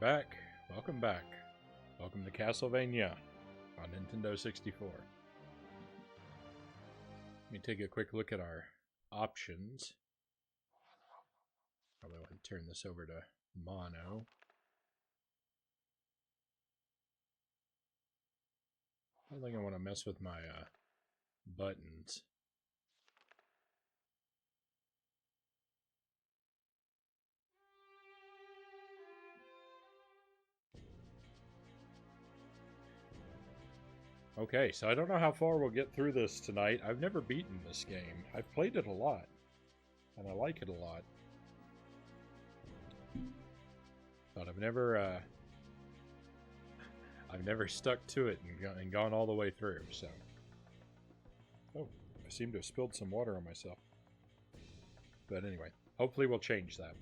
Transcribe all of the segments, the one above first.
back. Welcome back. Welcome to Castlevania on Nintendo 64. Let me take a quick look at our options. Probably want to turn this over to mono. I don't think I want to mess with my buttons. Okay, so I don't know how far we'll get through this tonight. I've never beaten this game. I've played it a lot, and I like it a lot. But I've never stuck to it and gone all the way through, so. Oh, I seem to have spilled some water on myself. But anyway, hopefully we'll change that.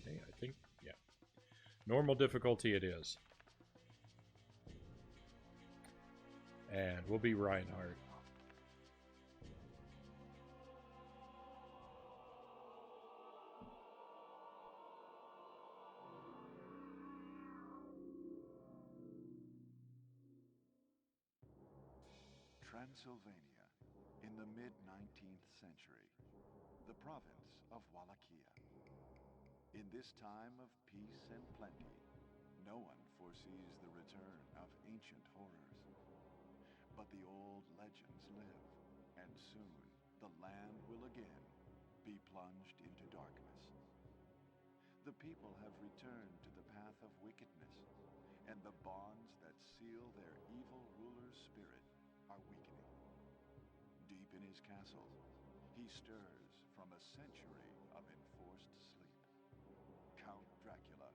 Okay, I think, yeah. Normal difficulty it is. And we'll be Reinhardt. Transylvania, in the mid-19th century, the province of Wallachia. In this time of peace and plenty, no one foresees the return of ancient horrors. But the old legends live, and soon the land will again be plunged into darkness. The people have returned to the path of wickedness, and the bonds that seal their evil ruler's spirit are weakening. Deep in his castle, he stirs from a century of enforced sleep. Count Dracula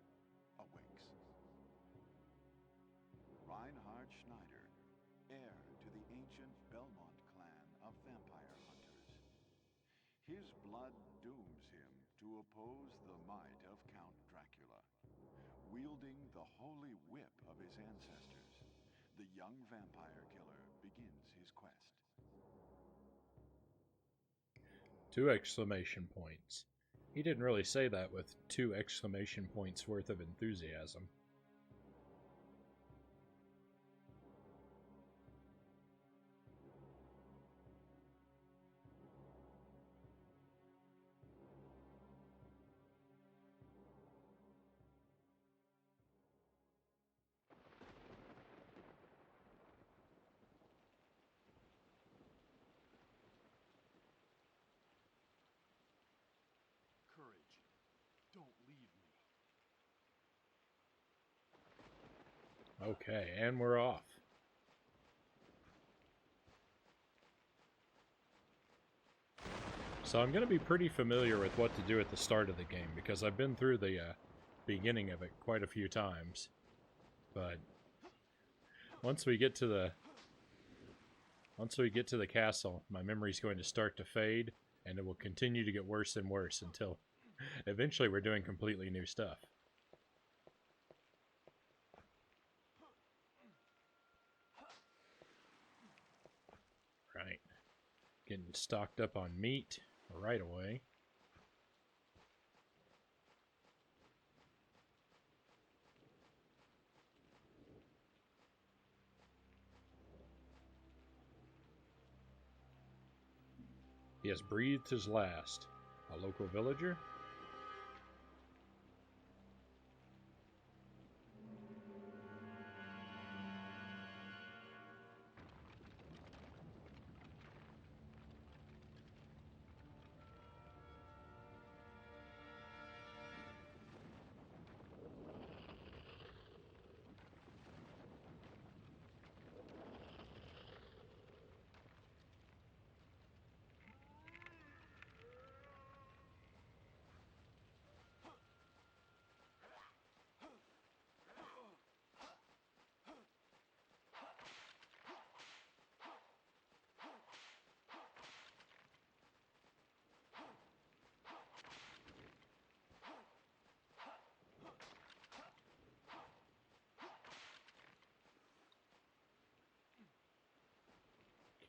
awakes. Reinhard Schneider, heir to the ancient Belmont clan of vampire hunters. His blood dooms him to oppose the might of Count Dracula. Wielding the holy whip of his ancestors, the young vampire killer begins his quest. 2 exclamation points. He didn't really say that with 2 exclamation points worth of enthusiasm. Courage. Don't leave me. Okay, and we're off. So I'm going to be pretty familiar with what to do at the start of the game, because I've been through the beginning of it quite a few times. But once we get to the castle, my memory's going to start to fade, and it will continue to get worse and worse until eventually we're doing completely new stuff. Right. Getting stocked up on meat right away. He has breathed his last. A local villager?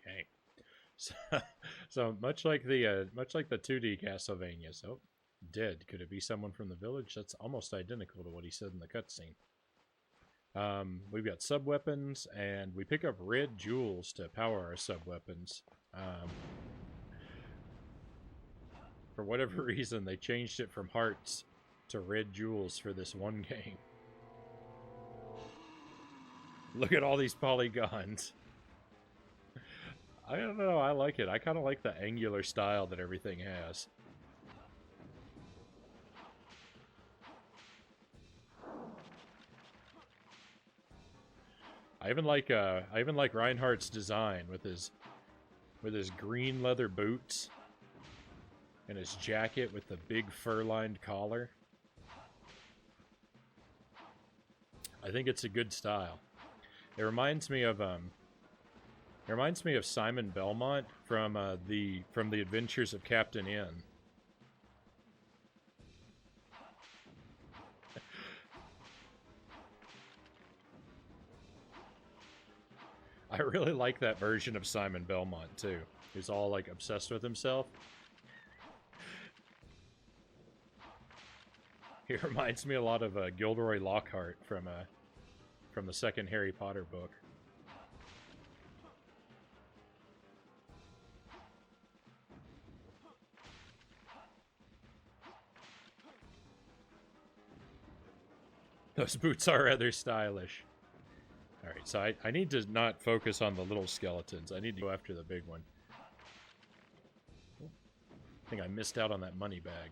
Okay. So much like the 2D Castlevanias. Oh, dead. Could it be someone from the village? That's almost identical to what he said in the cutscene. We've got sub weapons, and we pick up red jewels to power our sub weapons. For whatever reason, they changed it from hearts to red jewels for this one game. Look at all these polygons. I don't know, I like it. I kind of like the angular style that everything has. I even like Reinhardt's design with his green leather boots and his jacket with the big fur-lined collar. I think it's a good style. It reminds me of Simon Belmont from the Adventures of Captain N. I really like that version of Simon Belmont too. He's all like obsessed with himself. He reminds me a lot of Gilderoy Lockhart from the second Harry Potter book. Those boots are rather stylish. Alright, so I need to not focus on the little skeletons. I need to go after the big one. I think I missed out on that money bag.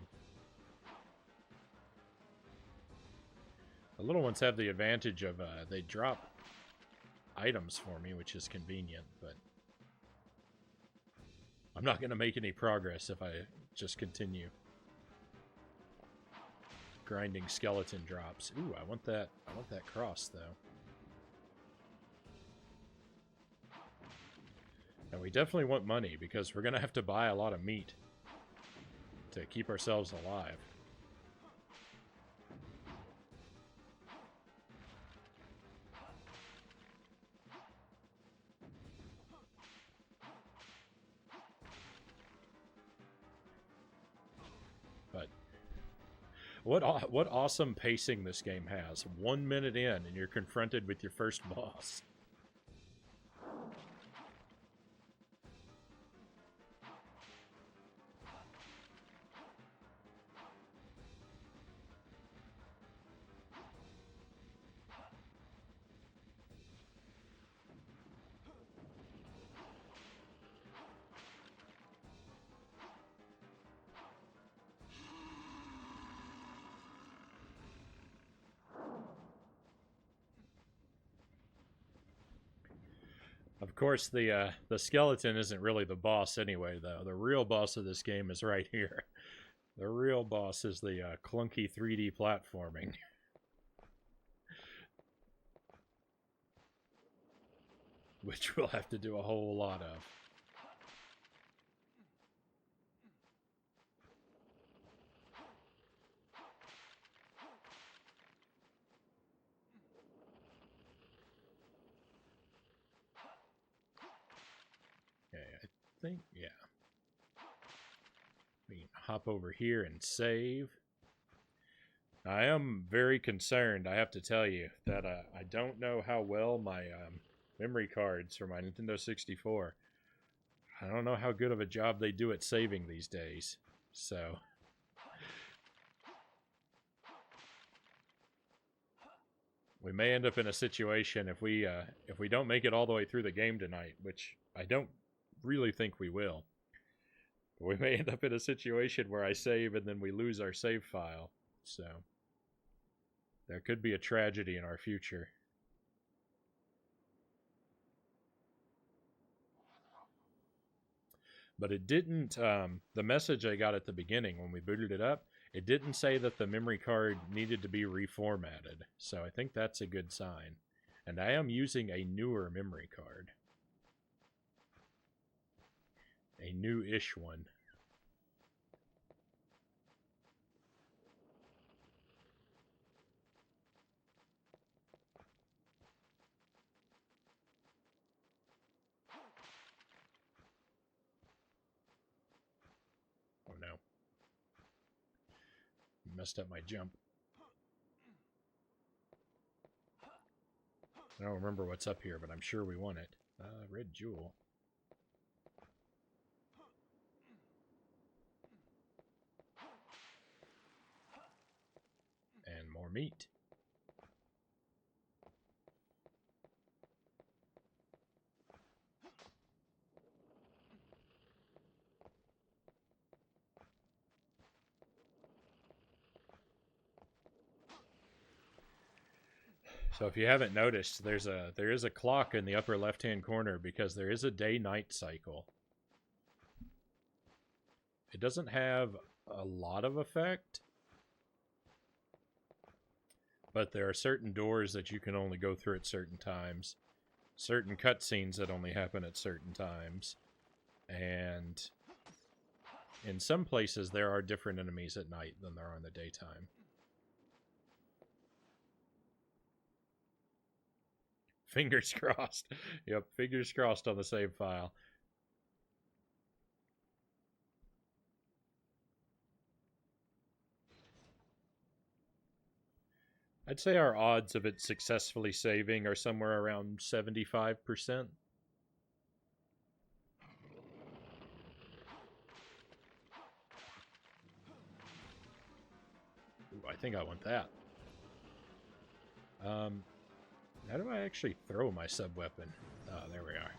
The little ones have the advantage of they drop items for me, which is convenient, but I'm not going to make any progress if I just continue grinding skeleton drops. Ooh, I want that cross though. And we definitely want money because we're going to have to buy a lot of meat to keep ourselves alive. But what awesome pacing this game has. 1 minute in and you're confronted with your first boss. Of course, the skeleton isn't really the boss anyway, though. The real boss of this game is right here. The real boss is the clunky 3D platforming. Which we'll have to do a whole lot of. Okay, I think, yeah. We can hop over here and save. I am very concerned, I have to tell you, that I don't know how well my memory cards for my Nintendo 64. I don't know how good of a job they do at saving these days. So we may end up in a situation if we don't make it all the way through the game tonight, which I don't really think we will. We may end up in a situation where I save and then we lose our save file. So there could be a tragedy in our future. But it didn't, the message I got at the beginning when we booted it up, it didn't say that the memory card needed to be reformatted. So I think that's a good sign. And I am using a newer memory card. A new-ish one. no. Messed up my jump. I don't remember what's up here, but I'm sure we won it. Red jewel. And more meat. So if you haven't noticed, there is a clock in the upper left-hand corner because there is a day-night cycle. It doesn't have a lot of effect, but there are certain doors that you can only go through at certain times, certain cutscenes that only happen at certain times, and in some places there are different enemies at night than there are in the daytime. Fingers crossed. Yep, fingers crossed on the save file. I'd say our odds of it successfully saving are somewhere around 75%. Ooh, I think I want that. How do I actually throw my sub-weapon? Oh, there we are.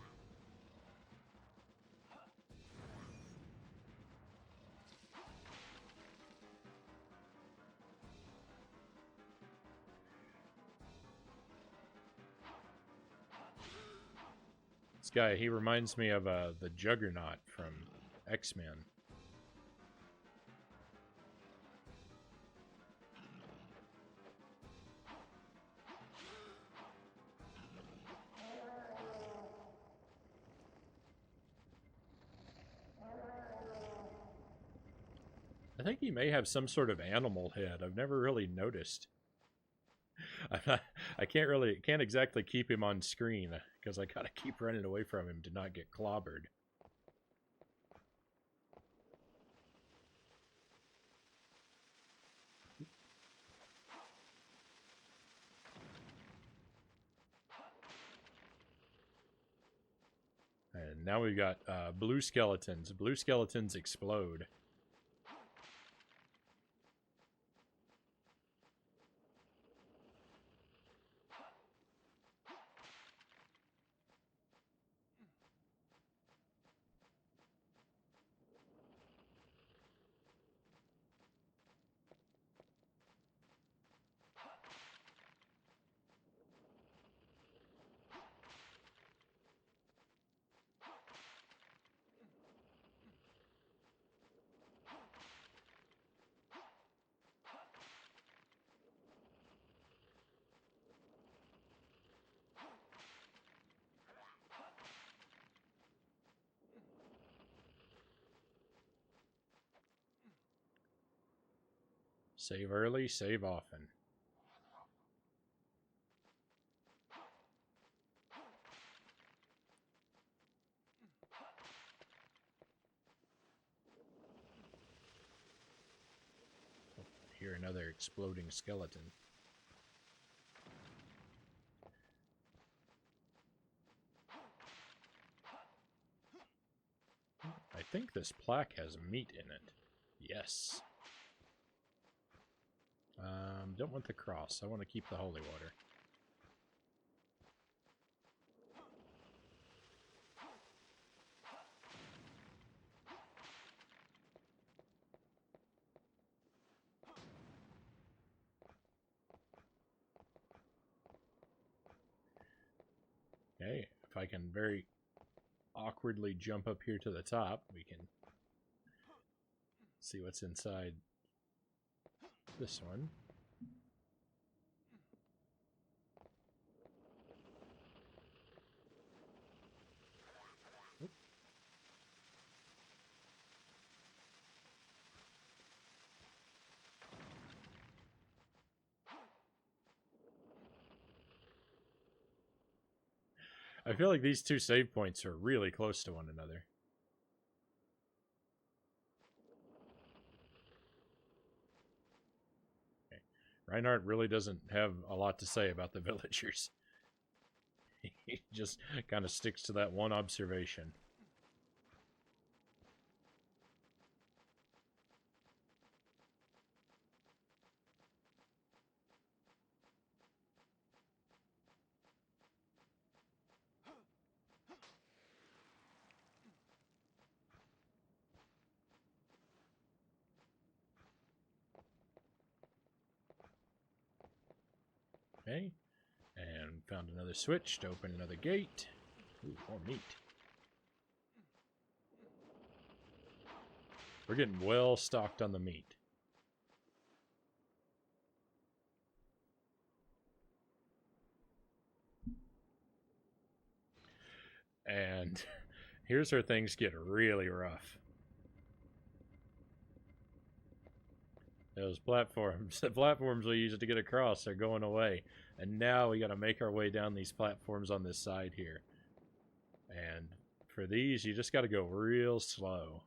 This guy, he reminds me of the Juggernaut from X-Men. I think he may have some sort of animal head. I've never really noticed. I can't exactly keep him on screen because I gotta keep running away from him to not get clobbered. And now we've got blue skeletons. Blue skeletons explode. Save early, save often. Oh, I hear another exploding skeleton. I think this plaque has meat in it. Yes. Don't want the cross. I want to keep the holy water. Okay, if I can very awkwardly jump up here to the top, we can see what's inside this one. I feel like these two save points are really close to one another. Reinhardt really doesn't have a lot to say about the villagers. He just kind of sticks to that one observation. Okay, and found another switch to open another gate. Ooh, more meat. We're getting well stocked on the meat. And here's where things get really rough. Those platforms, the platforms we use to get across are going away. And now we got to make our way down these platforms on this side here. And for these, you just got to go real slow.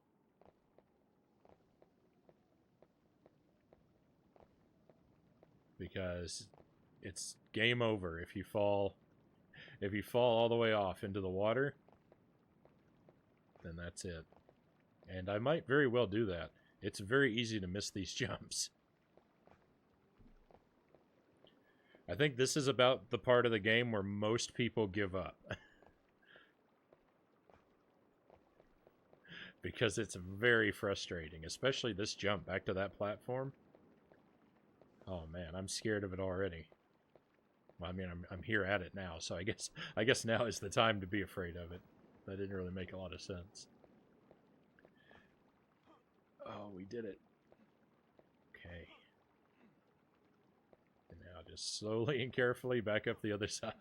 Because it's game over if you fall. If you fall all the way off into the water, then that's it. And I might very well do that. It's very easy to miss these jumps. I think this is about the part of the game where most people give up. Because it's very frustrating, especially this jump back to that platform. Oh man, I'm scared of it already. Well, I mean, I'm here at it now, so I guess now is the time to be afraid of it. That didn't really make a lot of sense. Oh, we did it. Okay. And now just slowly and carefully back up the other side.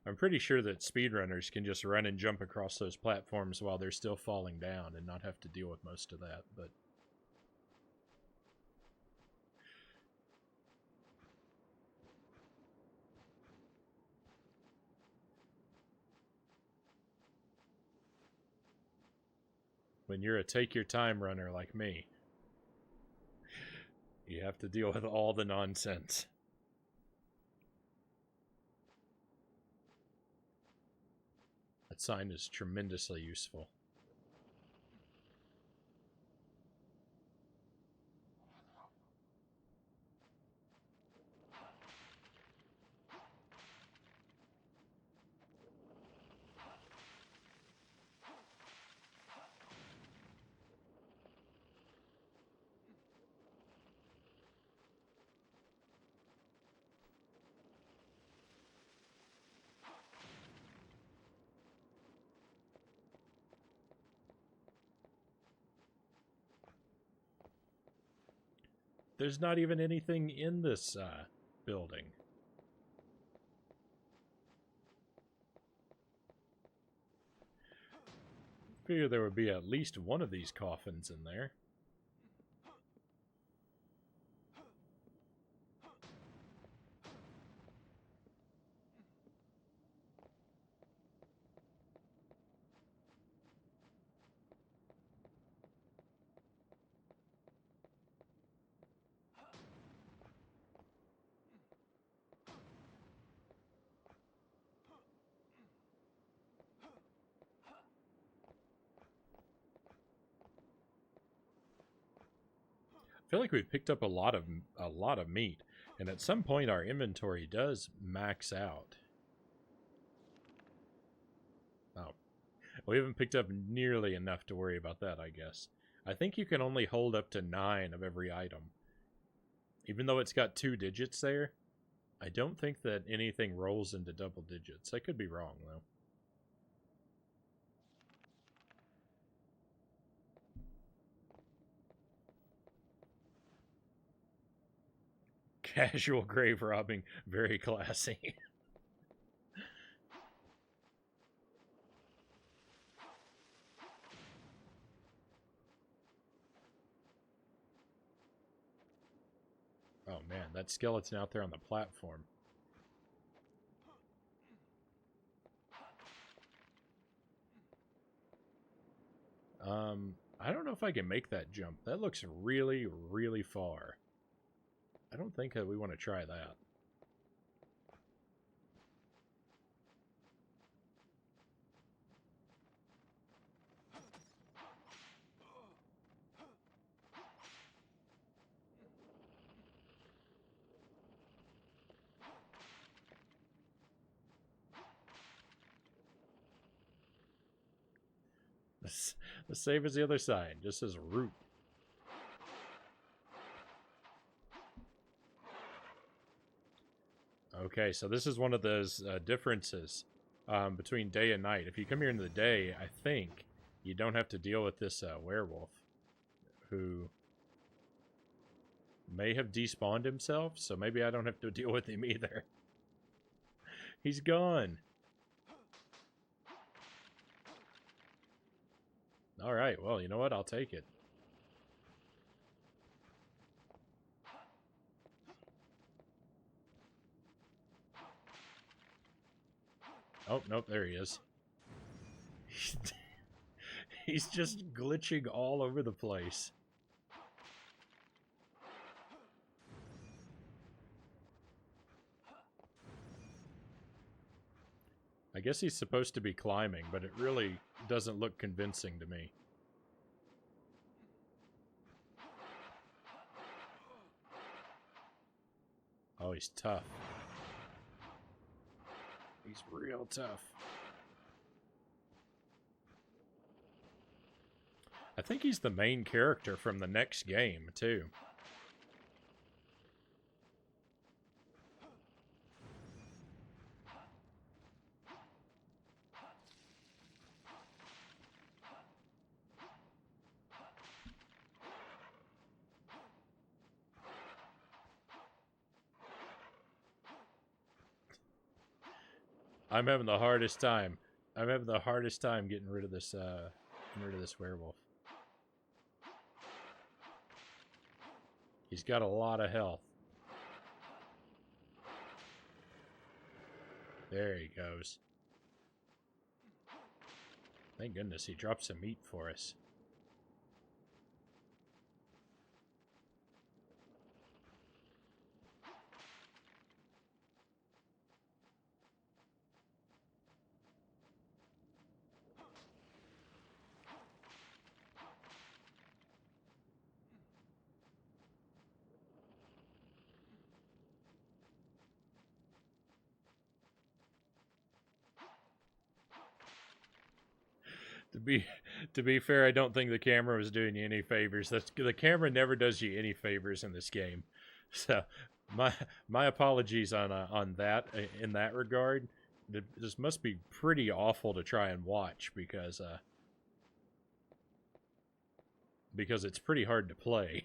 I'm pretty sure that speedrunners can just run and jump across those platforms while they're still falling down and not have to deal with most of that, but... when you're a take-your-time runner like me, you have to deal with all the nonsense. That sign is tremendously useful. There's not even anything in this building. Figure there would be at least one of these coffins in there. I feel like we've picked up a lot of meat, and at some point our inventory does max out. Oh, we haven't picked up nearly enough to worry about that, I guess. I think you can only hold up to 9 of every item. Even though it's got 2 digits there, I don't think that anything rolls into double digits. I could be wrong, though. Casual grave robbing, very classy. Oh man, that skeleton out there on the platform. I don't know if I can make that jump. That looks really, really far. I don't think that we want to try that. The same as the other side, just as root. Okay, so this is one of those differences between day and night. If you come here in the day, I think you don't have to deal with this werewolf who may have despawned himself, so maybe I don't have to deal with him either. He's gone. Alright, well, you know what? I'll take it. Oh, nope, there he is. He's just glitching all over the place. I guess he's supposed to be climbing, but it really doesn't look convincing to me. Oh, he's tough. He's real tough. I think he's the main character from the next game, too. I'm having the hardest time. I'm having the hardest time getting rid of this werewolf. He's got a lot of health. There he goes. Thank goodness he dropped some meat for us. To be fair, I don't think the camera was doing you any favors. The camera never does you any favors in this game. So, my apologies on that in that regard. This must be pretty awful to try and watch because it's pretty hard to play.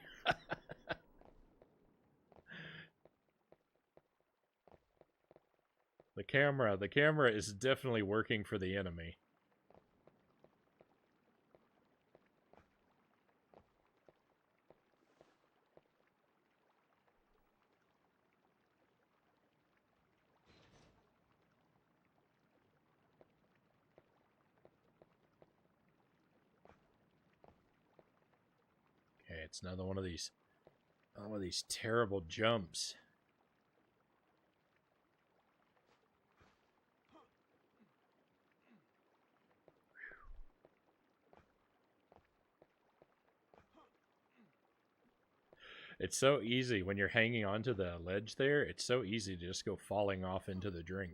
The camera is definitely working for the enemy. Okay, it's another one of these terrible jumps. It's so easy when you're hanging onto the ledge there. It's so easy to just go falling off into the drink.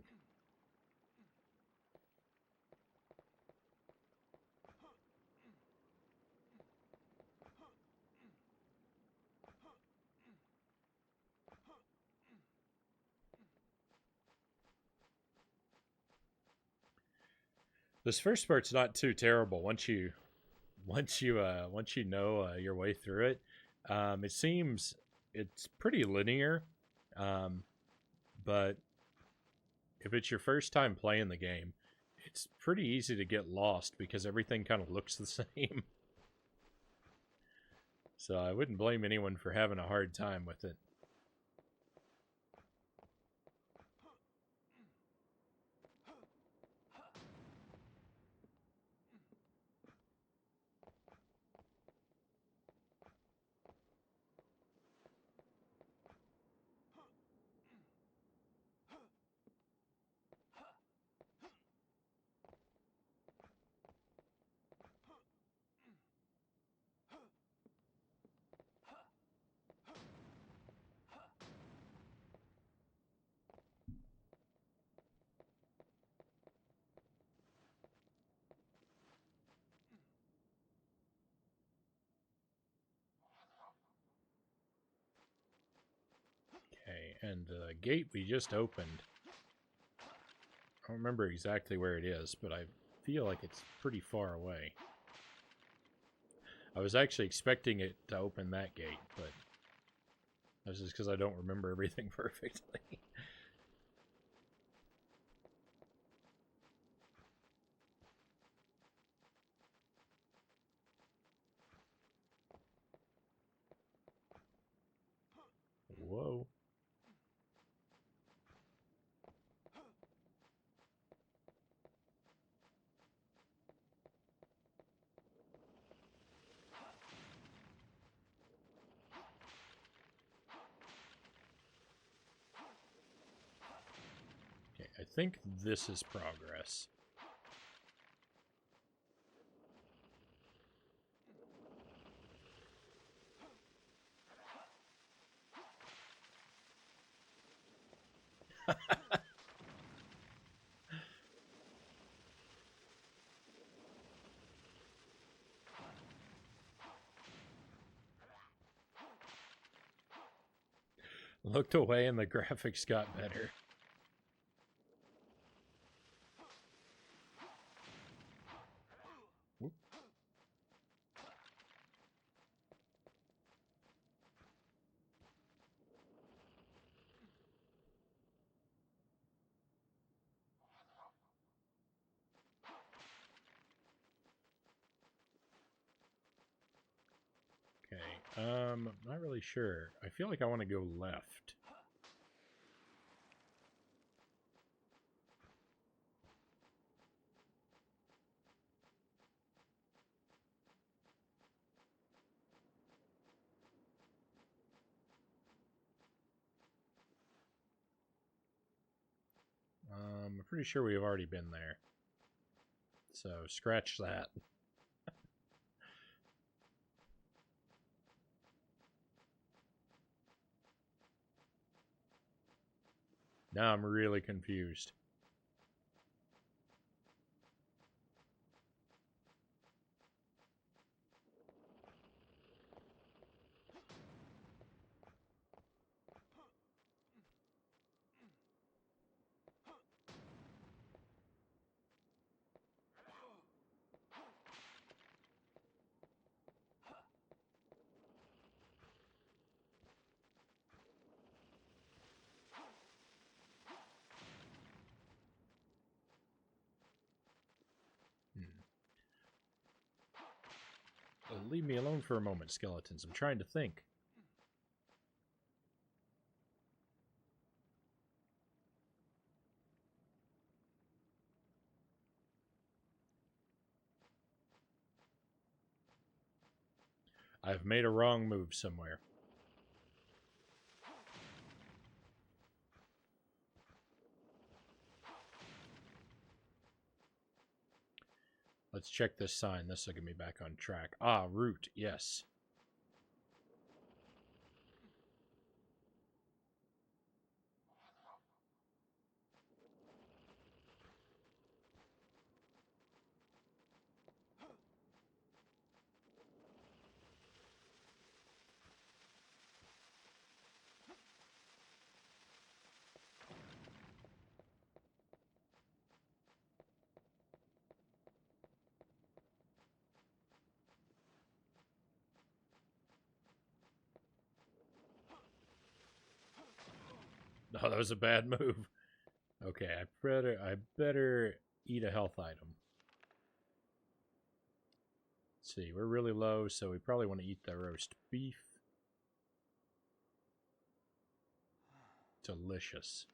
This first part's not too terrible once you know your way through it. It seems it's pretty linear, but if it's your first time playing the game, it's pretty easy to get lost because everything kind of looks the same. So I wouldn't blame anyone for having a hard time with it. And the gate we just opened, I don't remember exactly where it is, but I feel like it's pretty far away. I was actually expecting it to open that gate, but that's just because I don't remember everything perfectly. Whoa. Okay, I think this is progress. Looked away and the graphics got better. Whoop. Okay, not really sure. I feel like I want to go left. I'm pretty sure we've already been there. So, scratch that. Now I'm really confused. Leave me alone for a moment, skeletons. I'm trying to think. I've made a wrong move somewhere. Let's check this sign. This will get me back on track. Ah, route. Yes. Oh, that was a bad move. Okay, I better eat a health item. Let's see, we're really low, so we probably want to eat the roast beef. Delicious.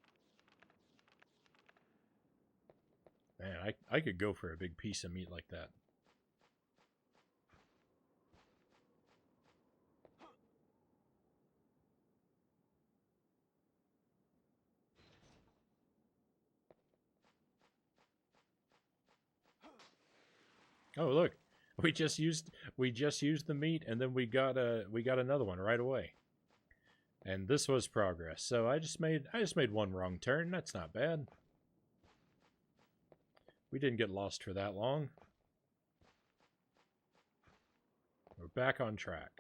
Man, I could go for a big piece of meat like that. Oh, look. We just used the meat and then we got another one right away. And this was progress. So I just made one wrong turn. That's not bad. We didn't get lost for that long. We're back on track.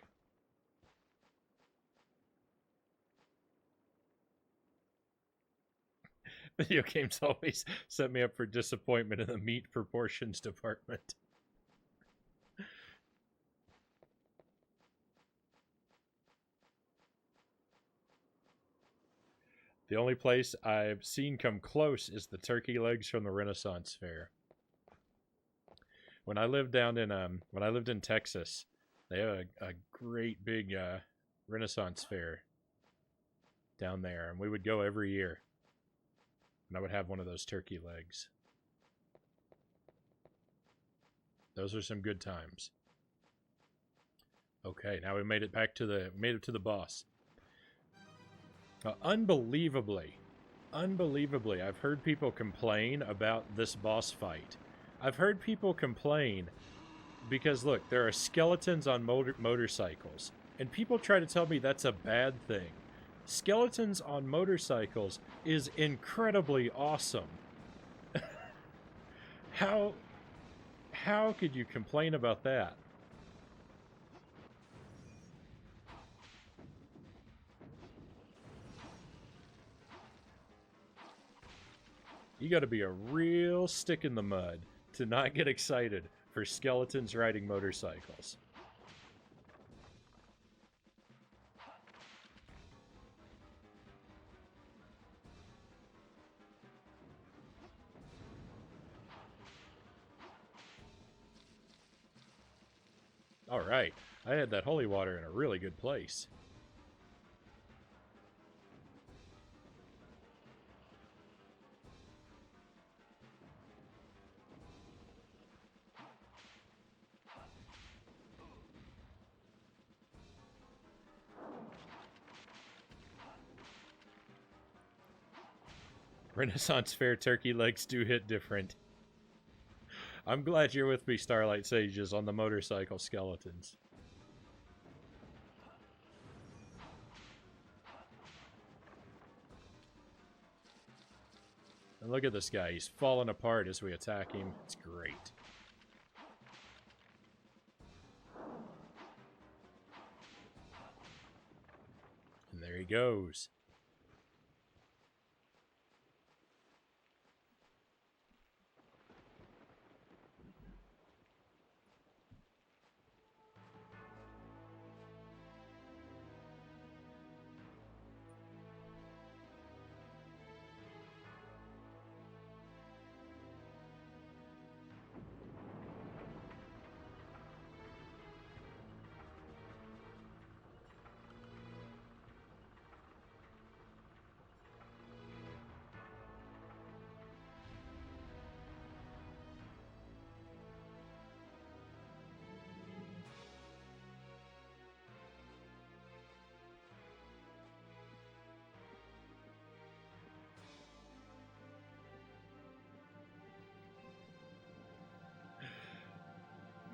Video games always set me up for disappointment in the meat proportions department. The only place I've seen come close is the turkey legs from the Renaissance Fair. When I lived in Texas, they have a great big Renaissance Fair down there, and we would go every year. And I would have one of those turkey legs. Those are some good times. Okay, now we made it to the boss. Unbelievably, I've heard people complain about this boss fight. I've heard people complain because, look, there are skeletons on motorcycles, and people try to tell me that's a bad thing. Skeletons on motorcycles is incredibly awesome. How could you complain about that? You gotta be a real stick in the mud to not get excited for skeletons riding motorcycles. Alright, I had that holy water in a really good place. Renaissance Fair turkey legs do hit different. I'm glad you're with me, Starlight Sages, on the motorcycle skeletons. And look at this guy. He's falling apart as we attack him. It's great. And there he goes.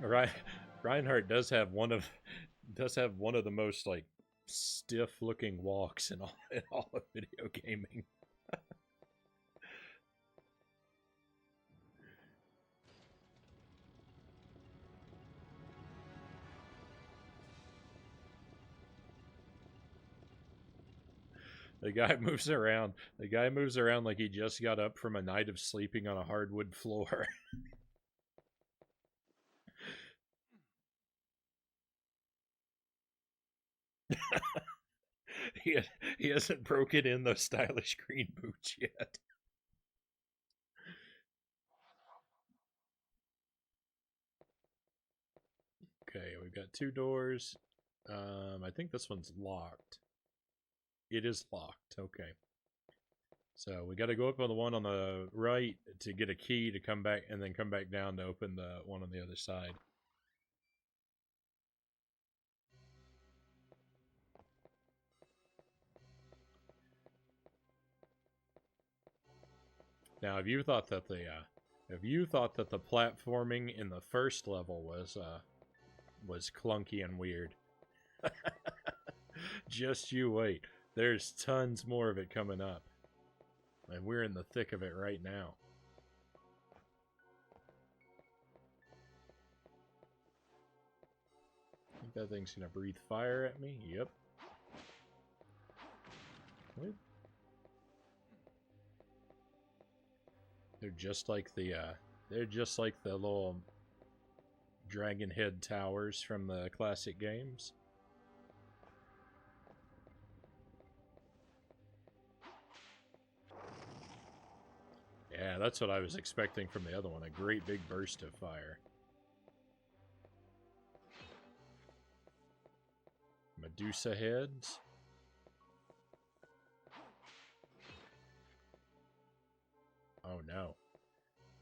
Right, Reinhardt does have one of the most like stiff looking walks in all of video gaming. The guy moves around. The guy moves around like he just got up from a night of sleeping on a hardwood floor. he hasn't broken in those stylish green boots yet. Okay, we've got 2 doors. I think this one's locked. It is locked. Okay. So we got to go up on the one on the right to get a key to come back, and then come back down to open the one on the other side. Now, if you thought that the platforming in the first level was clunky and weird, just you wait. There's tons more of it coming up. And we're in the thick of it right now. I think that thing's gonna breathe fire at me. Yep. What? They're just like the little dragon head towers from the classic games. Yeah, that's what I was expecting from the other one, a great big burst of fire. Medusa heads. Oh no.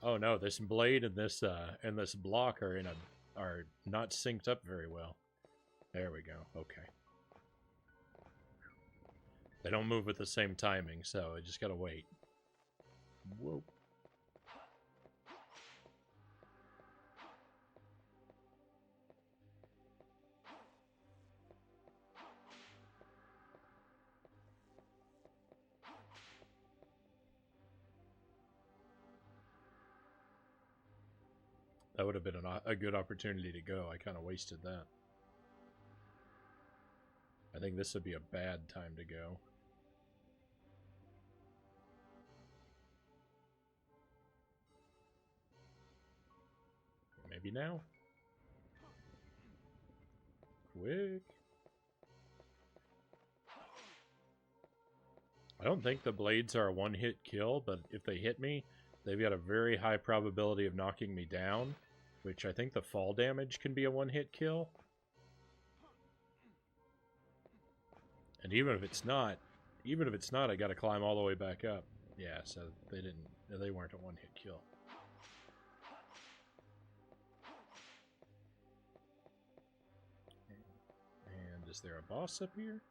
Oh no, this blade and this block are not synced up very well. There we go. Okay. They don't move at the same timing, so I just gotta wait. Whoa. That would have been a good opportunity to go. I kind of wasted that. I think this would be a bad time to go. Maybe now? Quick. I don't think the blades are a one-hit kill, but if they hit me, they've got a very high probability of knocking me down, which I think the fall damage can be a one-hit kill. And even if it's not, I gotta climb all the way back up. Yeah, so they weren't a one-hit kill. And is there a boss up here?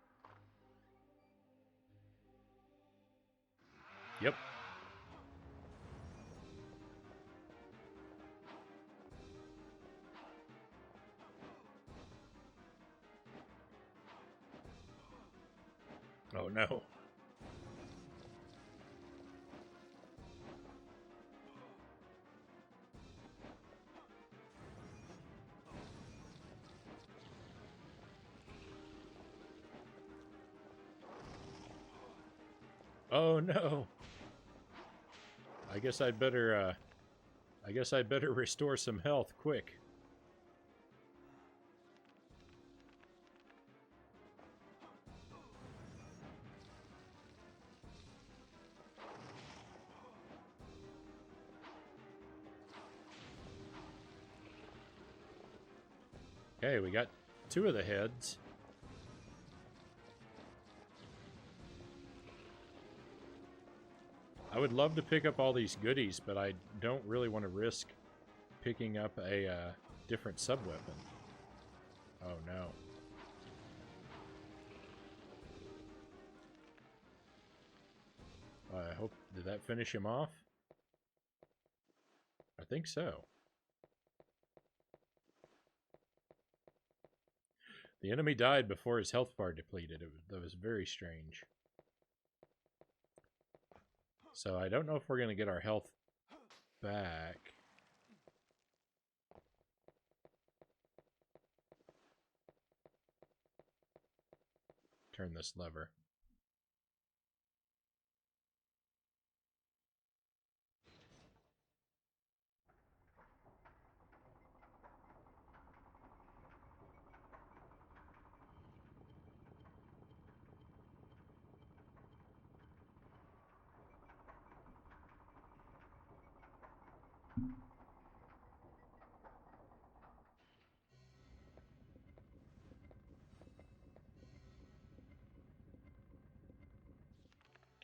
Yep. Oh no. Oh no. I guess I'd better restore some health quick. Okay, we got 2 of the heads. I would love to pick up all these goodies, but I don't really want to risk picking up a different sub-weapon. Oh no. I hope... Did that finish him off? I think so. The enemy died before his health bar depleted. That was very strange. So I don't know if we're going to get our health back. Turn this lever.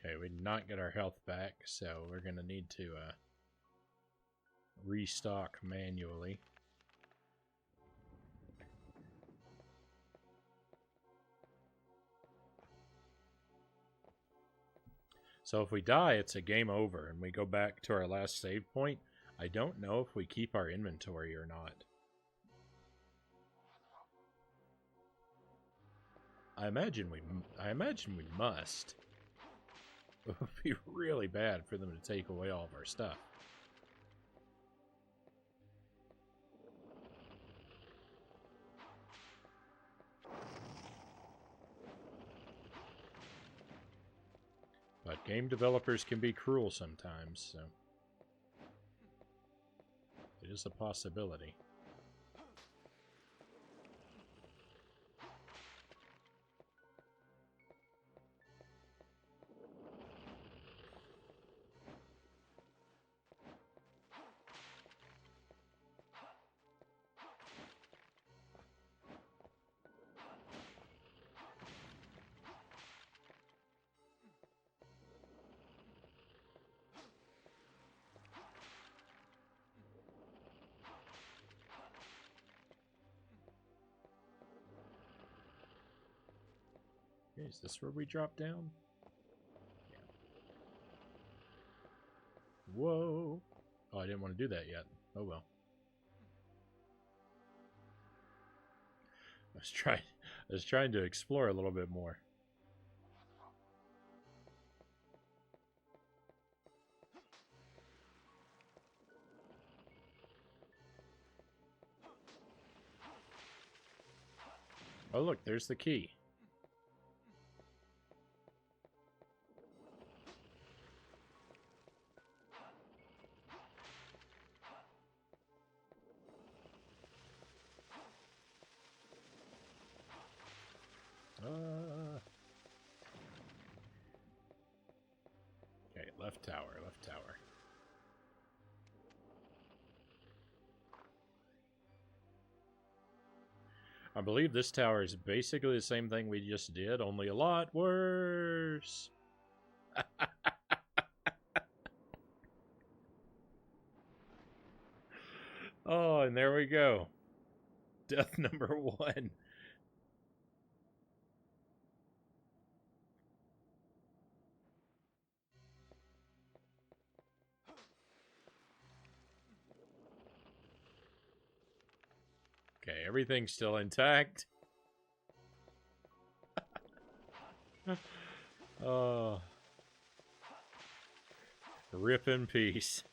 Okay, we did not get our health back, so we're going to need to restock manually. So if we die, it's a game over, and we go back to our last save point. I don't know if we keep our inventory or not. I imagine we must. It would be really bad for them to take away all of our stuff. But game developers can be cruel sometimes, so... is a possibility. Okay, is this where we drop down? Yeah. Whoa! Oh, I didn't want to do that yet. Oh well. I was trying to explore a little bit more. Oh look, there's the key. Okay, left tower, left tower. I believe this tower is basically the same thing we just did, only a lot worse. Oh, and there we go. Death number 1. Okay, everything's still intact. Oh. Rip in peace.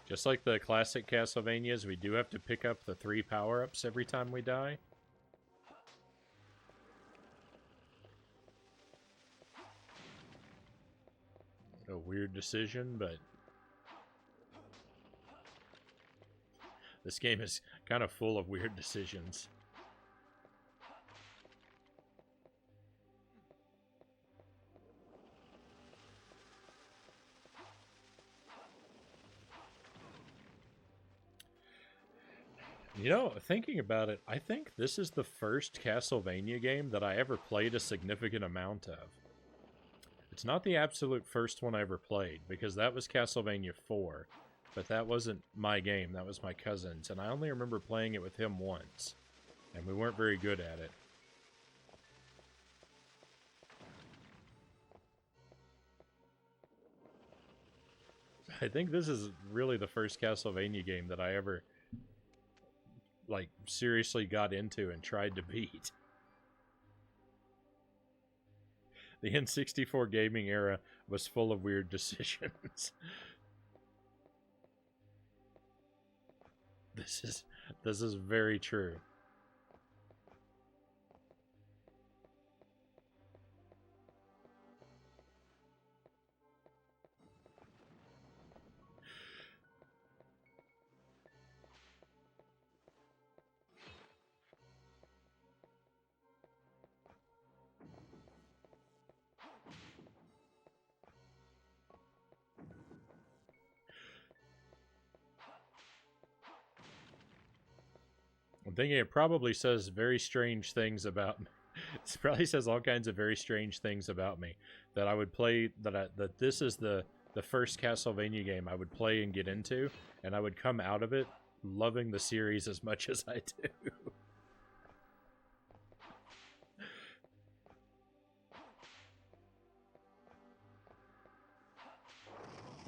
Just like the classic Castlevanias, we do have to pick up the 3 power-ups every time we die. A weird decision, but this game is kind of full of weird decisions. You know, thinking about it, I think this is the first Castlevania game that I ever played a significant amount of. It's not the absolute first one I ever played, because that was Castlevania 4, but that wasn't my game, that was my cousin's, and I only remember playing it with him once, and we weren't very good at it. I think this is really the first Castlevania game that I ever, like, seriously got into and tried to beat. The N64 gaming era was full of weird decisions. This is very true. I'm thinking it probably says very strange things about me. It probably says all kinds of very strange things about me. That I would play, that this is the first Castlevania game I would play and get into, and I would come out of it loving the series as much as I do.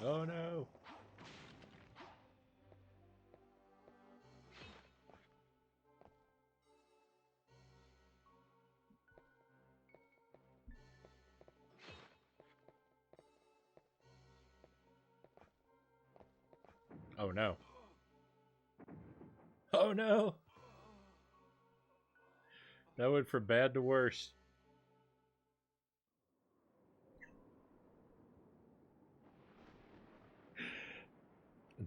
Oh no. Oh no. Oh no. That went from bad to worse.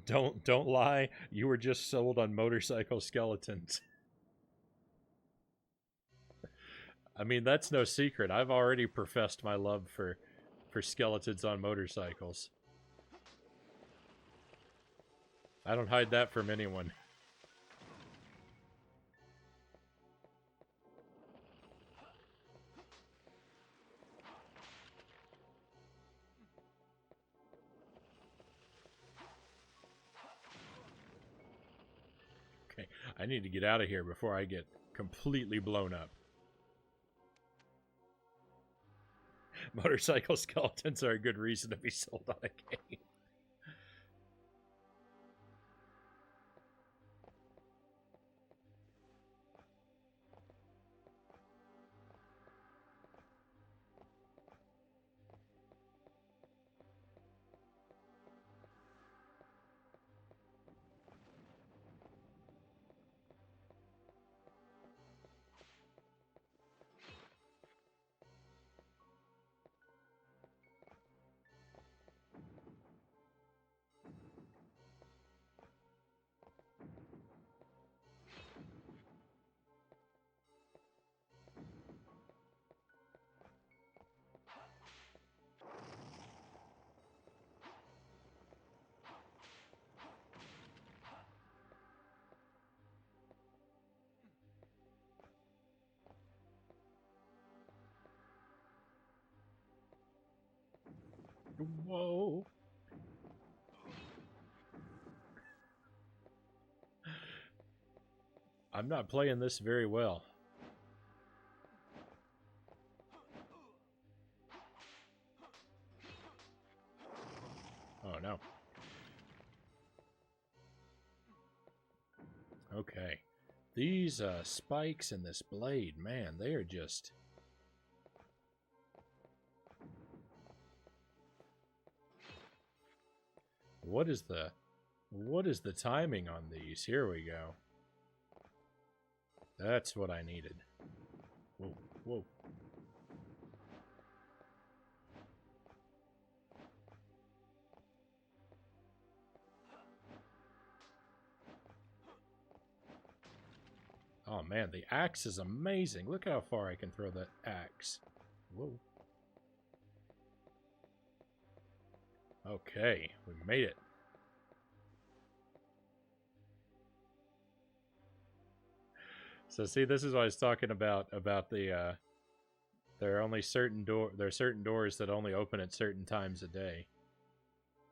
Don't lie. You were just sold on motorcycle skeletons. I mean, that's no secret. I've already professed my love for skeletons on motorcycles. I don't hide that from anyone. Okay, I need to get out of here before I get completely blown up. Motorcycle skeletons are a good reason to be sold on a game. Whoa. I'm not playing this very well. Oh no. Okay. These spikes in this blade, man, they are just... What is the timing on these? Here we go. That's what I needed. Whoa, whoa. Oh man, the axe is amazing. Look how far I can throw that axe. Whoa. Okay, we made it. So see, this is what I was talking about the there are certain doors that only open at certain times a day.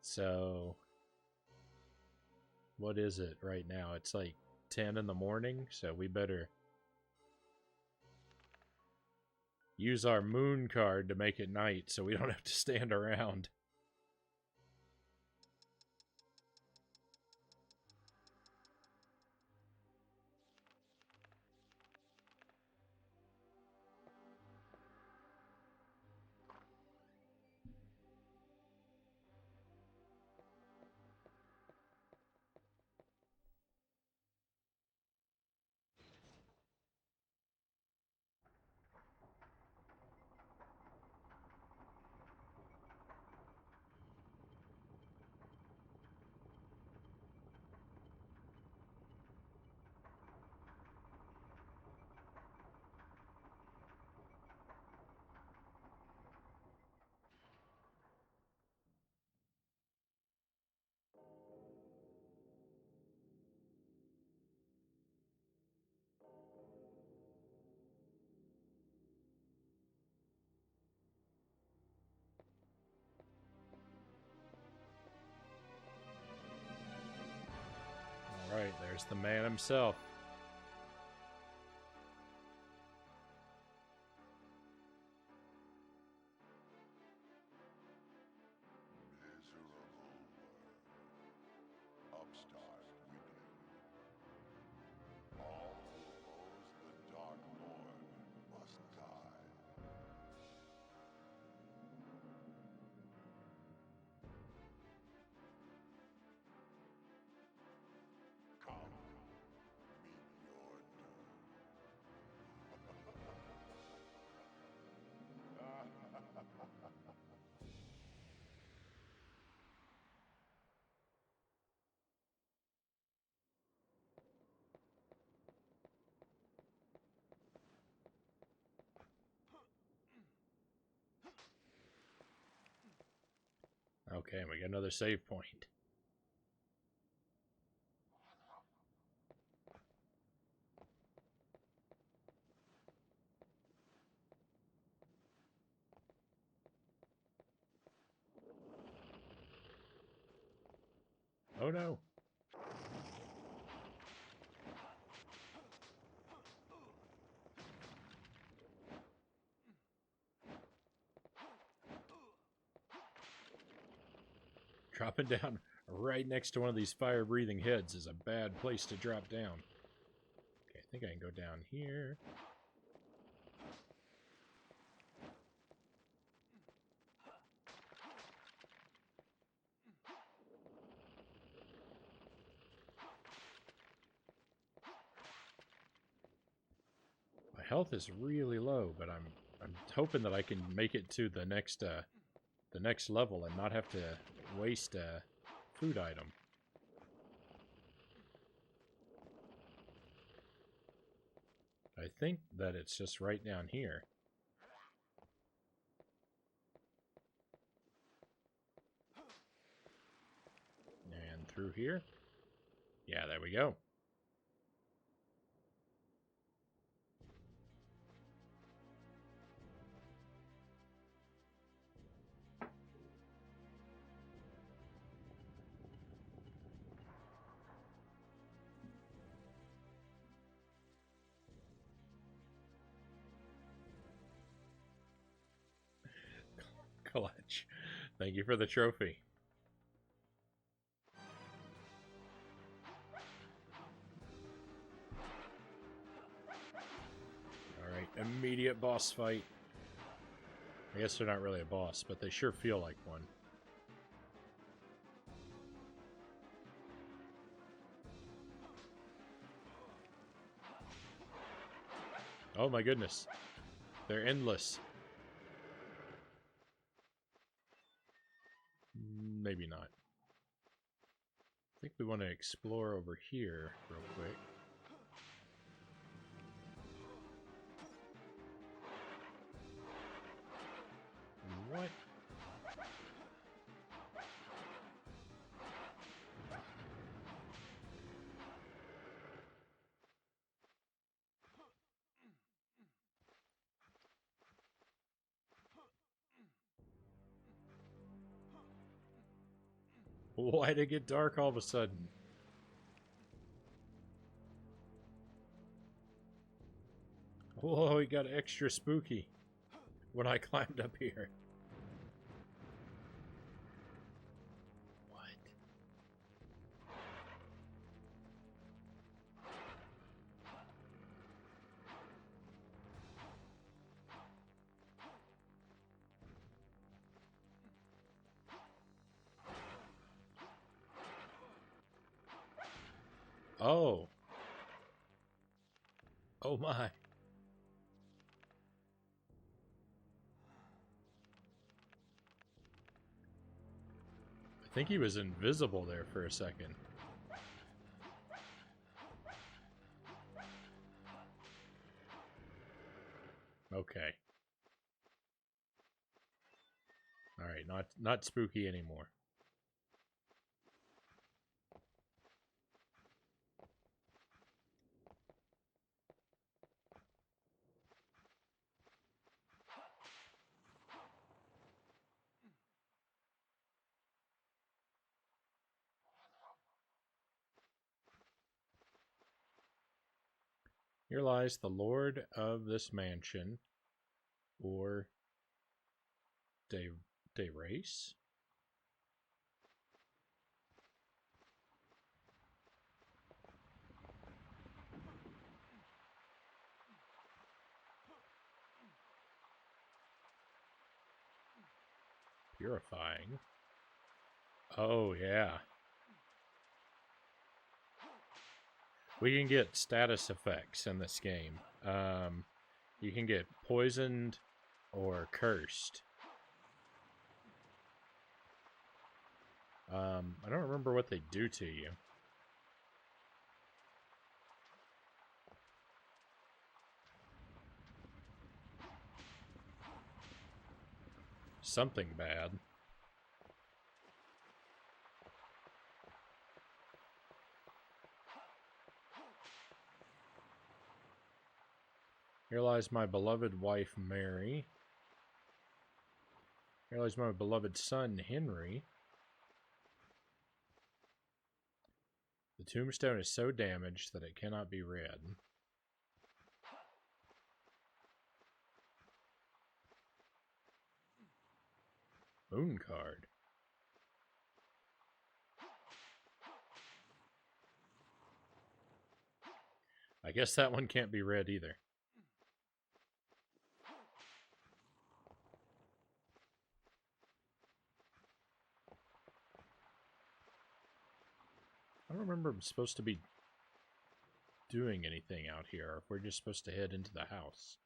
So what is it right now? It's like 10 in the morning, so we better use our moon card to make it night so we don't have to stand around. Alright, there's the man himself. Miserable world. Upstart weakling. All who oppose the Dark Lord must die. Come, meet your doom. Okay, we got another save point. Oh no. Dropping down right next to one of these fire-breathing heads is a bad place to drop down. Okay, I think I can go down here. My health is really low, but I'm hoping that I can make it to the next level and not have to waste a food item. I think that it's just right down here. And through here? Yeah, there we go. Clutch. Thank you for the trophy. Alright, immediate boss fight. I guess they're not really a boss, but they sure feel like one. Oh my goodness. They're endless. Maybe not. I think we want to explore over here real quick. What? Why'd it get dark all of a sudden? Whoa, it got extra spooky when I climbed up here. What? Oh. Oh my. I think he was invisible there for a second. Okay. Alright, not spooky anymore. Here lies the lord of this mansion, or de race? Purifying. Oh, yeah. We can get status effects in this game. You can get poisoned or cursed. I don't remember what they do to you. Something bad. Here lies my beloved wife, Mary. Here lies my beloved son, Henry. The tombstone is so damaged that it cannot be read. Moon card. I guess that one can't be read either. I don't remember I'm supposed to be doing anything out here, or if we're just supposed to head into the house.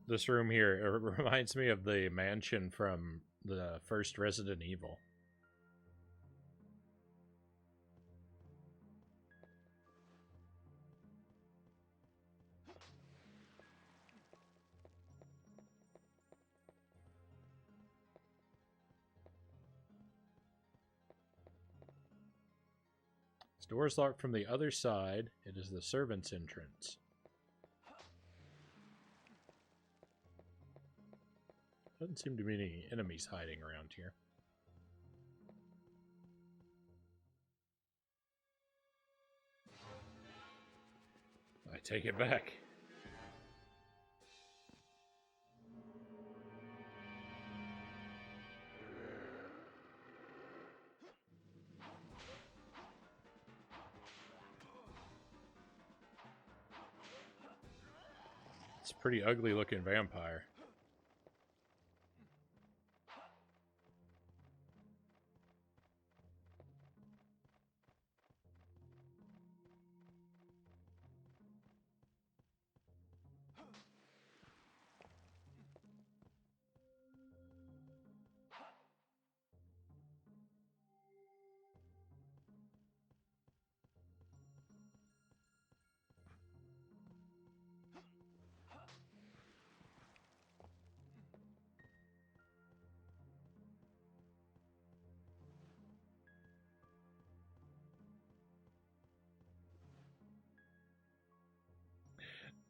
This room here, it reminds me of the mansion from the first Resident Evil. This door is locked from the other side. It is the servant's entrance. Doesn't seem to be any enemies hiding around here. I take it back. It's a pretty ugly looking vampire.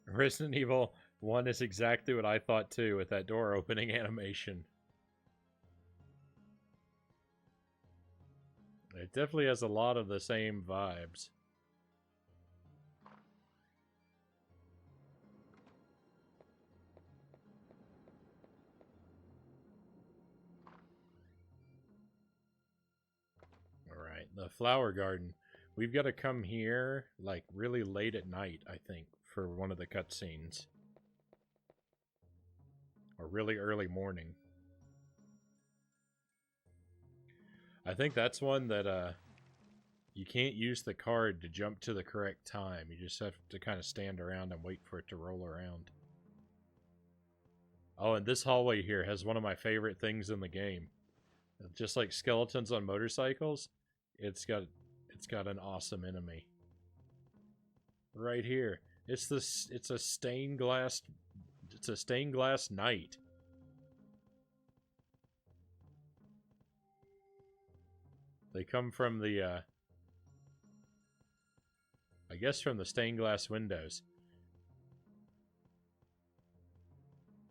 Resident Evil 1 is exactly what I thought too, with that door opening animation. It definitely has a lot of the same vibes. Alright, the flower garden. We've got to come here, like, really late at night, I think, for one of the cutscenes. Or really early morning. I think that's one that, you can't use the card to jump to the correct time. You just have to kind of stand around and wait for it to roll around. Oh, and this hallway here has one of my favorite things in the game. Just like skeletons on motorcycles, it's got an awesome enemy. Right here. It's a stained glass knight. They come from the I guess from the stained glass windows.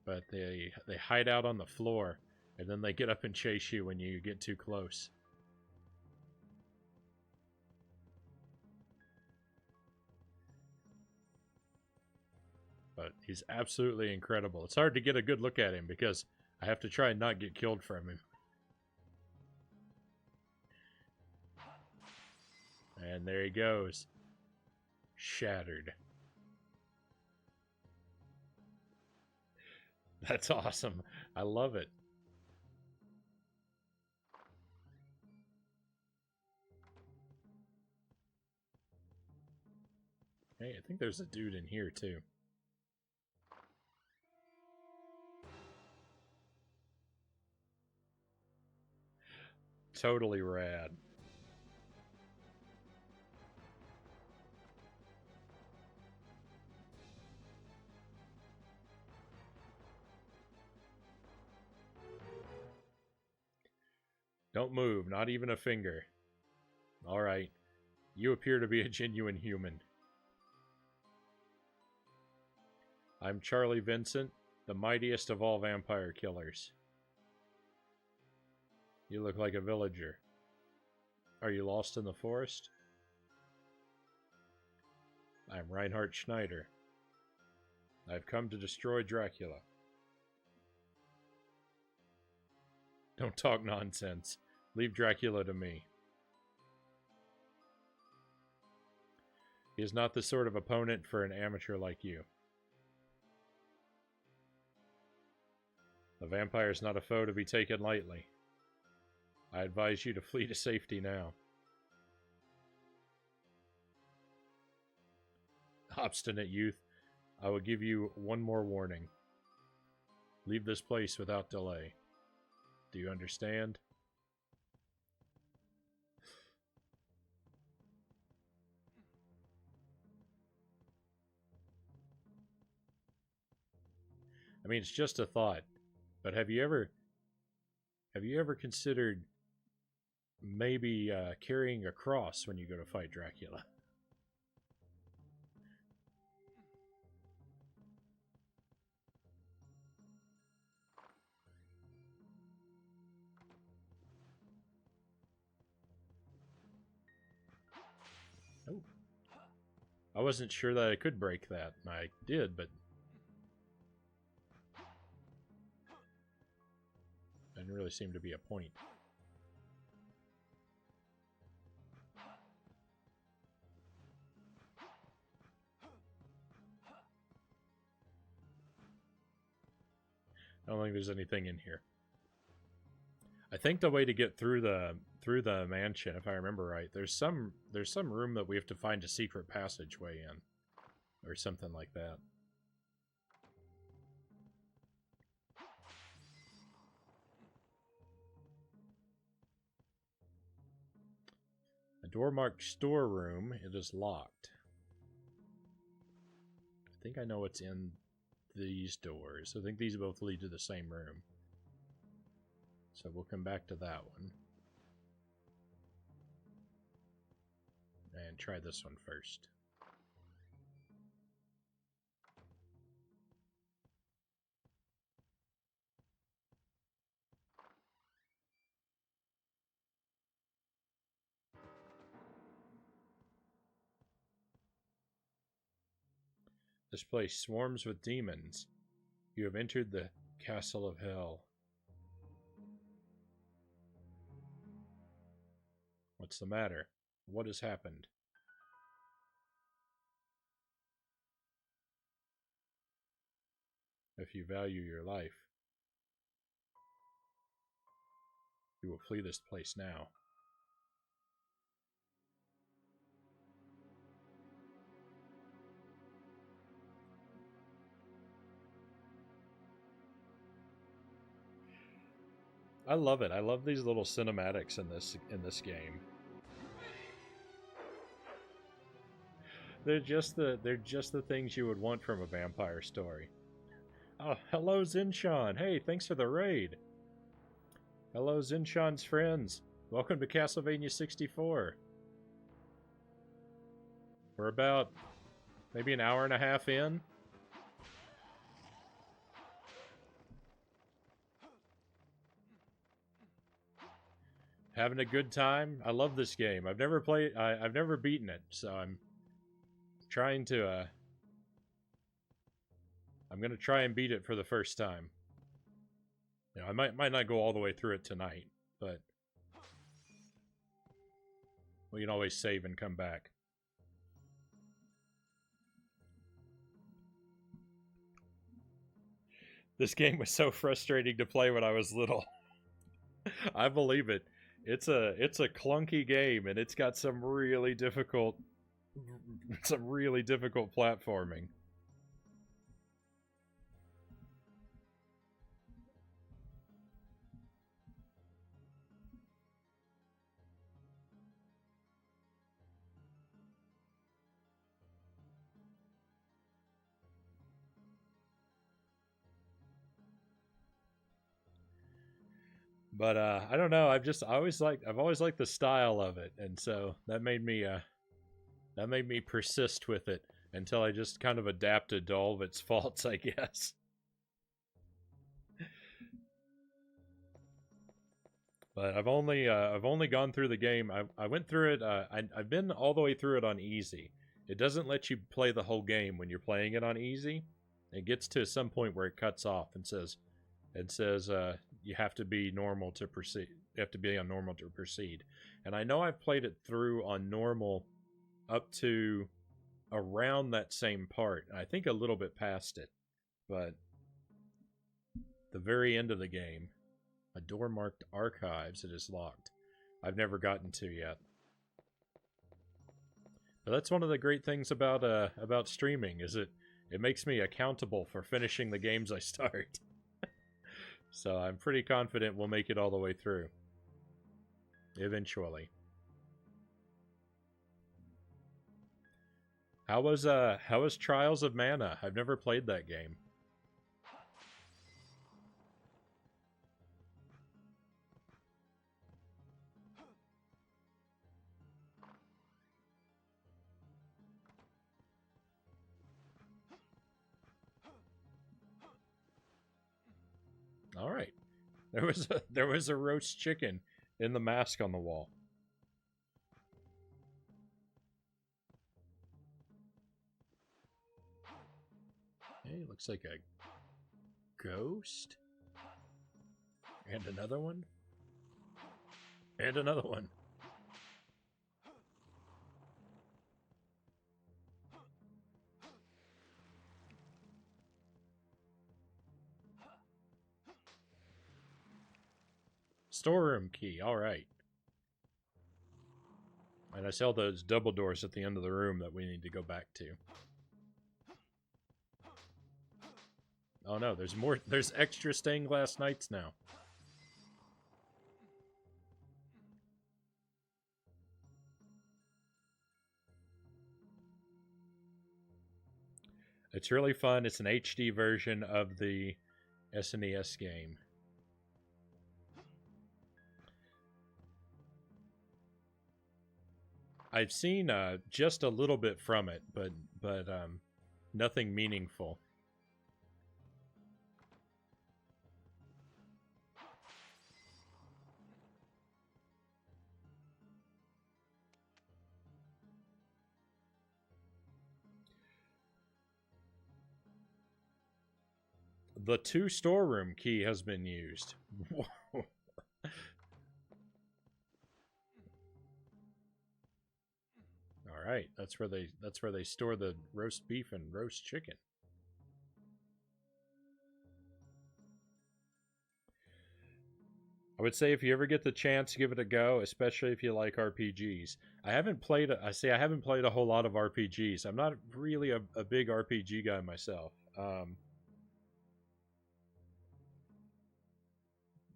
But they hide out on the floor, and then they get up and chase you when you get too close. But he's absolutely incredible. It's hard to get a good look at him because I have to try and not get killed from him. And there he goes. Shattered. That's awesome. I love it. Hey, I think there's a dude in here too. Totally rad. Don't move, not even a finger. Alright, you appear to be a genuine human. I'm Charlie Vincent, the mightiest of all vampire killers. You look like a villager. Are you lost in the forest? I'm Reinhard Schneider. I've come to destroy Dracula. Don't talk nonsense. Leave Dracula to me. He is not the sort of opponent for an amateur like you. A vampire is not a foe to be taken lightly. I advise you to flee to safety now. Obstinate youth, I will give you one more warning. Leave this place without delay. Do you understand? I mean, it's just a thought, but have you ever considered maybe carrying a cross when you go to fight Dracula? Oh. I wasn't sure that I could break that, and I did, but didn't really seem to be a point. I don't think there's anything in here. I think the way to get through the mansion, if I remember right, there's some room that we have to find a secret passageway in, or something like that. A door marked storeroom. It is locked. I think I know what's in these doors. I think these both lead to the same room. So we'll come back to that one. And try this one first. This place swarms with demons. You have entered the castle of hell. What's the matter? What has happened? If you value your life, you will flee this place now. I love it. I love these little cinematics in this game. They're just the things you would want from a vampire story. Oh, hello Zinshan. Hey, thanks for the raid. Hello Zinshan's friends. Welcome to Castlevania 64. We're about maybe an hour and a half in. Having a good time. I love this game. I've never played. I've never beaten it, so I'm trying to. I'm gonna try and beat it for the first time. You know, I might not go all the way through it tonight, but we can always save and come back. This game was so frustrating to play when I was little. I believe it. It's a clunky game, and it's got some really difficult platforming. But I don't know. I've always liked the style of it, and so that made me persist with it until I just kind of adapted to all of its faults, I guess. But I've only gone through the game. I went through it. I've been all the way through it on easy. It doesn't let you play the whole game when you're playing it on easy. It gets to some point where it cuts off and says you have to be normal to proceed. You have to be on normal to proceed. And I know I've played it through on normal up to around that same part. I think a little bit past it, but the very end of the game, a door marked archives. It is locked. I've never gotten to yet. But that's one of the great things about streaming is it makes me accountable for finishing the games I start. So I'm pretty confident we'll make it all the way through. Eventually. How was Trials of Mana? I've never played that game. All right. There was a roast chicken in the mask on the wall. Hey, looks like a ghost. And another one. And another one. Storeroom key, alright. And I saw those double doors at the end of the room that we need to go back to. Oh no, there's more. There's extra stained glass nights now. It's really fun. It's an HD version of the SNES game. I've seen just a little bit from it, but nothing meaningful. The 2 storeroom key has been used. All right, that's where they store the roast beef and roast chicken. I would say if you ever get the chance, give it a go, especially if you like RPGs. I haven't played a whole lot of RPGs. I'm not really a big RPG guy myself.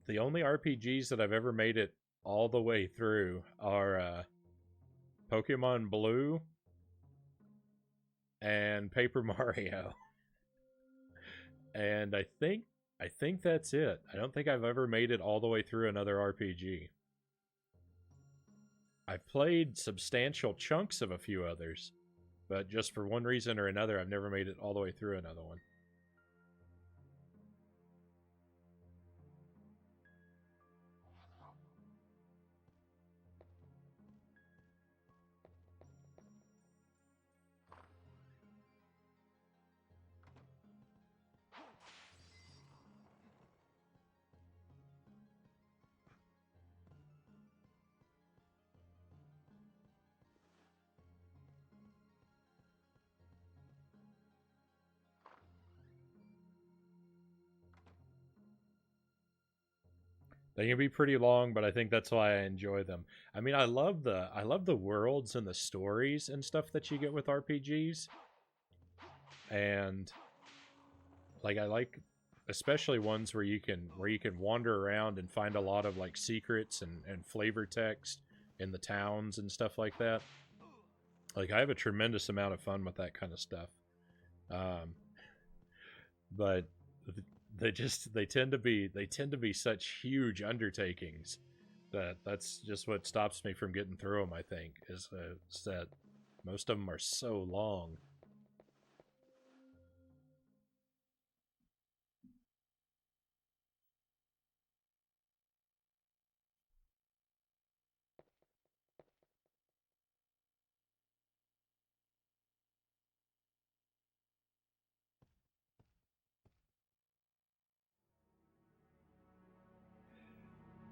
The only RPGs that I've ever made it all the way through are Pokemon Blue and Paper Mario. And I think that's it. I don't think I've ever made it all the way through another RPG. I've played substantial chunks of a few others, but just for one reason or another, I've never made it all the way through another one. They can be pretty long, but I think that's why I enjoy them. I mean, I love the worlds and the stories and stuff that you get with RPGs. And I like especially ones where you can wander around and find a lot of like secrets and flavor text in the towns and stuff like that. Like I have a tremendous amount of fun with that kind of stuff. But they tend to be such huge undertakings that's just what stops me from getting through them. I think is that most of them are so long.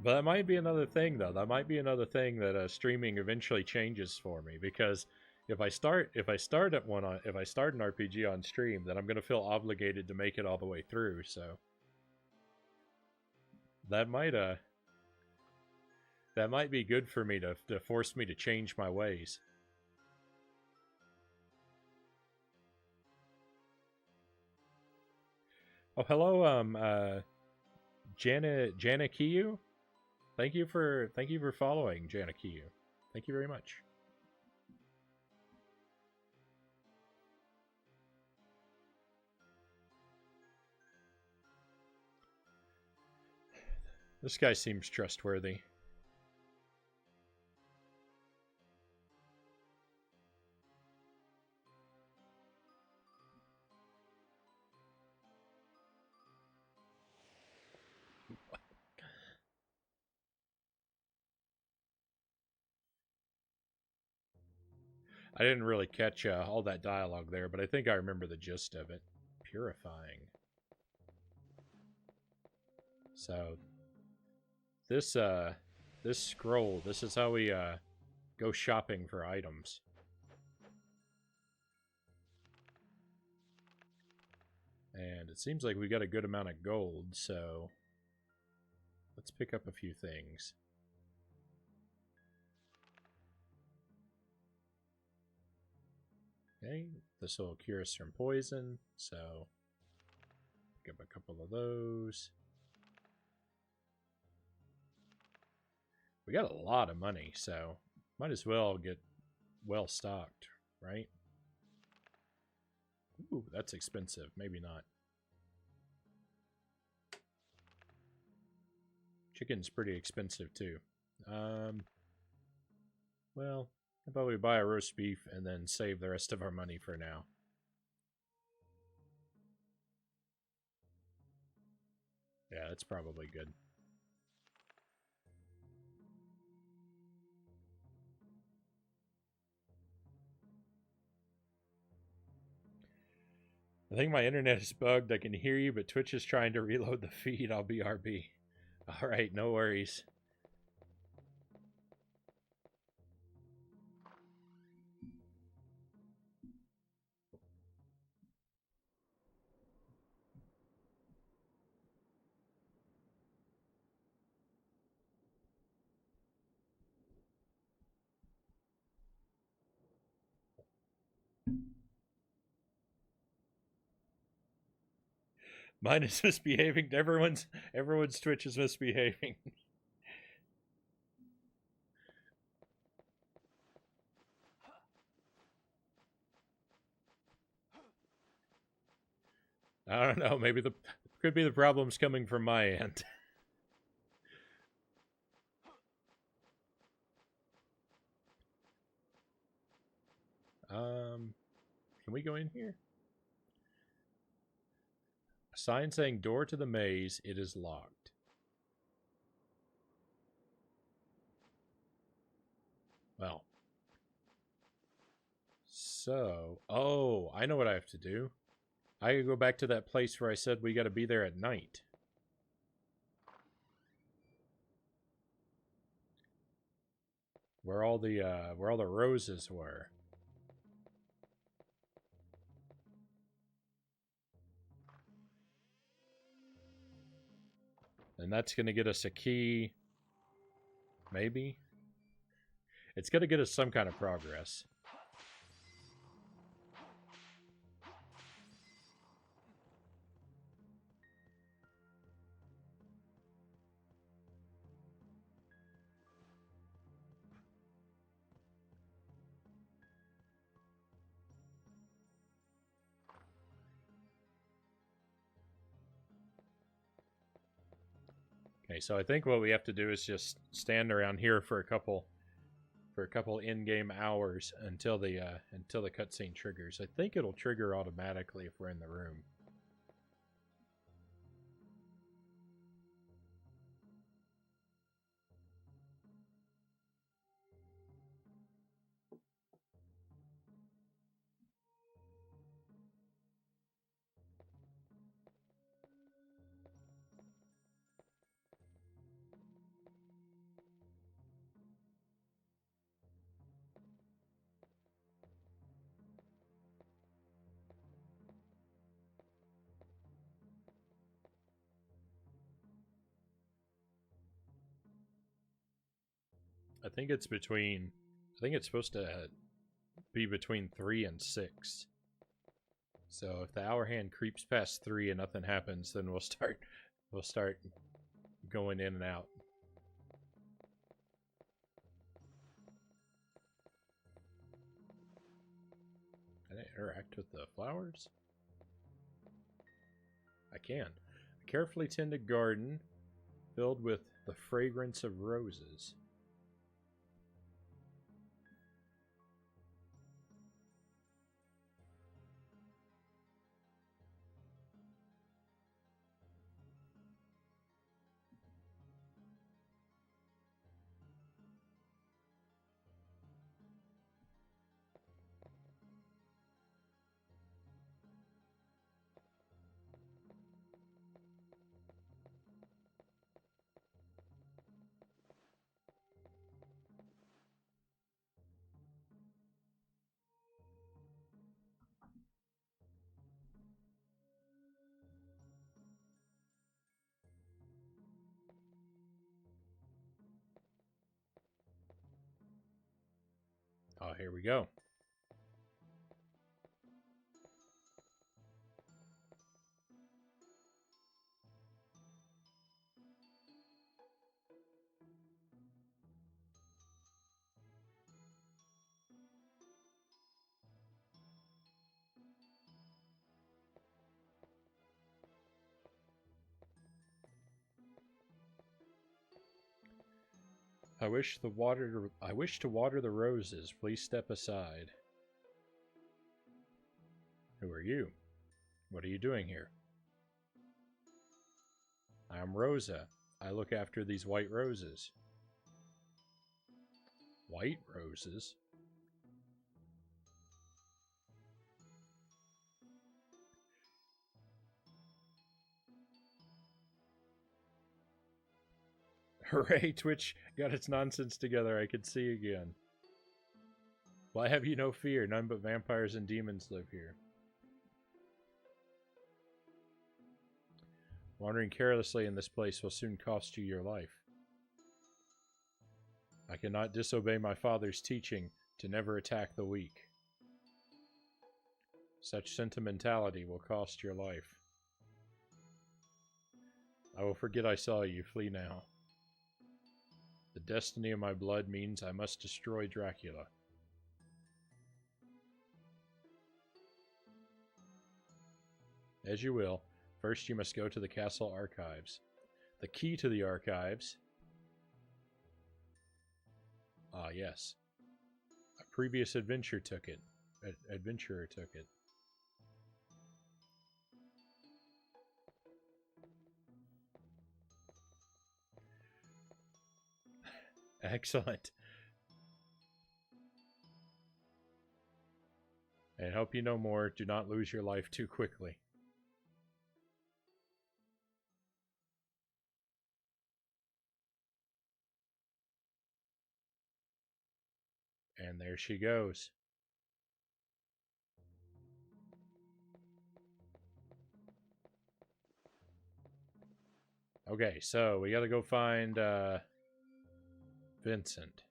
But that might be another thing, though. That might be another thing that streaming eventually changes for me, because if I start an RPG on stream, then I'm gonna feel obligated to make it all the way through. So that might that might be good for me to force me to change my ways. Oh, hello, Jana Kiyu. Thank you for following, Jana Kiyu. Thank you very much. This guy seems trustworthy. I didn't really catch all that dialogue there, but I think I remember the gist of it. Purifying. So this scroll, this is how we go shopping for items. And it seems like we got a good amount of gold, so let's pick up a few things. Okay, this will cure us from poison, so pick up a couple of those. We got a lot of money, so might as well get well stocked, right? Ooh, that's expensive. Maybe not. Chicken's pretty expensive too. Well, how about we buy a roast beef and then save the rest of our money for now? Yeah, that's probably good. I think my internet is bugged. I can hear you, but Twitch is trying to reload the feed. I'll be RB. Alright, no worries. Mine is misbehaving. Everyone's Twitch is misbehaving. I don't know. Maybe the could be the problems coming from my end. Can we go in here? A sign saying door to the maze. It is locked. Well. So, oh, I know what I have to do. I gotta go back to that place where I said we gotta be there at night. Where all the roses were. And that's gonna get us a key. Maybe? It's gonna get us some kind of progress. Okay, so I think what we have to do is just stand around here for a couple in-game hours until the cutscene triggers. I think it'll trigger automatically if we're in the room. I think it's supposed to be between 3 and 6. So if the hour hand creeps past 3 and nothing happens, then we'll start going in and out. Can I interact with the flowers? I can. A carefully tended garden filled with the fragrance of roses. Oh, here we go. I wish to water the roses. Please step aside. Who are you? What are you doing here? I am Rosa. I look after these white roses. White roses? Hooray, Twitch got its nonsense together. I can see again. Why have you no fear? None but vampires and demons live here. Wandering carelessly in this place will soon cost you your life. I cannot disobey my father's teaching to never attack the weak. Such sentimentality will cost your life. I will forget I saw you. Flee now. The destiny of my blood means I must destroy Dracula. As you will. First, you must go to the castle archives. The key to the archives... Ah, yes. A previous adventurer took it. Excellent. And help you no more. Do not lose your life too quickly. And there she goes. Okay, so we gotta go find Vincent.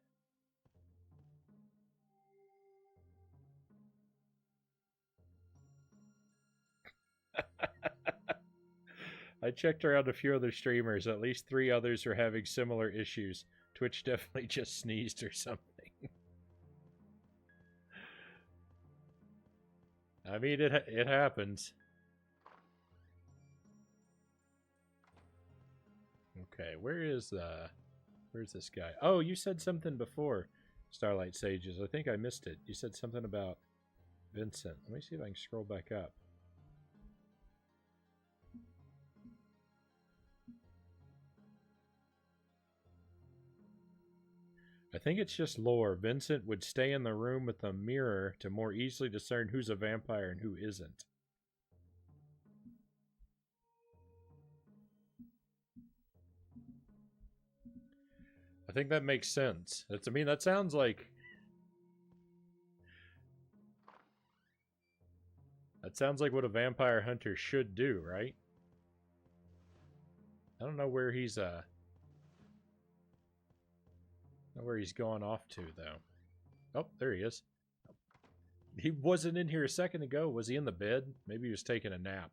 I checked around a few other streamers. At least 3 others are having similar issues. Twitch definitely just sneezed or something. I mean, it happens. Okay, where's this guy? Oh, you said something before, Starlight Sages. I think I missed it. You said something about Vincent. Let me see if I can scroll back up. I think it's just lore. Vincent would stay in the room with a mirror to more easily discern who's a vampire and who isn't. I think that makes sense. I mean, that sounds like... That sounds like what a vampire hunter should do, right? I don't know where he's gone off to, though. Oh, there he is. He wasn't in here a second ago. Was he in the bed? Maybe he was taking a nap.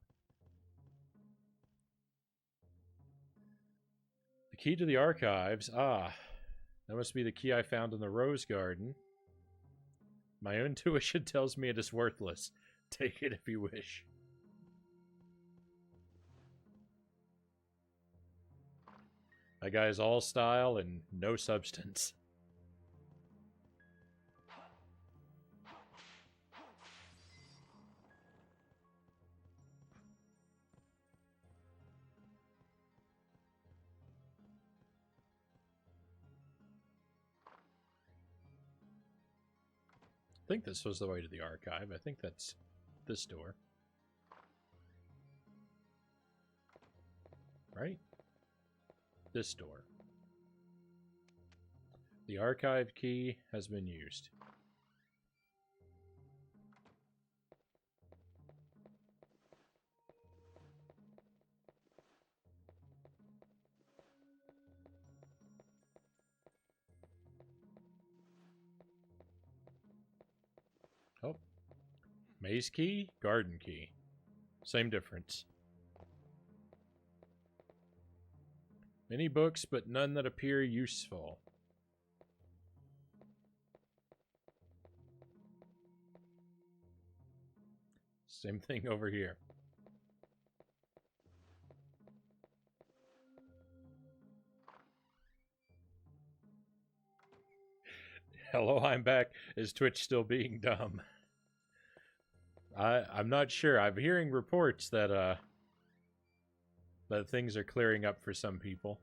The key to the archives. Ah, that must be the key I found in the rose garden. My intuition tells me it is worthless. Take it if you wish. That guy is all style and no substance. I think this was the way to the archive. I think that's this door. Right? This door. The archive key has been used. Oh. Maze key, garden key. Same difference. Many books, but none that appear useful. Same thing over here. Hello, I'm back. Is Twitch still being dumb? I'm not sure. I'm hearing reports that that things are clearing up for some people.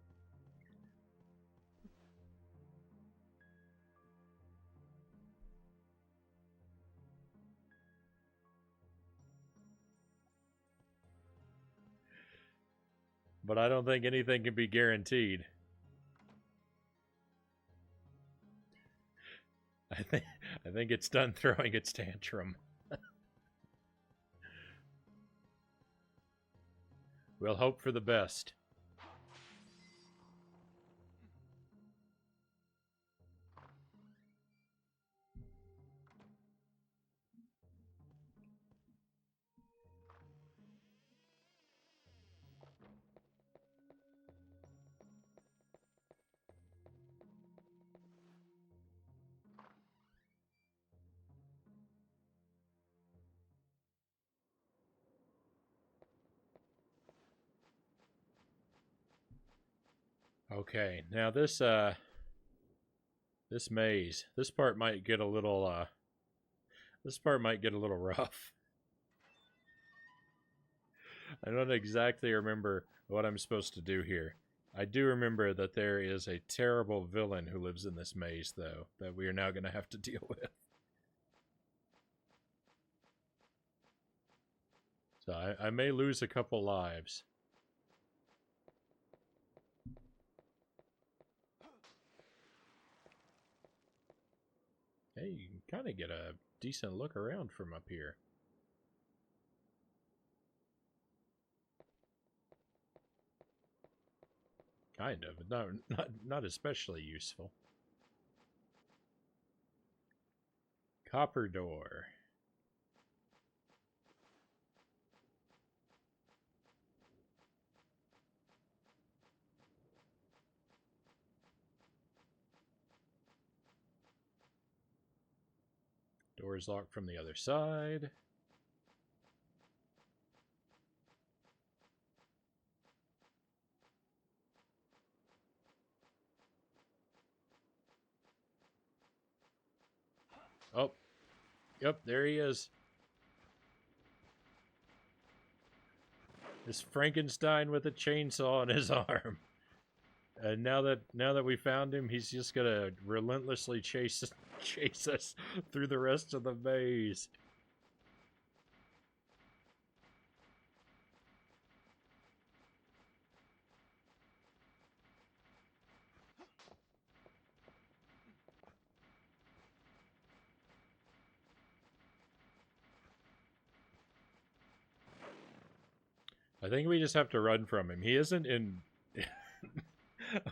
But I don't think anything can be guaranteed. I think it's done throwing its tantrum. We'll hope for the best. Okay, now this maze, this part might get a little rough. I don't exactly remember what I'm supposed to do here. I do remember that there is a terrible villain who lives in this maze, though, that we are now going to have to deal with. So I may lose a couple lives. Hey, you can kind of get a decent look around from up here. Kind of. Not especially useful. Copper door. Door is locked from the other side. Oh, yep, there he is. This Frankenstein with a chainsaw in his arm. And now that we found him, he's just gonna relentlessly chase us through the rest of the maze. I think we just have to run from him. He isn't in.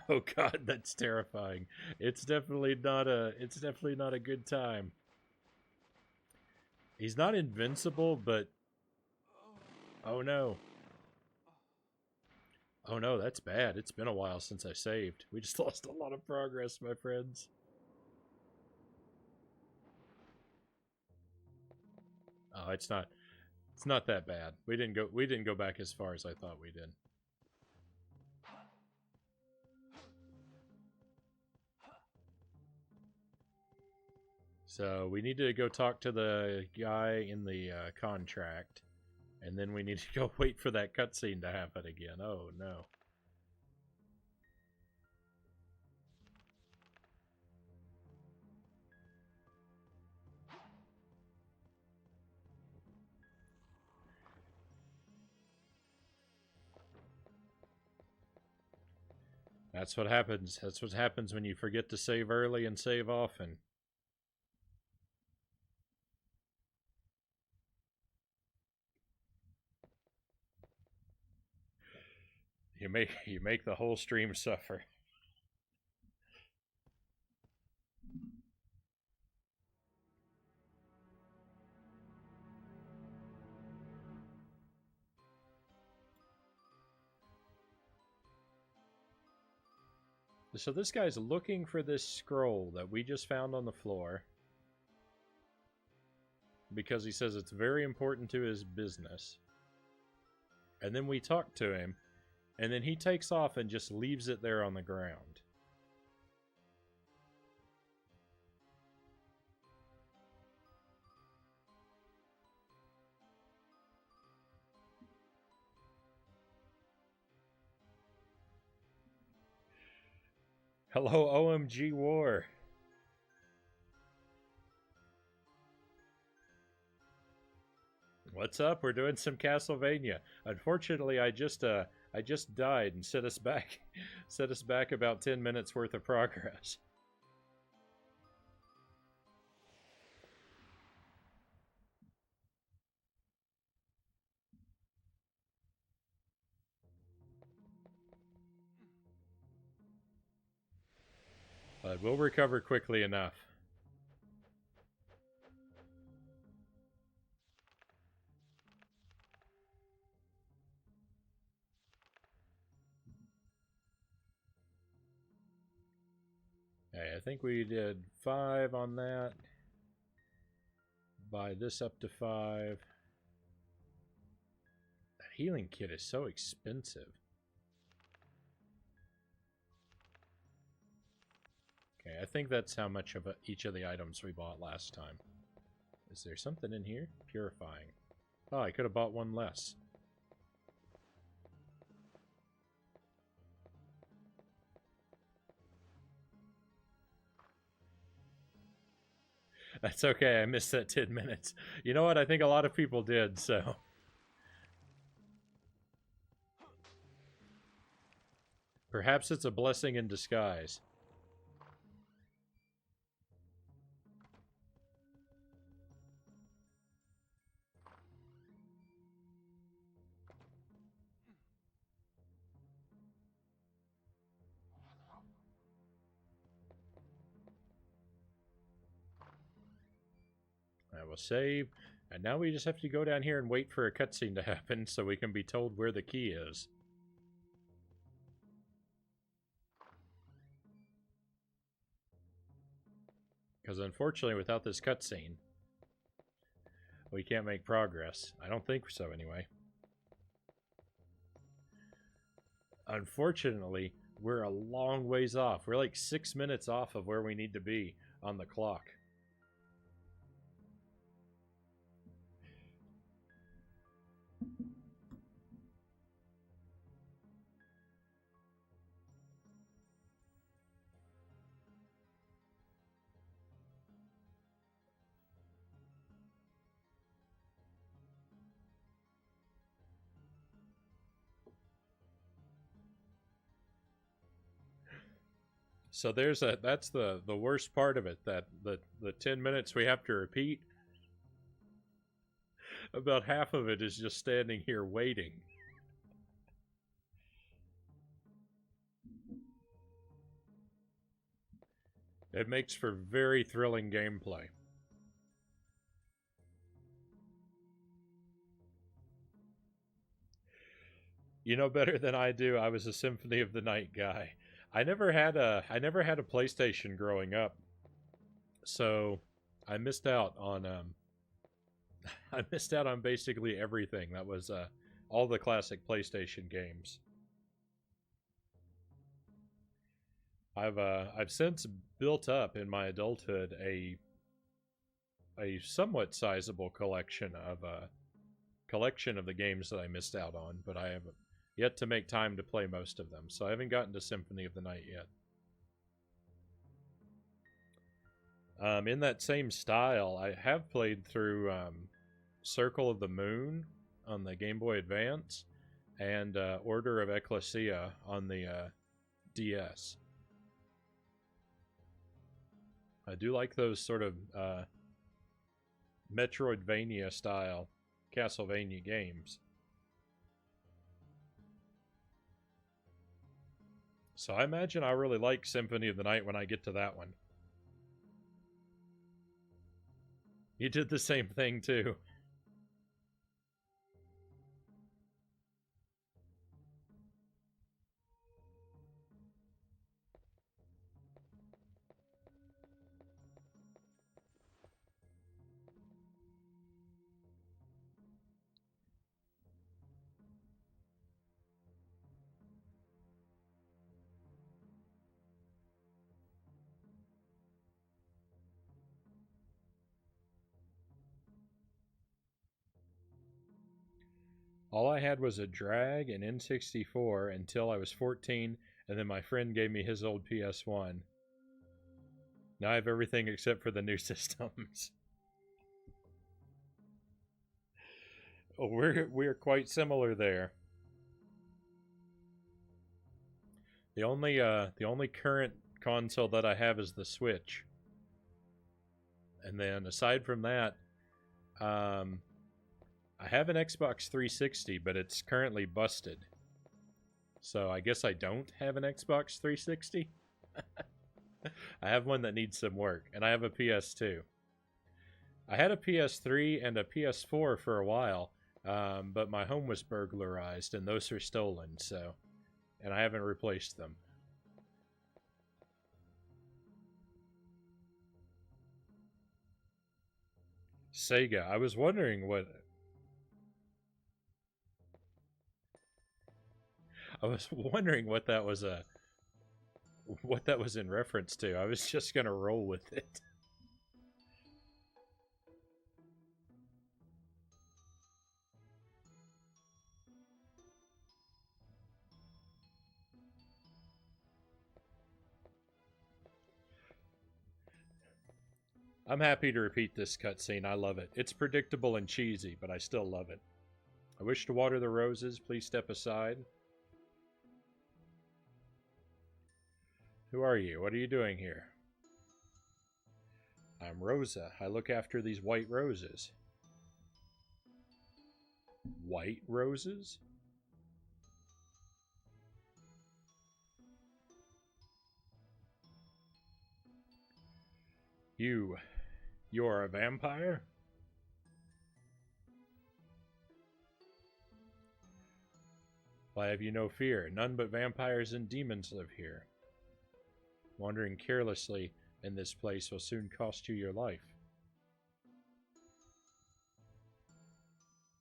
Oh God, that's terrifying. It's definitely not a. It's definitely not a good time. He's not invincible, but oh no. Oh no, that's bad. It's been a while since I saved. We just lost a lot of progress, my friends. Oh, it's not. It's not that bad. We didn't go. We didn't go back as far as I thought we did. So we need to go talk to the guy in the contract, and then we need to go wait for that cutscene to happen again. Oh no. That's what happens. That's what happens when you forget to save early and save often. You make the whole stream suffer. So this guy's looking for this scroll that we just found on the floor because he says it's very important to his business. And then we talk to him, and then he takes off and just leaves it there on the ground. Hello, OMG War. What's up? We're doing some Castlevania. Unfortunately, I just died and set us back set us back about 10 minutes worth of progress. But we'll recover quickly enough. Hey, I think we did 5 on that. Buy this up to 5. That healing kit is so expensive. Okay, I think that's how much of each of the items we bought last time. Is there something in here? Purifying. Oh, I could have bought one less. That's okay, I missed that 10 minutes. You know what? I think a lot of people did, so... Perhaps it's a blessing in disguise. I will save. And now we just have to go down here and wait for a cutscene to happen so we can be told where the key is. Because unfortunately, without this cutscene, we can't make progress. I don't think so, anyway. Unfortunately, we're a long ways off. We're like 6 minutes off of where we need to be on the clock. So that's the worst part of it, that the 10 minutes we have to repeat, about half of it is just standing here waiting. It makes for very thrilling gameplay. You know better than I do, I was a Symphony of the Night guy. I never had a PlayStation growing up. So I missed out on I missed out on basically everything that was all the classic PlayStation games. I've since built up in my adulthood a somewhat sizable collection of the games that I missed out on, but I have yet to make time to play most of them. So I haven't gotten to Symphony of the Night yet. In that same style, I have played through Circle of the Moon on the Game Boy Advance and Order of Ecclesia on the DS. I do like those sort of Metroidvania style Castlevania games. So I imagine I really like Symphony of the Night when I get to that one. You did the same thing too. All I had was a drag and N64 until I was 14, and then my friend gave me his old PS1. Now I have everything except for the new systems. Oh, we're quite similar there. The only current console that I have is the Switch, and then aside from that, I have an Xbox 360, but it's currently busted. So I guess I don't have an Xbox 360. I have one that needs some work, and I have a PS2. I had a PS3 and a PS4 for a while, but my home was burglarized, and those are stolen, so... And I haven't replaced them. Sega. I was wondering what... I was wondering what that was in reference to. I was just gonna roll with it. I'm happy to repeat this cutscene. I love it. It's predictable and cheesy, but I still love it. I wish to water the roses. Please step aside. Who are you? What are you doing here? I'm Rosa. I look after these white roses. White roses? You're a vampire? Why have you no fear? None but vampires and demons live here. Wandering carelessly in this place will soon cost you your life.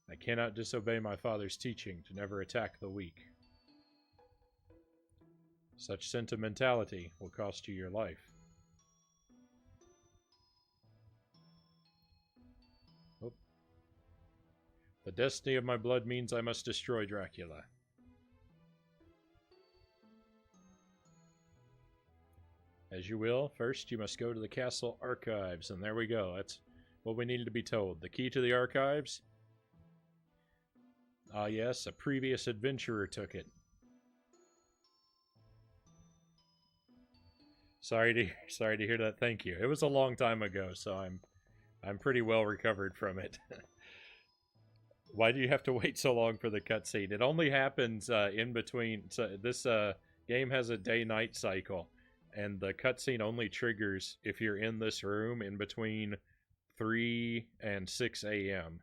I cannot disobey my father's teaching to never attack the weak. Such sentimentality will cost you your life. The destiny of my blood means I must destroy Dracula. As you will. First, you must go to the castle archives, and there we go. That's what we needed to be told. The key to the archives? Ah, yes, a previous adventurer took it. Sorry to hear that. Thank you. It was a long time ago, so I'm pretty well recovered from it. Why do you have to wait so long for the cutscene? It only happens in between. So this game has a day-night cycle, and the cutscene only triggers if you're in this room in between 3 and 6 a.m.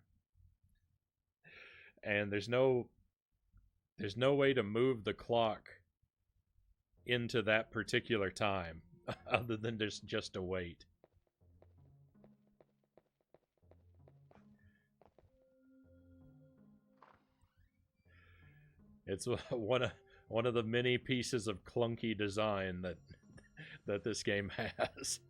And there's no way to move the clock into that particular time other than just to wait. It's one of the many pieces of clunky design that this game has.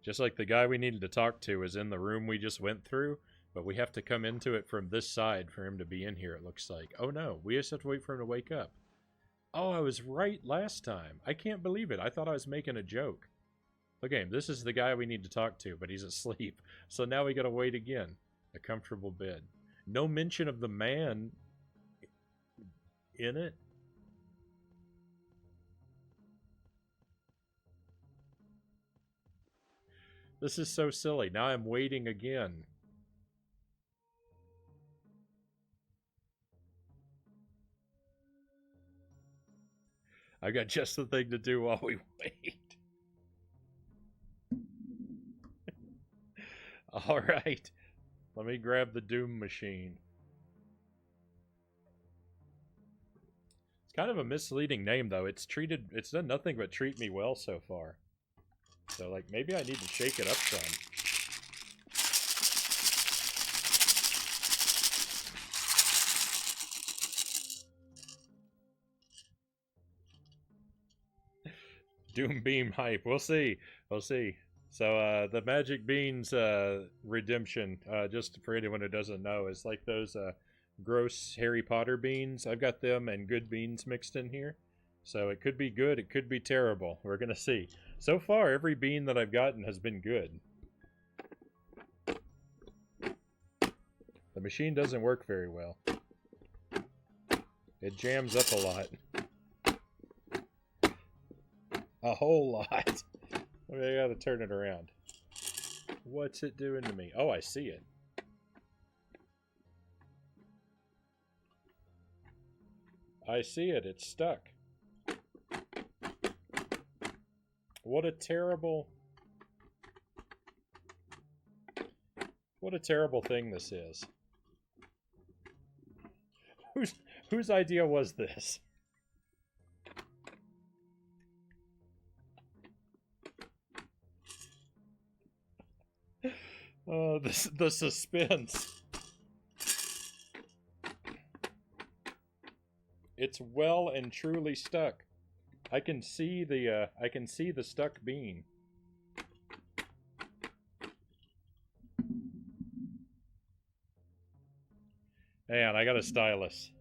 Just like the guy we needed to talk to is in the room we just went through, but we have to come into it from this side for him to be in here, it looks like. Oh no, we just have to wait for him to wake up. Oh, I was right last time. I can't believe it. I thought I was making a joke. Okay, this is the guy we need to talk to, but he's asleep. So now we gotta wait again. A comfortable bed. No mention of the man in it. This is so silly. Now I'm waiting again. I got just the thing to do while we wait. Alright. Let me grab the Doom machine. It's kind of a misleading name, though. It's done nothing but treat me well so far. So, like, maybe I need to shake it up some. Doom Beam hype. We'll see. We'll see. So, the Magic Beans redemption, just for anyone who doesn't know, is like those gross Harry Potter beans. I've got them and good beans mixed in here. So it could be good, it could be terrible. We're going to see. So far, every bean that I've gotten has been good. The machine doesn't work very well. It jams up a lot. A whole lot. I mean, I gotta turn it around. What's it doing to me? Oh, I see it. I see it. It's stuck. What a terrible thing this is. Whose idea was this? Oh, the suspense. It's well and truly stuck. I can see the stuck bean. Hang on, I got a stylus.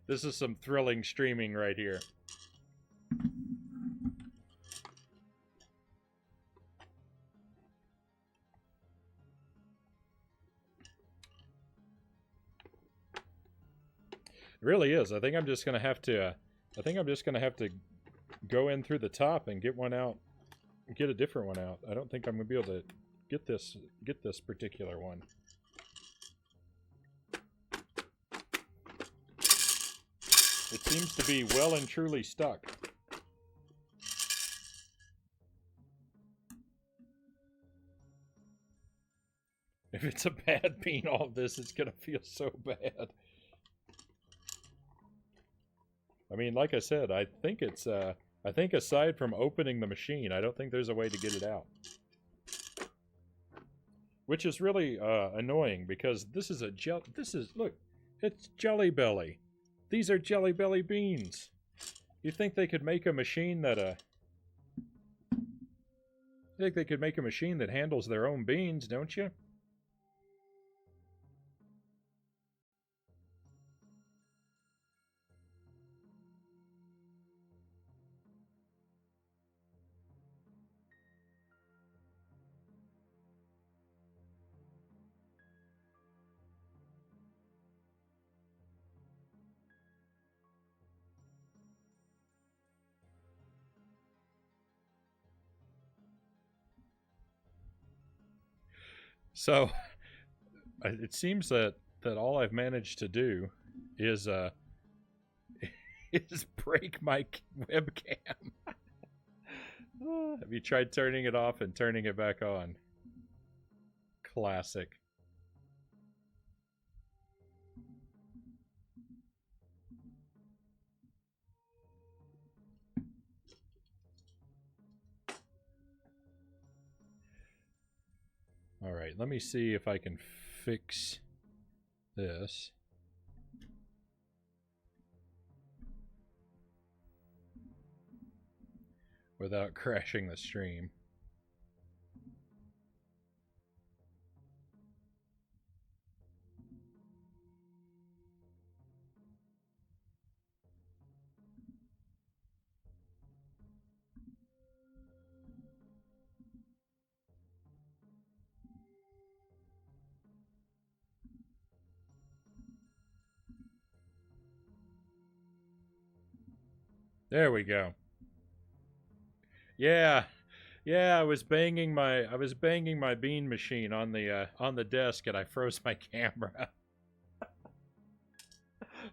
This is some thrilling streaming right here. It really is. I think I'm just gonna have to go in through the top and get one out, get a different one out. I don't think I'm gonna be able to get this particular one. It seems to be well and truly stuck. if it's a bad bean, all of this is gonna feel so bad. I mean, like I said, I think it's I think aside from opening the machine, I don't think there's a way to get it out. Which is really annoying because this is look, it's Jelly Belly. These are Jelly Belly beans. You think they could make a machine that you think they could make a machine that handles their own beans, don't you? So, it seems that all I've managed to do is is break my webcam. Have you tried turning it off and turning it back on? Classic. All right, let me see if I can fix this. Without crashing the stream. There we go. Yeah. Yeah, I was banging my bean machine on the desk and I froze my camera.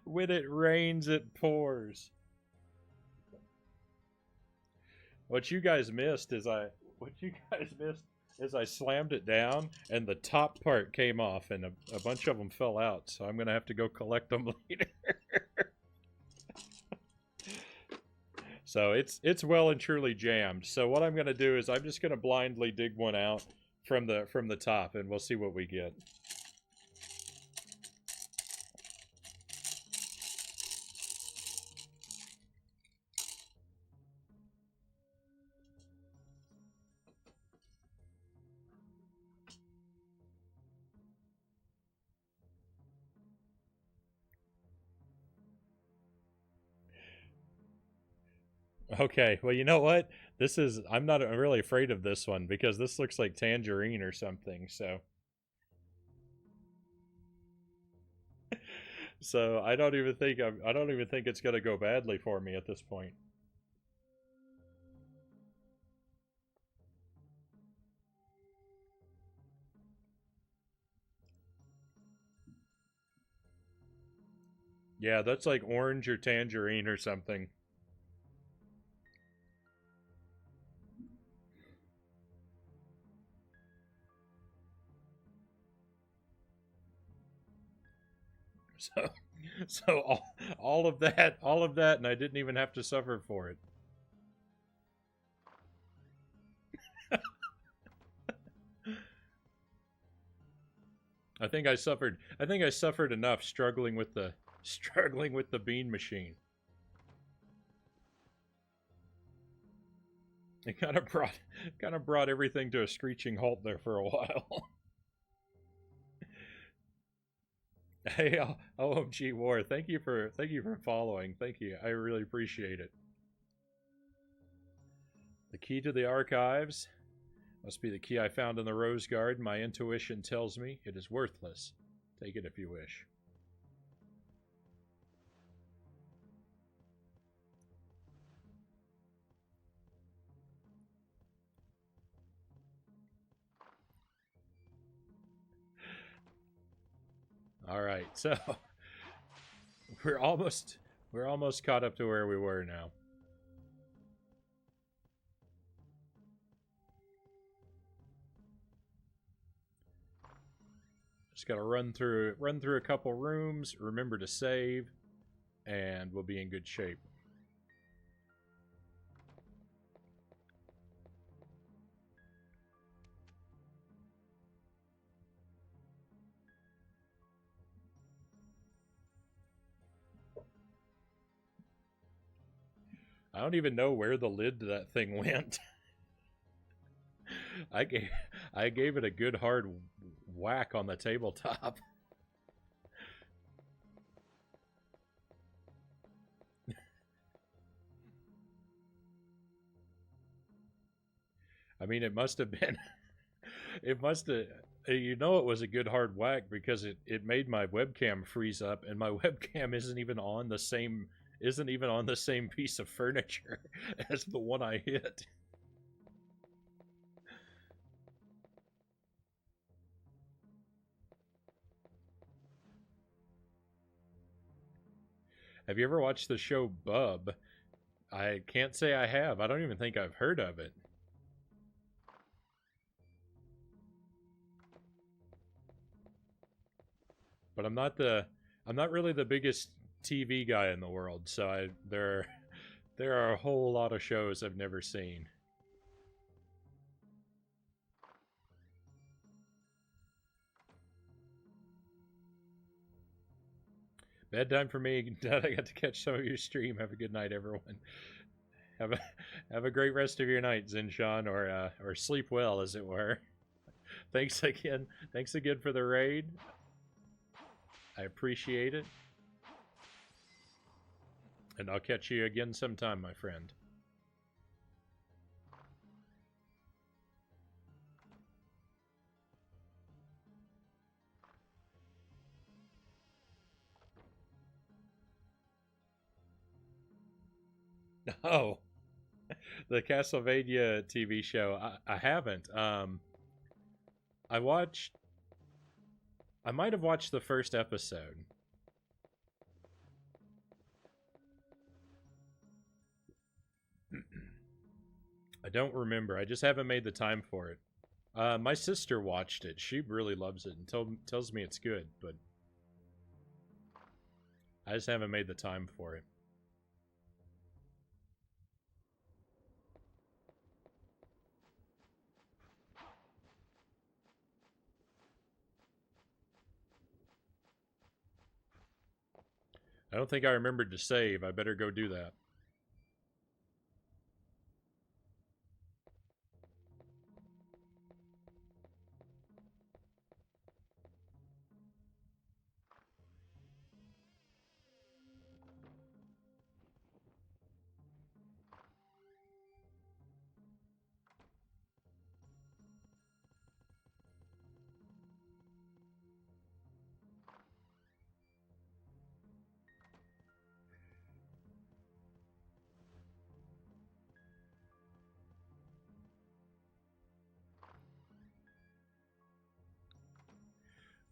When it rains, it pours. What you guys missed is I slammed it down and the top part came off and a bunch of them fell out, so I'm gonna have to go collect them later. So it's well and truly jammed. So what I'm gonna do is I'm just gonna blindly dig one out from the top and we'll see what we get. Okay, well, you know what? I'm not really afraid of this one because this looks like tangerine or something, so. So I don't even think it's gonna go badly for me at this point. Yeah, that's like orange or tangerine or something. So, so all of that, and I didn't even have to suffer for it. I think I suffered enough struggling with the bean machine. It kind of brought everything to a screeching halt there for a while. Hey, OMG War, thank you for following. Thank you. I really appreciate it. The key to the archives must be the key I found in the Rose Garden. My intuition tells me it is worthless. Take it if you wish. All right, so we're almost caught up to where we were now. gotta run through a couple rooms, remember to save, and we'll be in good shape. I don't even know where the lid to that thing went. I gave it a good hard whack on the tabletop. I mean, it must have been. It must have. You know, it was a good hard whack because it made my webcam freeze up, and my webcam isn't even on the same piece of furniture as the one I hit. Have you ever watched the show Bub? I can't say I have. I don't even think I've heard of it. But I'm not really the biggest TV guy in the world, so there are a whole lot of shows I've never seen. Bedtime for me. Glad I got to catch some of your stream. Have a good night, everyone. Have a have a great rest of your night, Zinshan, or sleep well, as it were. Thanks again. Thanks again for the raid. I appreciate it. And I'll catch you again sometime, my friend. Oh, the Castlevania TV show. I haven't. I watched. I might have watched the first episode. I don't remember. I just haven't made the time for it. My sister watched it. She really loves it and tells me it's good, but I just haven't made the time for it. I don't think I remembered to save. I better go do that.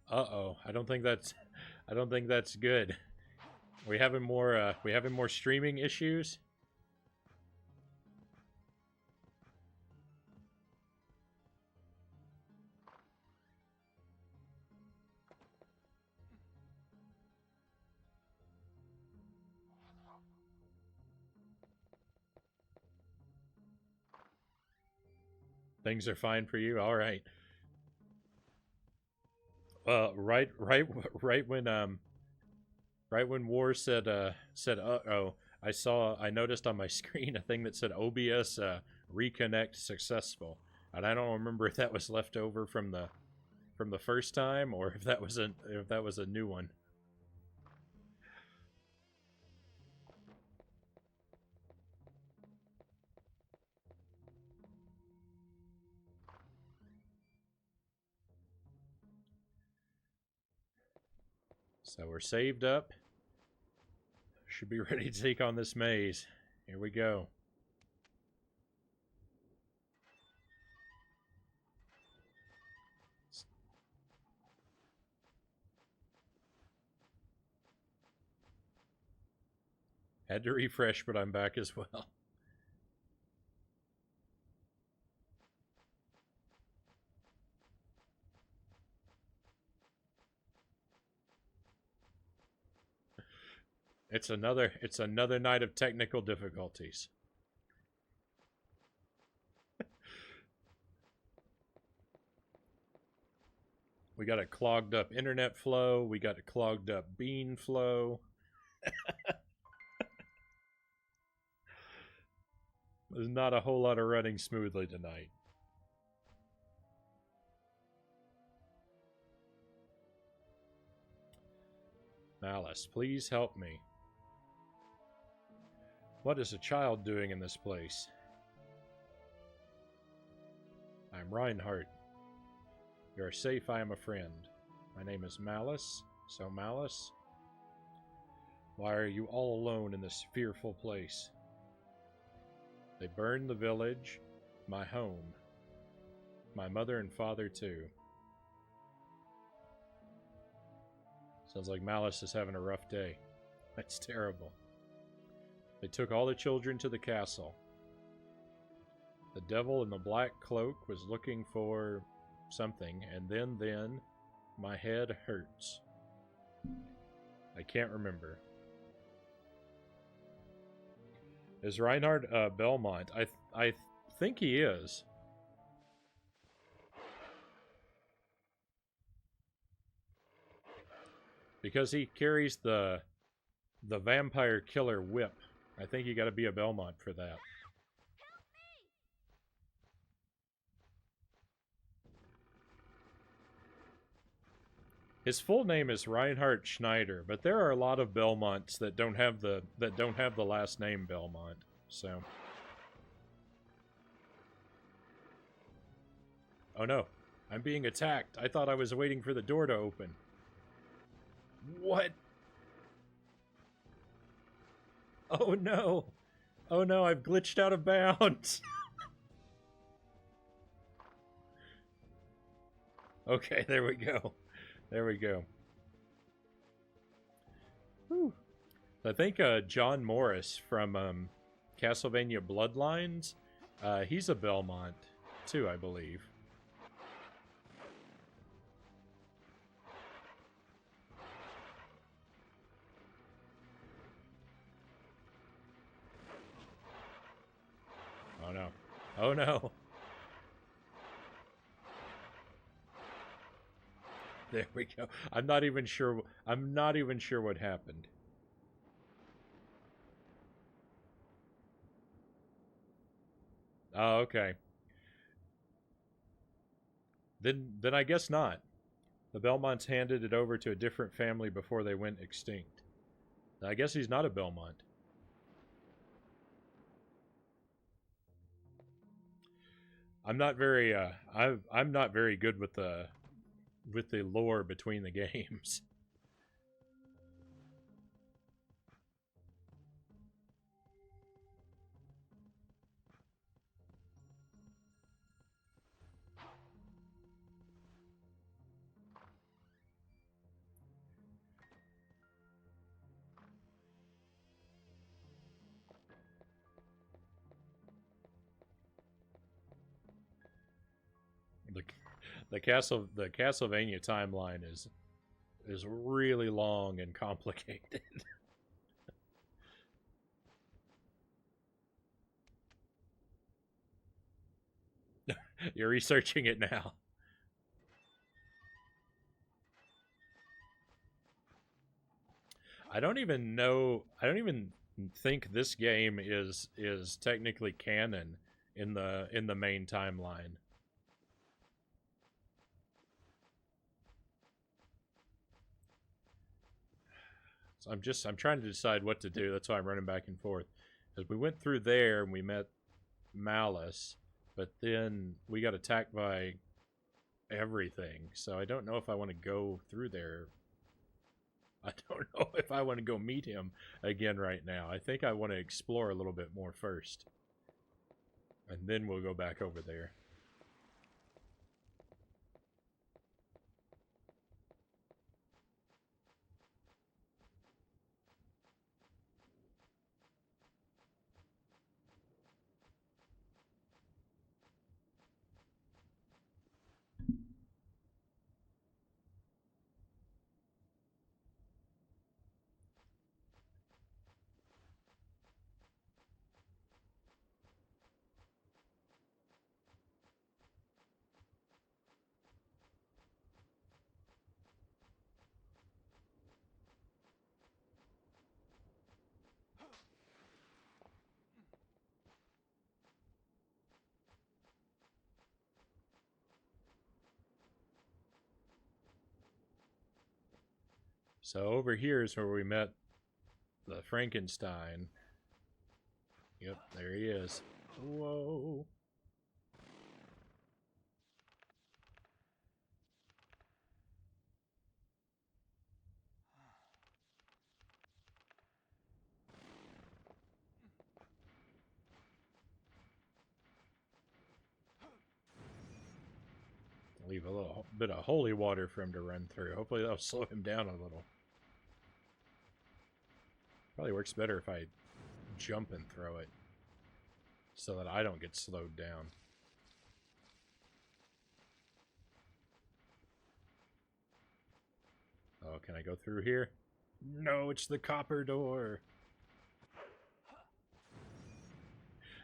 Uh-oh. I don't think that's good. We having more streaming issues? Things are fine for you. All right. Right, right when War said uh-oh, I noticed on my screen a thing that said OBS reconnect successful, and I don't remember if that was left over from the first time or if that was a new one. So we're saved up. Should be ready to take on this maze. Here we go. Had to refresh, but I'm back as well. It's another night of technical difficulties. We got a clogged up internet flow. We got a clogged up bean flow. There's not a whole lot of running smoothly tonight. Malice, please help me. What is a child doing in this place? I'm Reinhardt. You are safe, I am a friend. My name is Malice, so Malice, why are you all alone in this fearful place? They burned the village, my home, my mother and father too. Sounds like Malice is having a rough day. That's terrible. They took all the children to the castle. The devil in the black cloak was looking for something, and then, my head hurts. I can't remember. Is Reinhard Belmont? I think he is. Because he carries the vampire killer whip. I think you got to be a Belmont for that. His full name is Reinhard Schneider, but there are a lot of Belmonts that don't have the last name Belmont. So, oh no, I'm being attacked. I thought I was waiting for the door to open. What? Oh no! Oh no, I've glitched out of bounds. Okay, there we go. There we go. Whew. I think John Morris from Castlevania Bloodlines, he's a Belmont too, I believe. Oh no. Oh no. There we go. I'm not even sure what happened. Oh, okay. Then I guess not. The Belmonts handed it over to a different family before they went extinct. I guess he's not a Belmont. I'm not very I'm not very good with the lore between the games. The Castlevania timeline is really long and complicated. You're researching it now. I don't even think this game is technically canon in the main timeline. So I'm trying to decide what to do. That's why I'm running back and forth. Because we went through there and we met Malice, but then we got attacked by everything. So I don't know if I want to go through there. I don't know if I want to go meet him again right now. I think I want to explore a little bit more first. And then we'll go back over there. So over here is where we met the Frankenstein. Yep, there he is. Whoa. Leave a little bit of holy water for him to run through. Hopefully that'll slow him down a little. Probably works better if I jump and throw it so that I don't get slowed down. Oh, can I go through here? No, it's the copper door.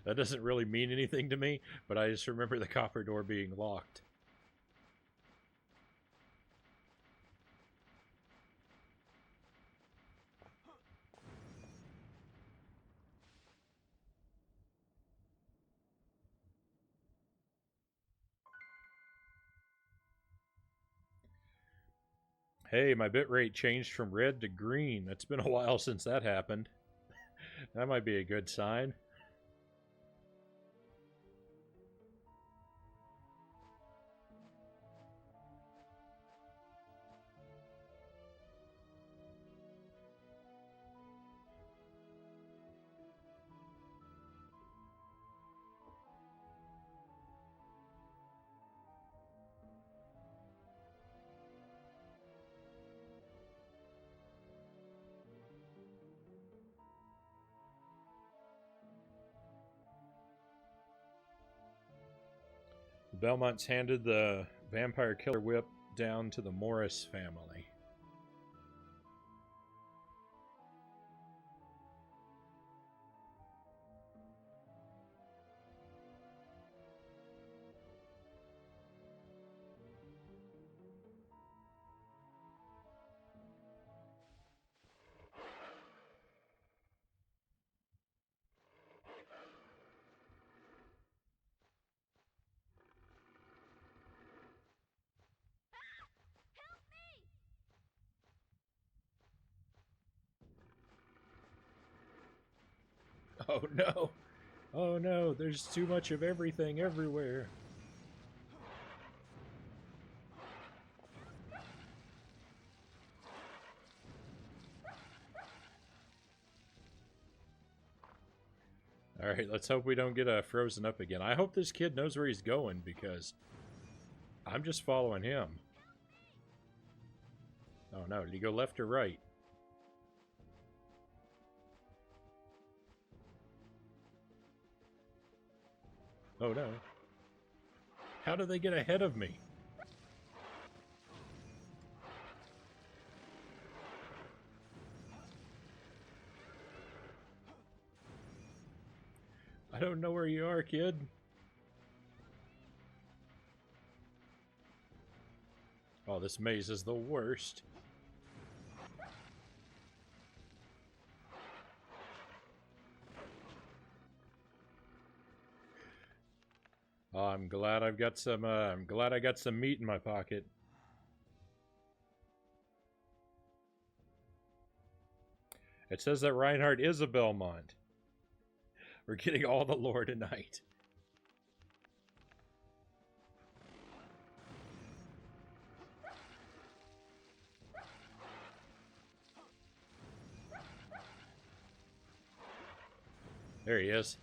That doesn't really mean anything to me, but I just remember the copper door being locked. Hey, my bitrate changed from red to green. It's been a while since that happened. That might be a good sign. The Belmonts handed the vampire killer whip down to the Morris family. Oh no! Oh no, there's too much of everything everywhere. Alright, let's hope we don't get frozen up again. I hope this kid knows where he's going, because I'm just following him. Oh no, did he go left or right? Oh no. How did they get ahead of me? I don't know where you are, kid. Oh, this maze is the worst. Oh, I'm glad I've got some. I'm glad I got some meat in my pocket. It says that Reinhardt is a Belmont. We're getting all the lore tonight. There he is.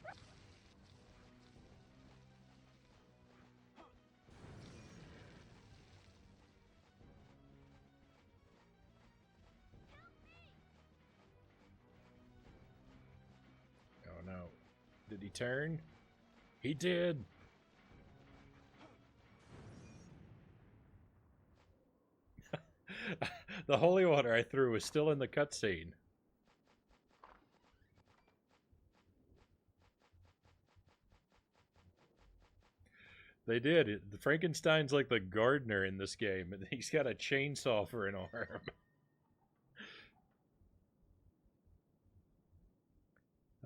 Oh no. Did he turn? He did! The holy water I threw was still in the cutscene. They did. The Frankenstein's like the gardener in this game, and he's got a chainsaw for an arm.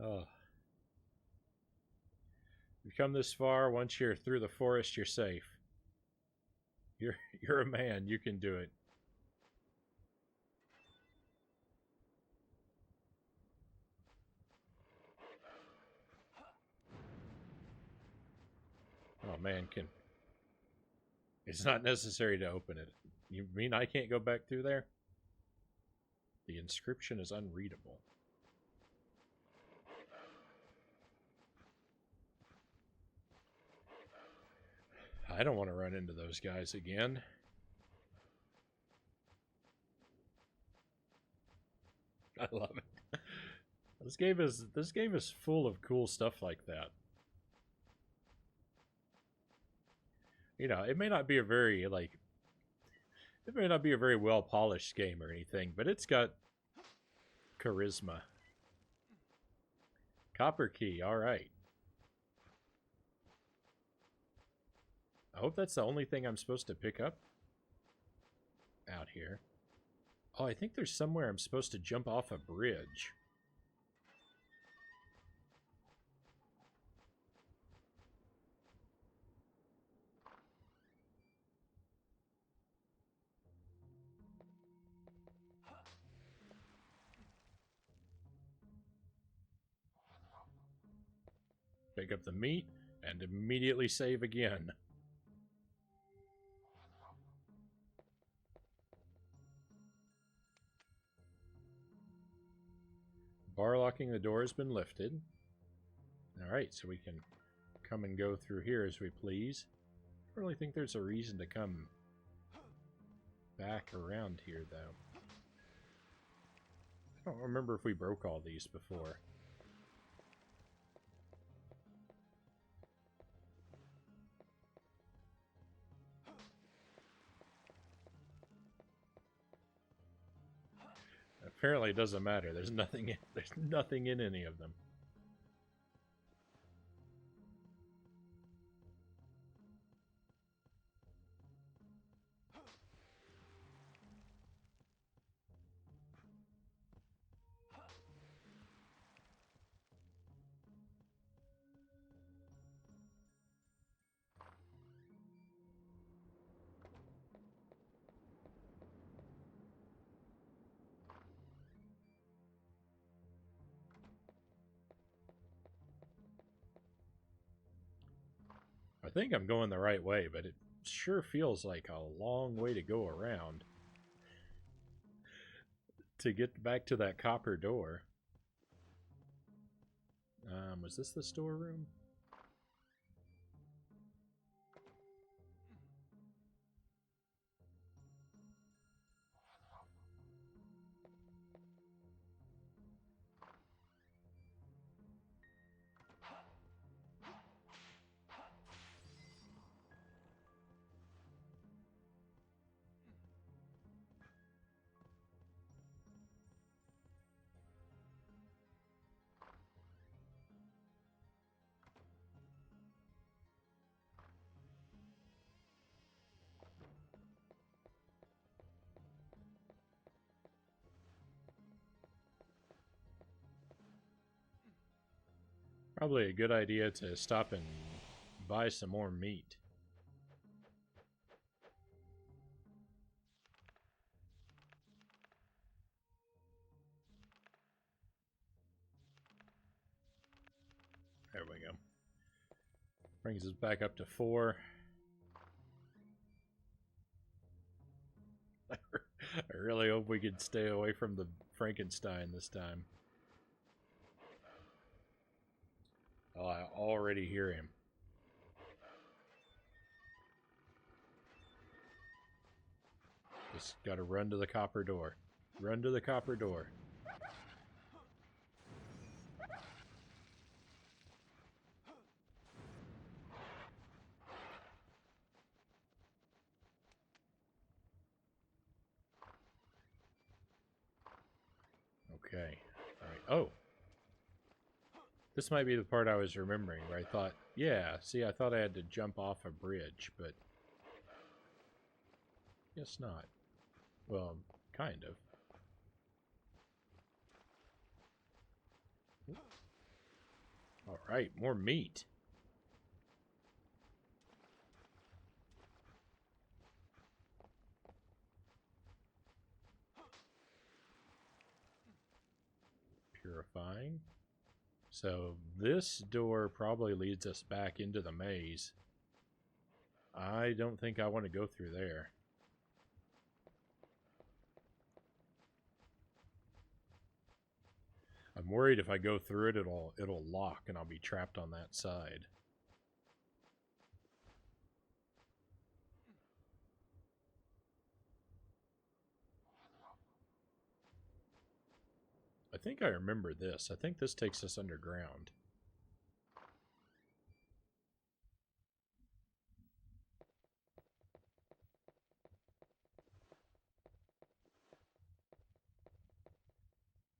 Oh. You've come this far. Once you're through the forest, you're safe. You're a man. You can do it. man, can... It's not necessary to open it. You mean I can't go back through there? The inscription is unreadable. I don't want to run into those guys again. I love it. This game is full of cool stuff like that. You know, it may not be a very well polished game or anything, but it's got charisma. Copper key, all right. I hope that's the only thing I'm supposed to pick up out here. Oh, I think there's somewhere I'm supposed to jump off a bridge. Pick up the meat and immediately save again. Bar locking the door has been lifted. Alright, so we can come and go through here as we please. I don't really think there's a reason to come back around here, though. I don't remember if we broke all these before. Apparently it doesn't matter. There's nothing in any of them. I think I'm going the right way, but it sure feels like a long way to go around to get back to that copper door. Was this the storeroom? Probably a good idea to stop and buy some more meat. There we go. Brings us back up to 4. I really hope we can stay away from the Frankenstein this time. Oh, I already hear him. Just gotta run to the copper door. Run to the copper door. Okay. Alright. Oh! This might be the part I was remembering, where I thought, yeah, see, I thought I had to jump off a bridge, but... guess not. Well, kind of. Alright, more meat. Purifying. So this door probably leads us back into the maze. I don't think I want to go through there. I'm worried if I go through it, it'll lock and I'll be trapped on that side. I think I remember this. I think this takes us underground.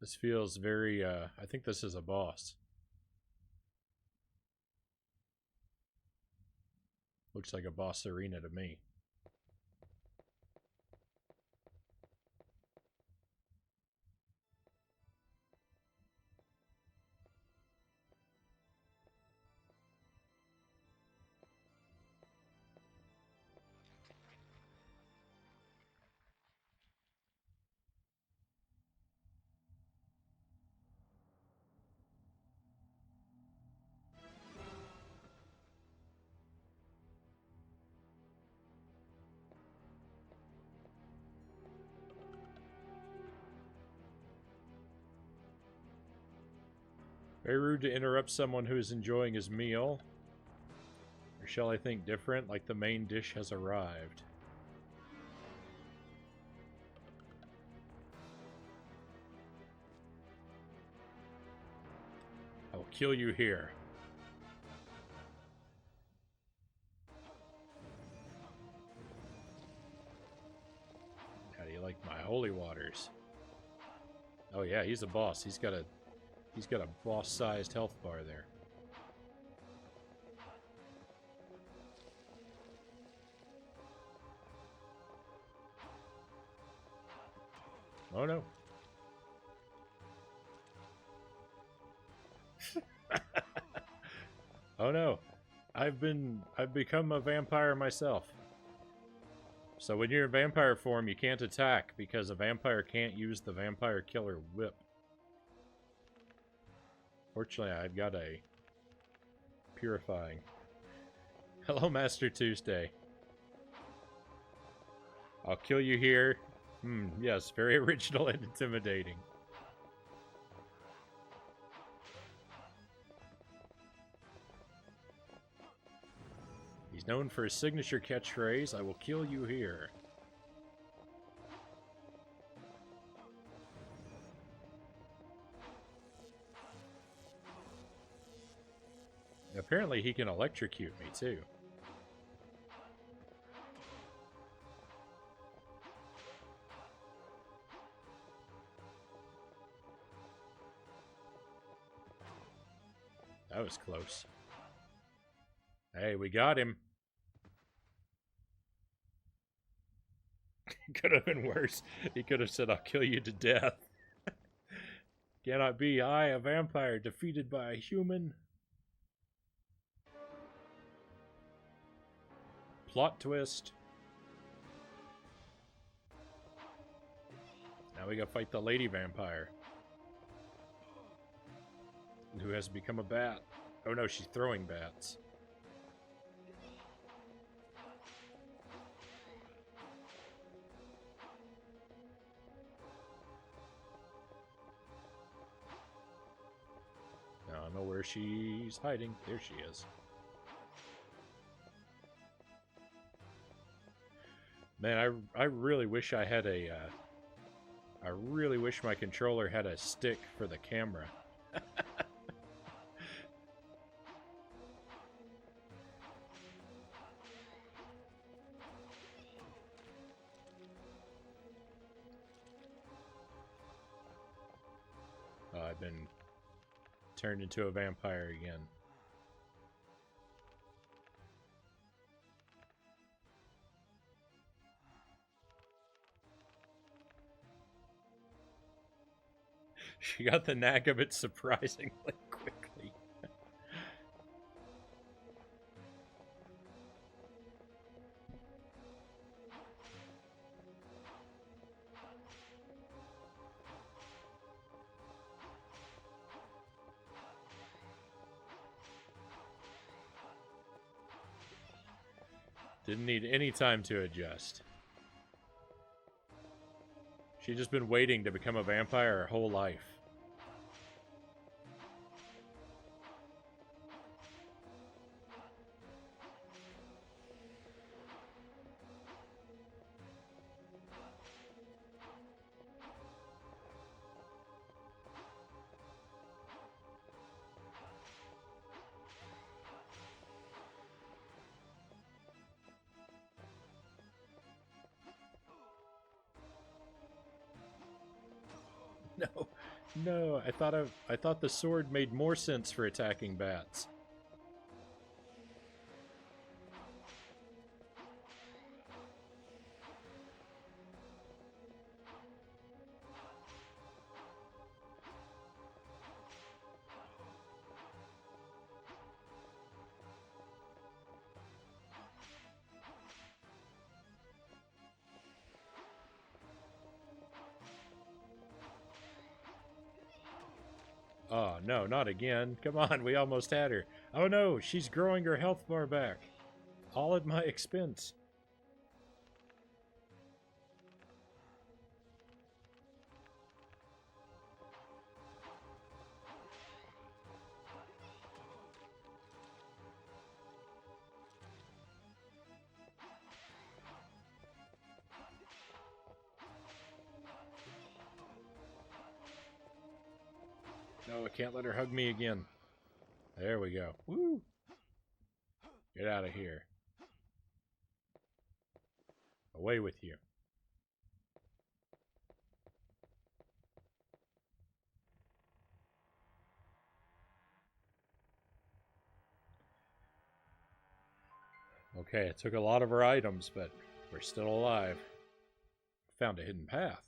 This feels very, I think this is a boss. Looks like a boss arena to me. Very rude to interrupt someone who is enjoying his meal. Or shall I think different, like the main dish has arrived? I will kill you here. How do you like my holy waters? Oh yeah, he's a boss. He's got a boss-sized health bar there. Oh no. Oh no. I've become a vampire myself. So when you're in vampire form, you can't attack because a vampire can't use the vampire killer whip. Fortunately, I've got a purifying. Hello, Master Tuesday. I'll kill you here. Yes, very original and intimidating. He's known for his signature catchphrase, I will kill you here. Apparently he can electrocute me too. That was close. Hey, we got him. Could have been worse. He could have said, I'll kill you to death. Cannot be I, a vampire, defeated by a human. Plot twist. Now we gotta fight the lady vampire, who has become a bat. Oh no, she's throwing bats. Now I know where she's hiding. There she is. Man, I really wish I had a... I really wish my controller had a stick for the camera. I've been turned into a vampire again. She got the knack of it surprisingly quickly. Didn't need any time to adjust. She'd just been waiting to become a vampire her whole life. No, no, I thought the sword made more sense for attacking bats. Oh, no, not again. Come on, we almost had her. Oh no, she's growing her health bar back. All at my expense. No, I can't let her hug me again. There we go. Woo! Get out of here. Away with you. Okay, it took a lot of our items, but we're still alive. Found a hidden path.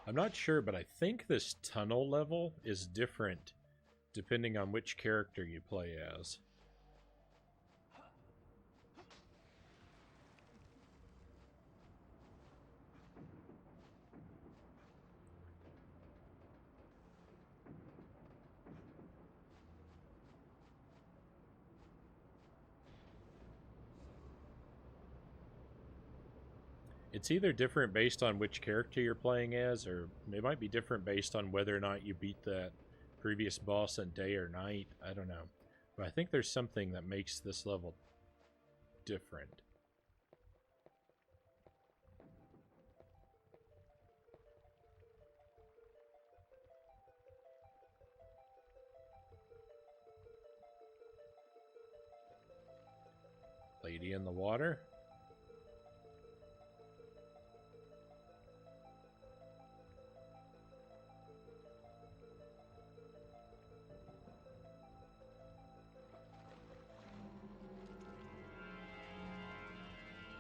I'm not sure, but I think this tunnel level is different depending on which character you play as. It's either different based on which character you're playing as, or it might be different based on whether or not you beat that previous boss in day or night. I don't know. But I think there's something that makes this level different. Lady in the water.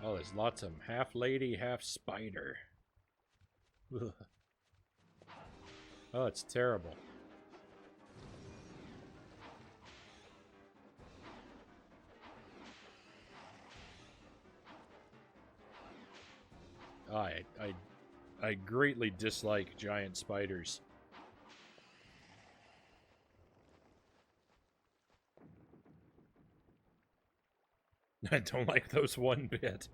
Oh, there's lots of them. Half lady, half spider. Ugh. Oh, it's terrible. I greatly dislike giant spiders. I don't like those one bit.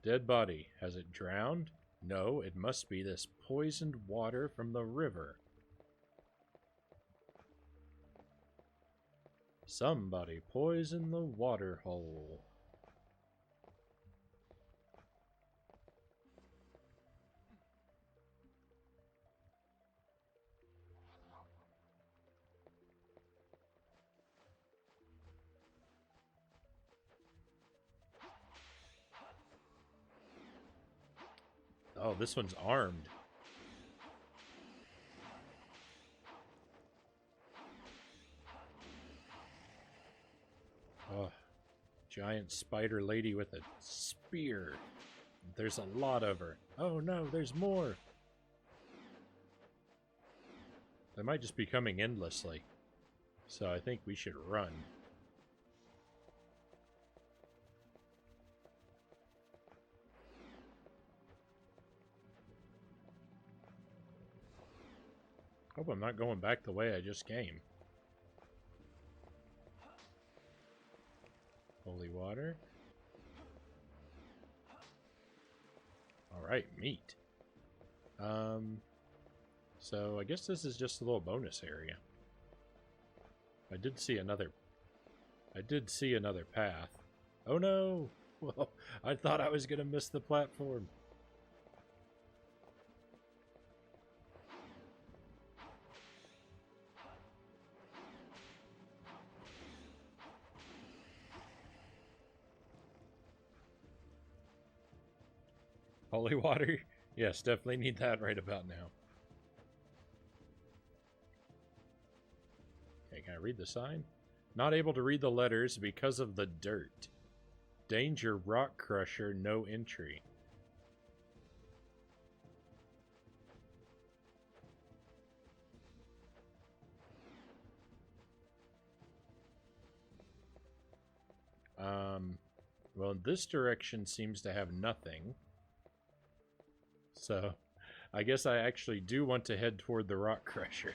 Dead body. Has it drowned? No, it must be this poisoned water from the river. Somebody poisoned the water hole. Oh, this one's armed. Oh, giant spider lady with a spear. There's a lot of her. Oh no, there's more. They might just be coming endlessly. So I think we should run. Hope I'm not going back the way I just came. Holy water. Alright, meat. So I guess this is just a little bonus area. I did see another path. Oh no! Well, I thought I was gonna miss the platform. Holy water? Yes, definitely need that right about now. Okay, can I read the sign? Not able to read the letters because of the dirt. Danger, rock crusher, no entry. Well, this direction seems to have nothing. So, I guess I actually do want to head toward the rock crusher.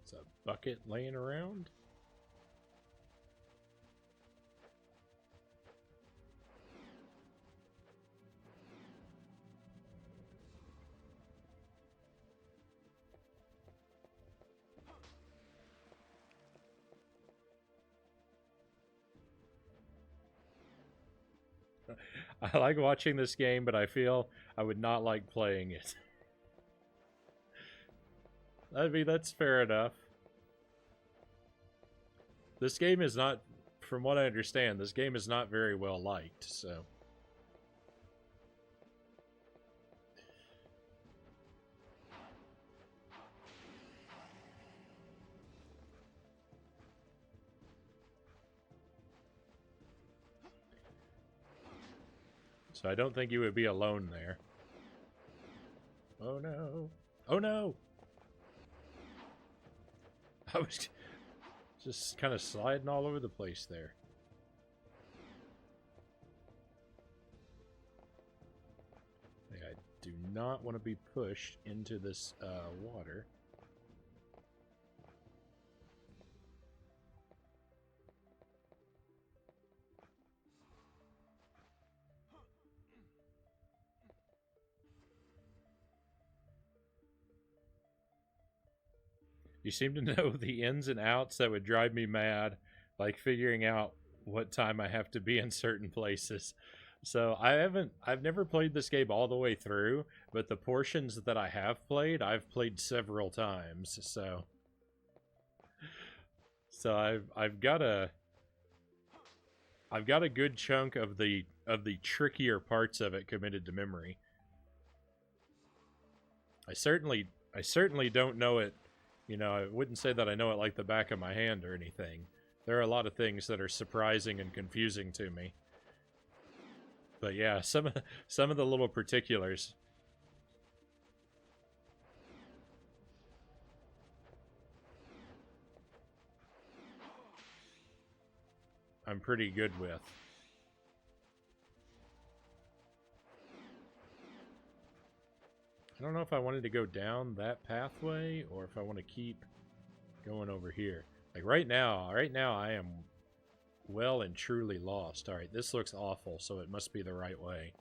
It's a bucket laying around. I like watching this game, but I feel I would not like playing it. I mean, that's fair enough. This game is not, from what I understand, this game is not very well liked, so... So I don't think you would be alone there. Oh no. Oh no! I was just kind of sliding all over the place there. I do not want to be pushed into this water. You seem to know the ins and outs that would drive me mad, like figuring out what time I have to be in certain places. So I've never played this game all the way through, but the portions that I have played, I've played several times. So I've got a good chunk of the trickier parts of it committed to memory. I certainly don't know it. You know, I wouldn't say that I know it like the back of my hand or anything. There are a lot of things that are surprising and confusing to me. But yeah, some of the little particulars. I'm pretty good with. I don't know if I wanted to go down that pathway or if I want to keep going over here. Like right now I am well and truly lost. Alright, this looks awful, so it must be the right way.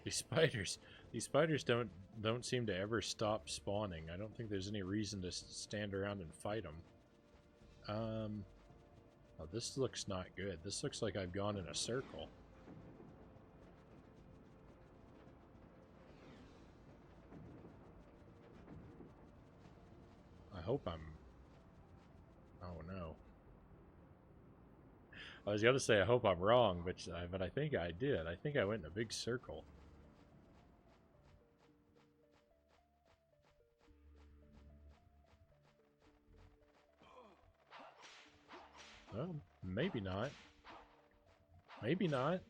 These spiders don't seem to ever stop spawning. I don't think there's any reason to stand around and fight them. Oh, this looks not good. This looks like I've gone in a circle. I hope I'm... Oh no. I was gonna say I hope I'm wrong, but I think I did. I think I went in a big circle. Well, maybe not. Maybe not.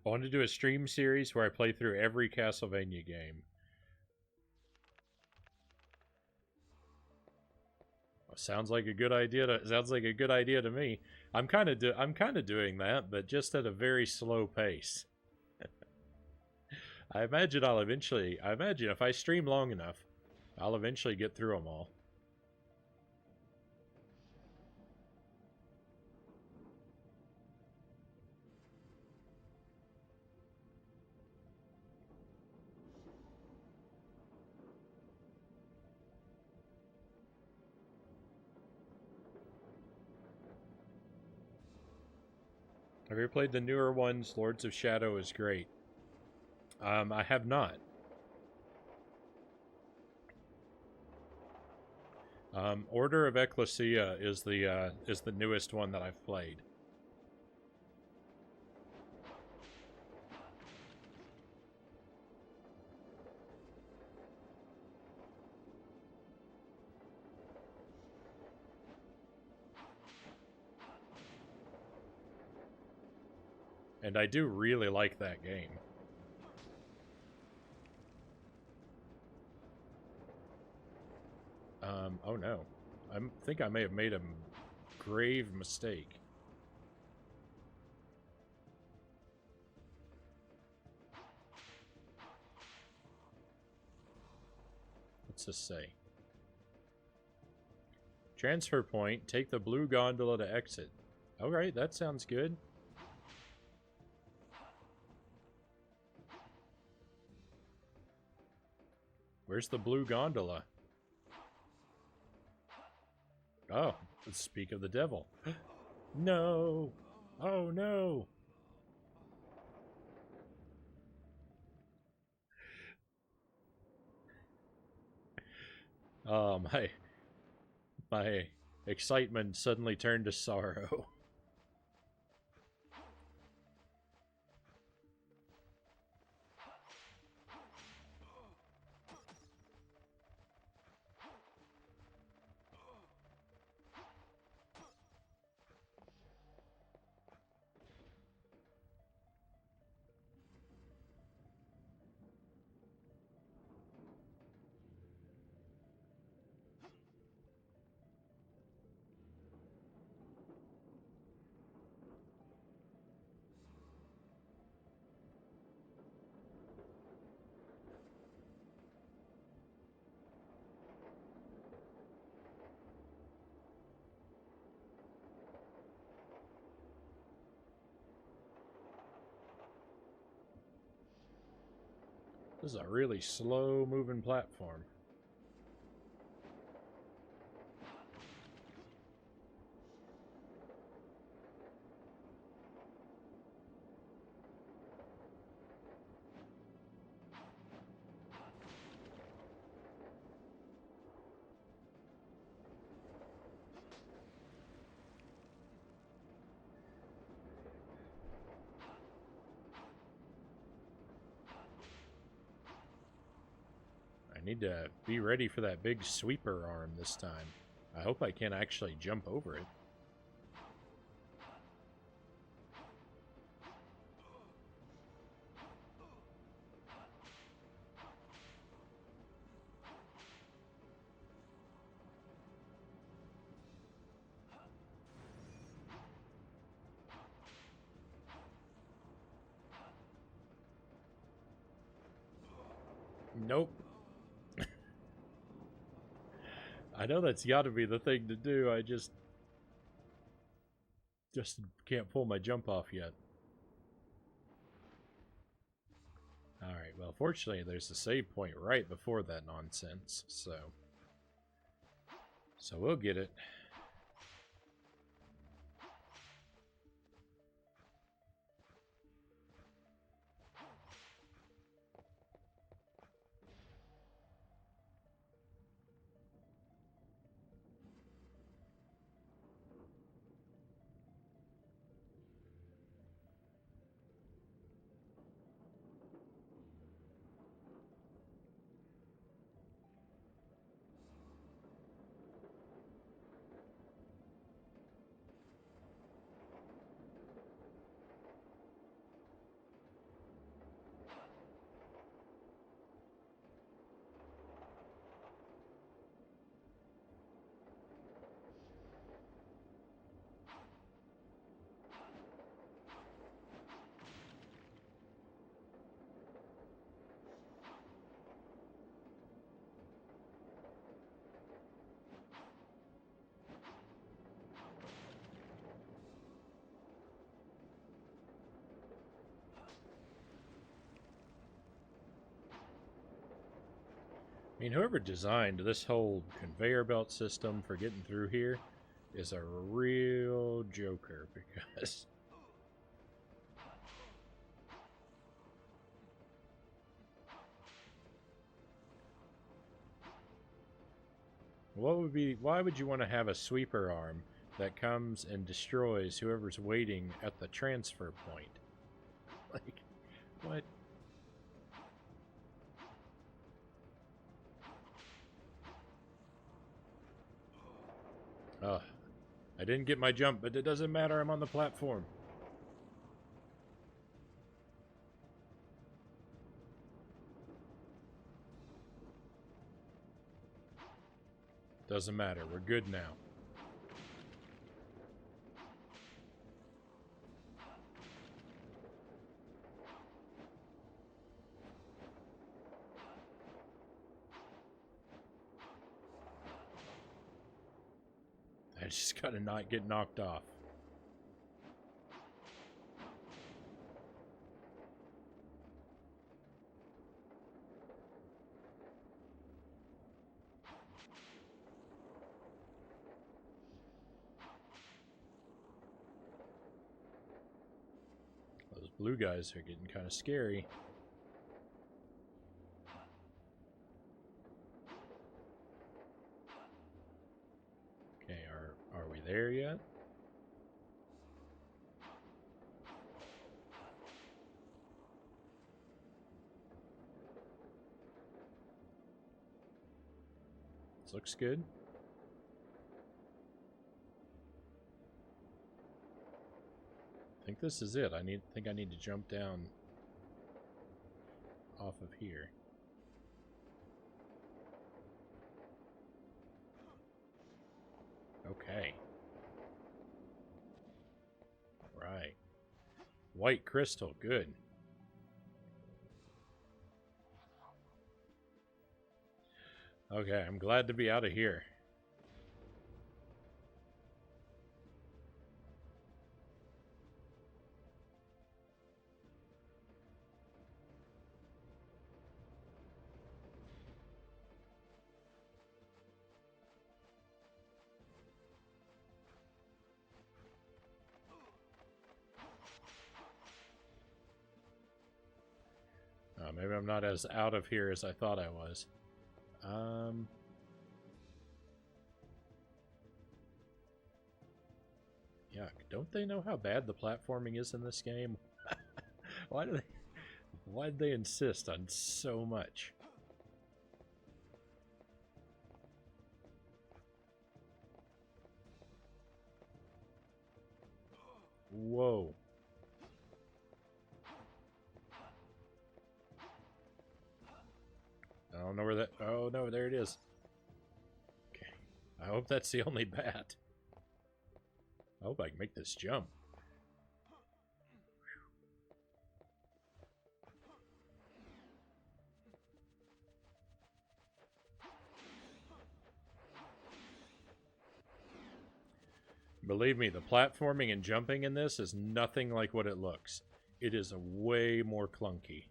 I want to do a stream series where I play through every Castlevania game. Sounds like a good idea to me. I'm kind of doing that, but just at a very slow pace. I imagine if I stream long enough, I'll eventually get through them all. Have you ever played the newer ones? Lords of Shadow is great. I have not. Order of Ecclesia is the newest one that I've played. And I do really like that game. Oh no. I think I may have made a grave mistake. What's this say? Transfer point, take the blue gondola to exit. Alright, that sounds good. Where's the blue gondola? Oh, let's speak of the devil. No! Oh no! Oh, my excitement suddenly turned to sorrow. This is a really slow-moving platform. I need to be ready for that big sweeper arm this time. I hope I can actually jump over it. Nope. I know that's got to be the thing to do. I just can't pull my jump off yet. Alright, well, fortunately, there's a save point right before that nonsense, so we'll get it. I mean, whoever designed this whole conveyor belt system for getting through here is a real joker, because why would you want to have a sweeper arm that comes and destroys whoever's waiting at the transfer point? Like, what? Ugh. I didn't get my jump, but it doesn't matter, I'm on the platform. Doesn't matter, we're good now. I just gotta not get knocked off. Those blue guys are getting kind of scary. Okay, are we there yet? This looks good. I think this is it. I think I need to jump down off of here. Okay. Right. White crystal, good. Okay, I'm glad to be out of here. Maybe I'm not as out of here as I thought I was. Yeah, don't they know how bad the platforming is in this game? Why did they insist on so much? Whoa. I don't know where that... Oh, no, there it is. Okay. I hope that's the only bat. I hope I can make this jump. Believe me, the platforming and jumping in this is nothing like what it looks. It is way more clunky.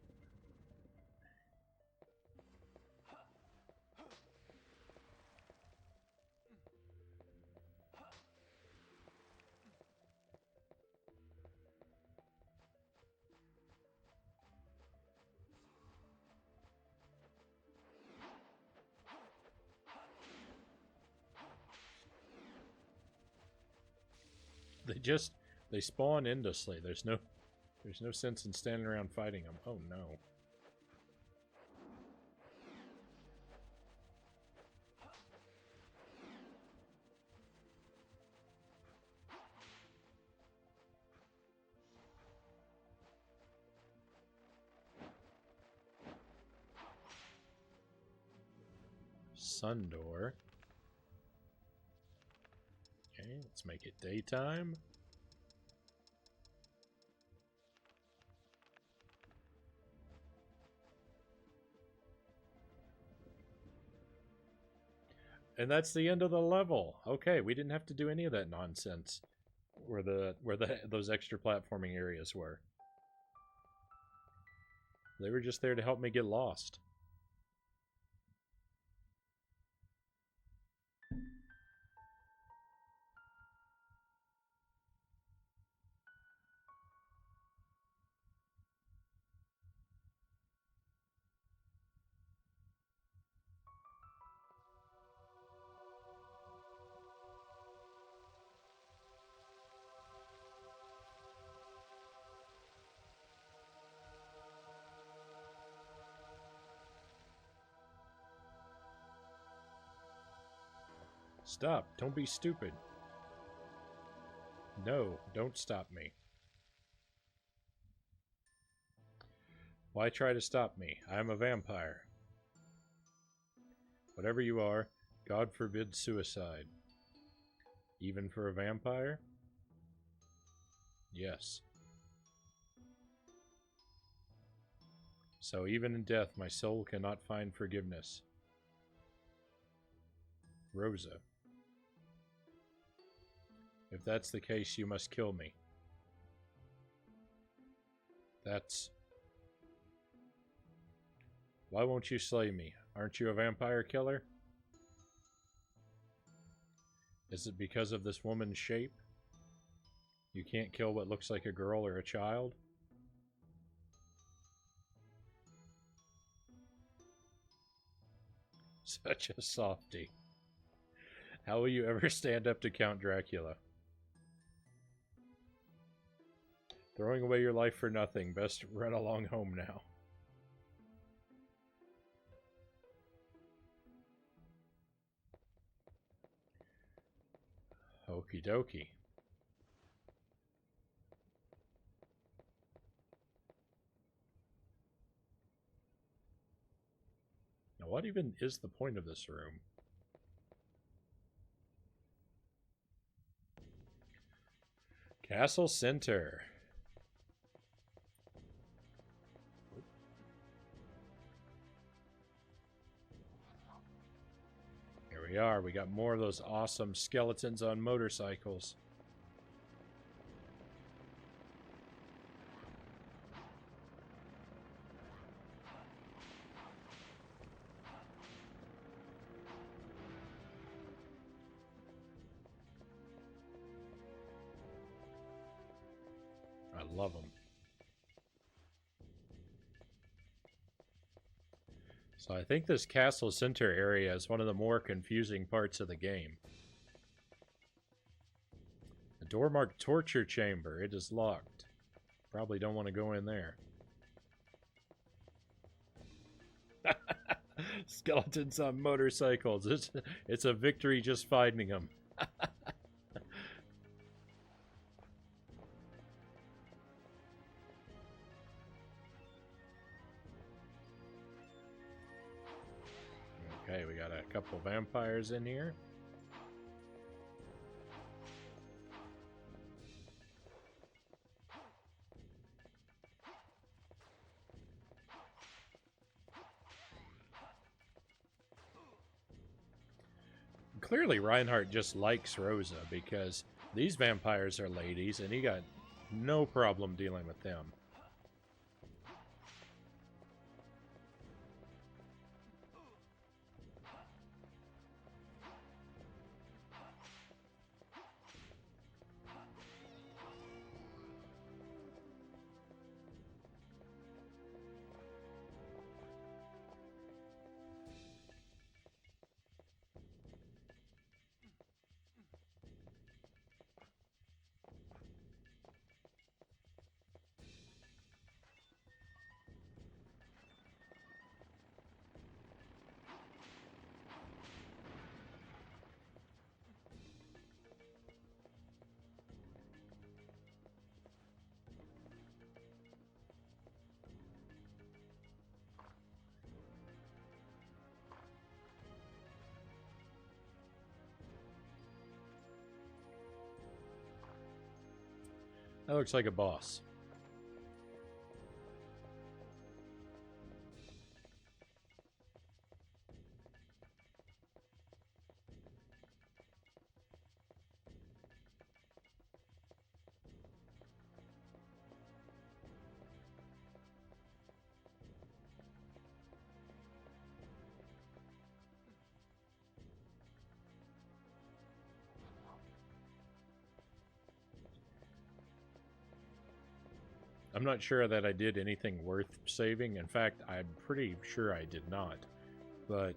They spawn endlessly. There's no sense in standing around fighting them. Oh no. Sun door. Okay, let's make it daytime. And that's the end of the level. Okay, we didn't have to do any of that nonsense where those extra platforming areas were. They were just there to help me get lost. Stop. Don't be stupid. No, don't stop me. Why try to stop me? I am a vampire. Whatever you are, God forbid suicide. Even for a vampire? Yes. So even in death, my soul cannot find forgiveness. Rosa. If that's the case, you must kill me. That's... Why won't you slay me? Aren't you a vampire killer? Is it because of this woman's shape? You can't kill what looks like a girl or a child? Such a softie. How will you ever stand up to Count Dracula? Throwing away your life for nothing. Best run along home now. Okie dokie. Now, what even is the point of this room? Castle Center. Here we are. We got more of those awesome skeletons on motorcycles. I love them. So I think this Castle Center area is one of the more confusing parts of the game. A door marked Torture Chamber. It is locked. Probably don't want to go in there. Skeletons on motorcycles. It's a victory just finding them. Okay, we got a couple vampires in here. Clearly, Reinhardt just likes Rosa because these vampires are ladies and he got no problem dealing with them. That looks like a boss. I'm not sure that I did anything worth saving. In fact, I'm pretty sure I did not. But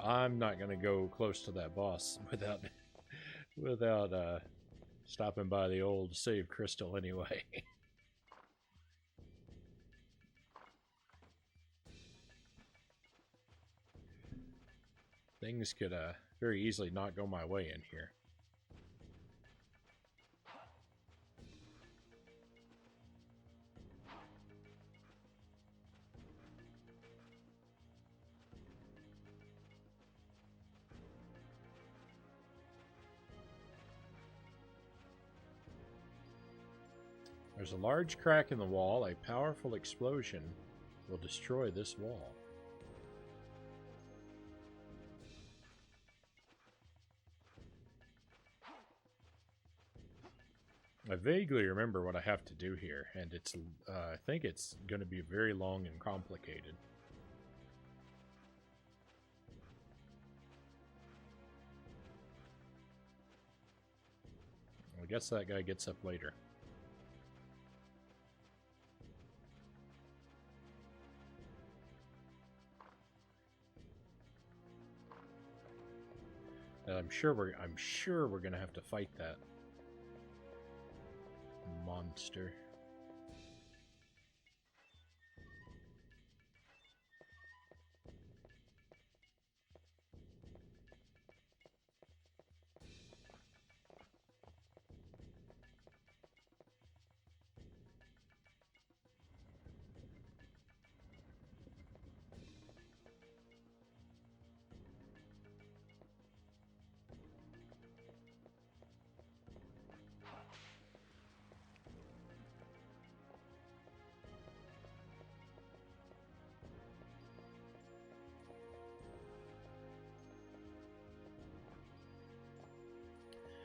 I'm not going to go close to that boss without stopping by the old save crystal anyway. Things could very easily not go my way in here. There's a large crack in the wall. A powerful explosion will destroy this wall. I vaguely remember what I have to do here, and it's I think it's going to be very long and complicated. I guess that guy gets up later. And I'm sure we're gonna have to fight that monster.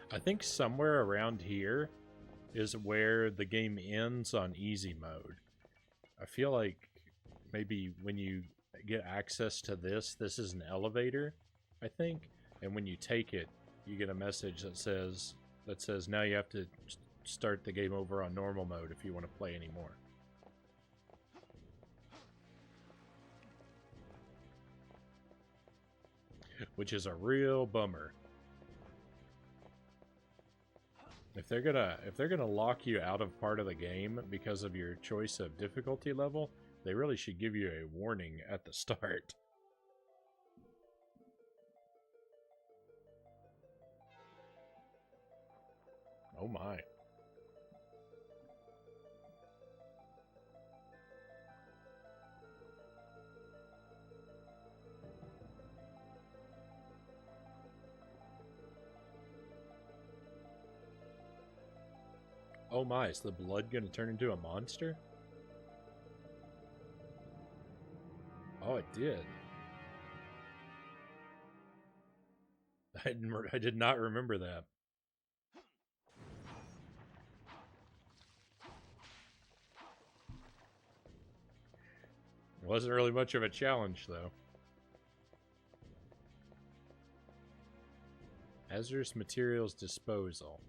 I think somewhere around here is where the game ends on easy mode. I feel like maybe when you get access to this is an elevator, I think, and when you take it, you get a message that says now you have to start the game over on normal mode if you want to play anymore. Which is a real bummer. If they're gonna lock you out of part of the game because of your choice of difficulty level, they really should give you a warning at the start. Oh my. Oh my, is the blood gonna turn into a monster? Oh, it did. I did not remember that. It wasn't really much of a challenge, though. Hazardous materials disposal.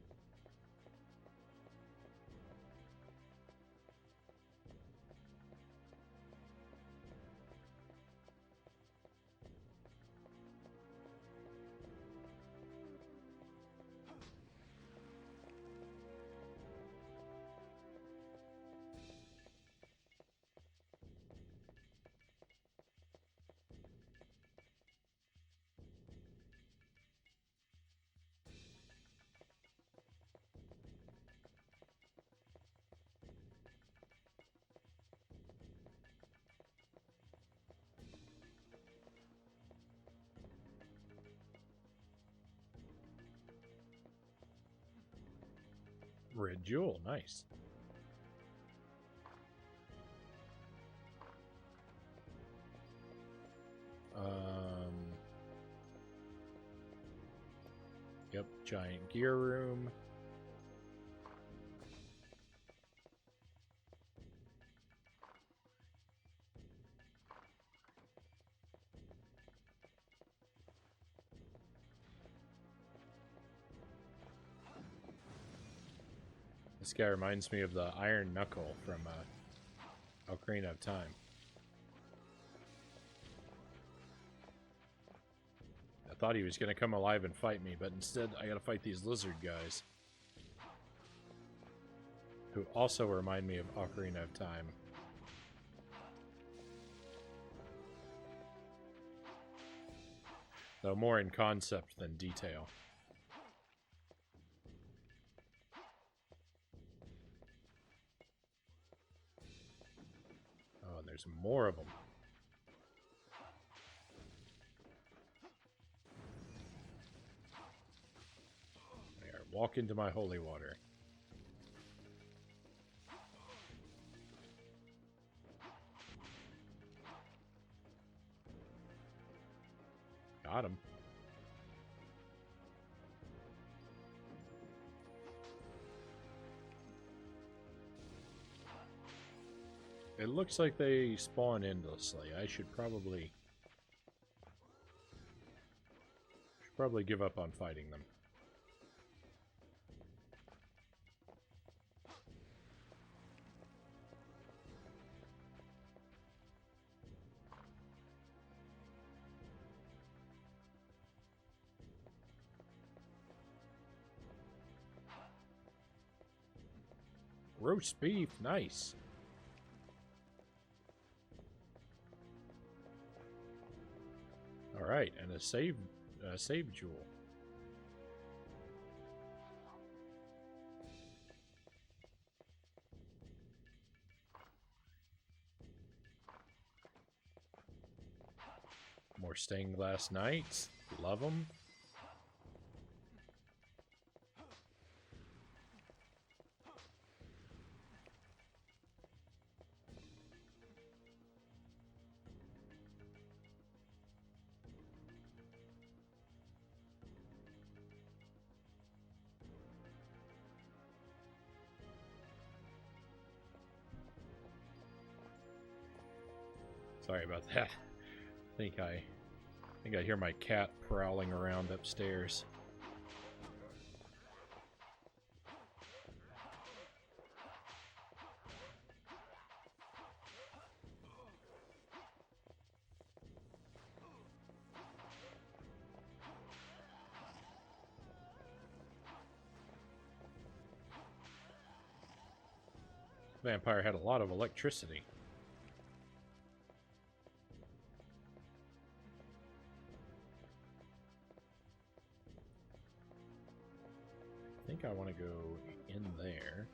Red jewel, nice. Yep, giant gear room. This guy reminds me of the Iron Knuckle from Ocarina of Time. I thought he was going to come alive and fight me, but instead I gotta fight these lizard guys. Who also remind me of Ocarina of Time. Though more in concept than detail. Oh, and there's more of them. There, walk into my holy water. Got him. It looks like they spawn endlessly. I should probably give up on fighting them. Roast beef, nice. All right, and a save jewel. More stained glass knights, love them. Sorry about that. I think I hear my cat prowling around upstairs. Vampire had a lot of electricity. I think I want to go in there.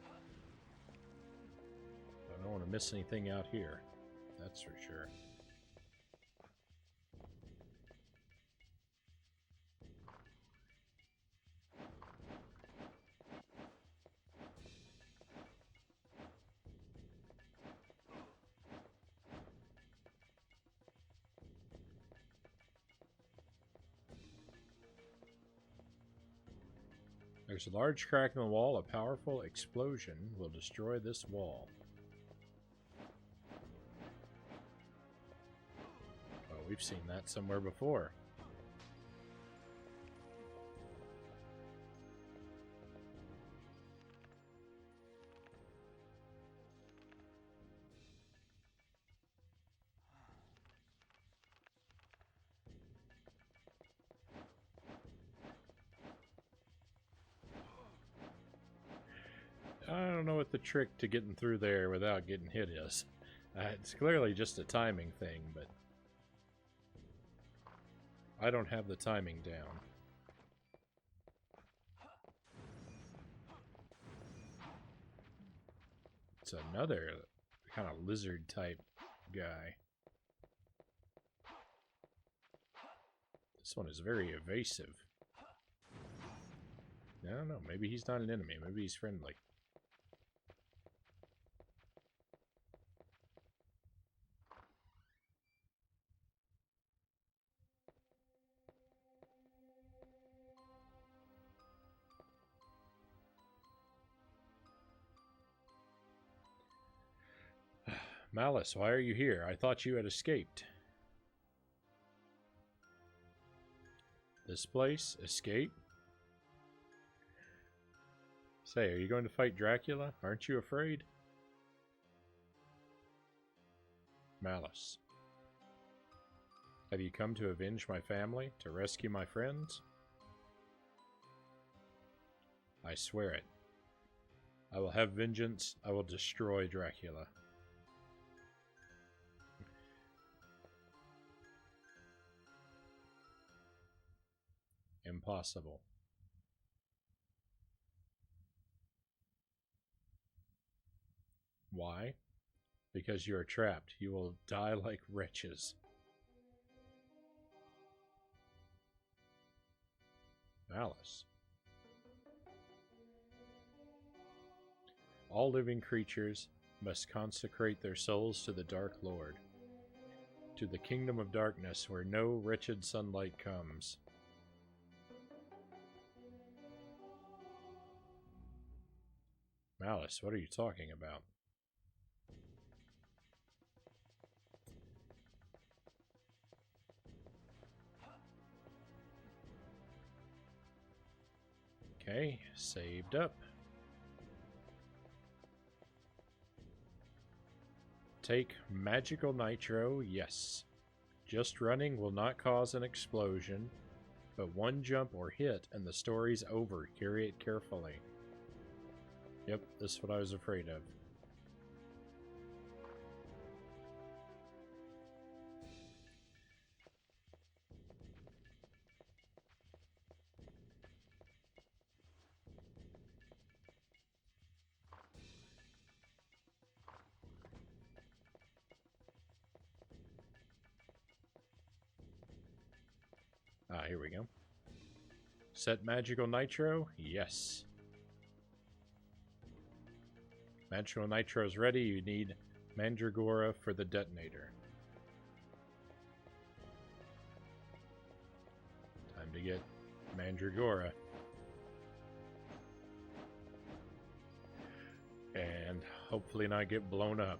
I don't want to miss anything out here. That's for sure. There's a large crack in the wall. A powerful explosion will destroy this wall. Oh, we've seen that somewhere before. I don't know what the trick to getting through there without getting hit is. It's clearly just a timing thing, but I don't have the timing down. It's another kind of lizard type guy. This one is very evasive. I don't know, maybe he's not an enemy, maybe he's friendly. Malice, why are you here? I thought you had escaped. This place? Escape? Say, are you going to fight Dracula? Aren't you afraid? Malice. Have you come to avenge my family? To rescue my friends? I swear it. I will have vengeance. I will destroy Dracula. Impossible. Why? Because you are trapped. You will die like wretches. Malice. All living creatures must consecrate their souls to the Dark Lord, to the kingdom of darkness where no wretched sunlight comes. Malice, what are you talking about? Okay, saved up. Take magical nitro, yes. Just running will not cause an explosion, but one jump or hit and the story's over. Carry it carefully. Yep, this is what I was afraid of. Ah, here we go. Set magical nitro? Yes. Magical nitro is ready. You need Mandragora for the detonator. Time to get Mandragora. And hopefully not get blown up.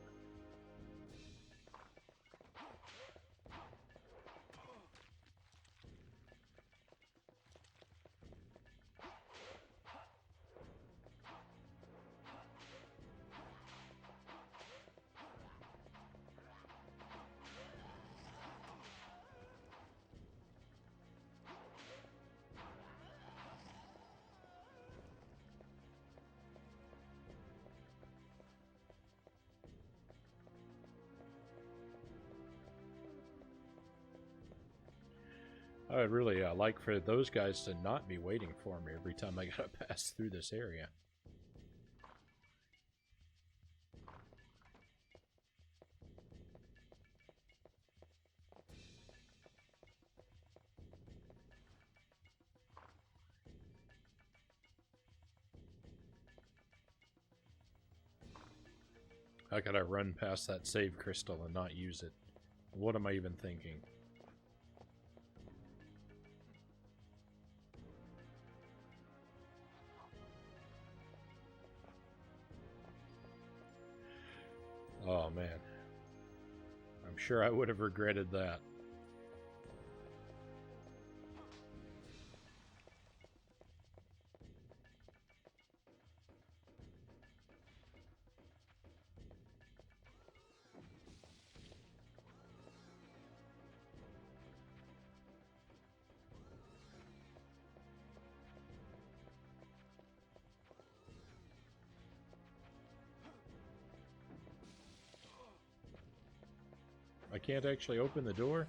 I would really like for those guys to not be waiting for me every time I gotta pass through this area. How could I run past that save crystal and not use it? What am I even thinking? Oh man. I'm sure I would have regretted that. I can't actually open the door?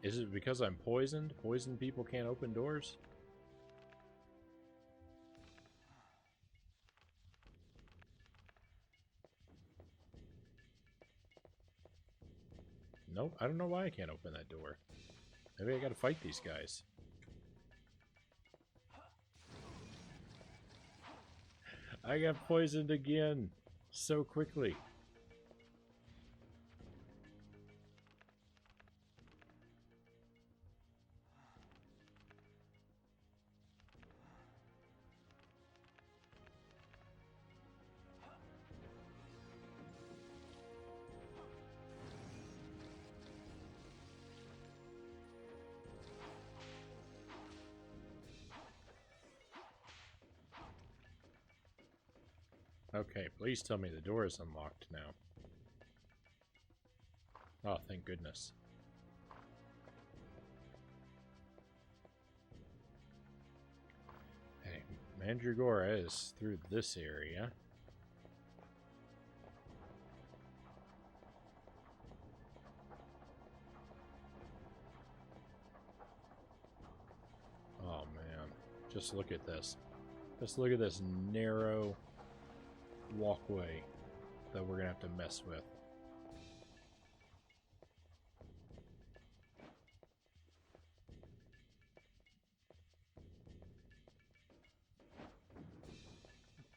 Is it because I'm poisoned? Poisoned people can't open doors? Nope, I don't know why I can't open that door. Maybe I gotta fight these guys. I got poisoned again so quickly. Okay, please tell me the door is unlocked now. Oh, thank goodness. Hey, Mandragora is through this area. Oh man, just look at this. Just look at this narrow walkway that we're gonna have to mess with.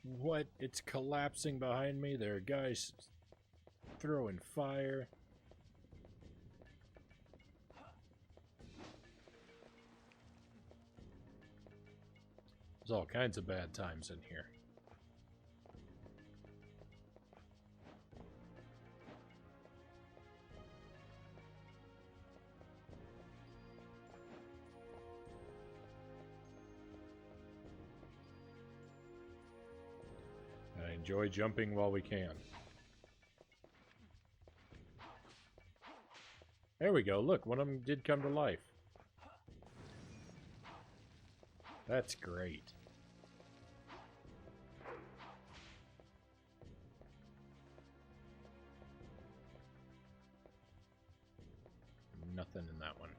What? It's collapsing behind me. There are guys throwing fire. There's all kinds of bad times in here. I enjoy jumping while we can. There we go. Look, one of them did come to life. That's great. Nothing in that one.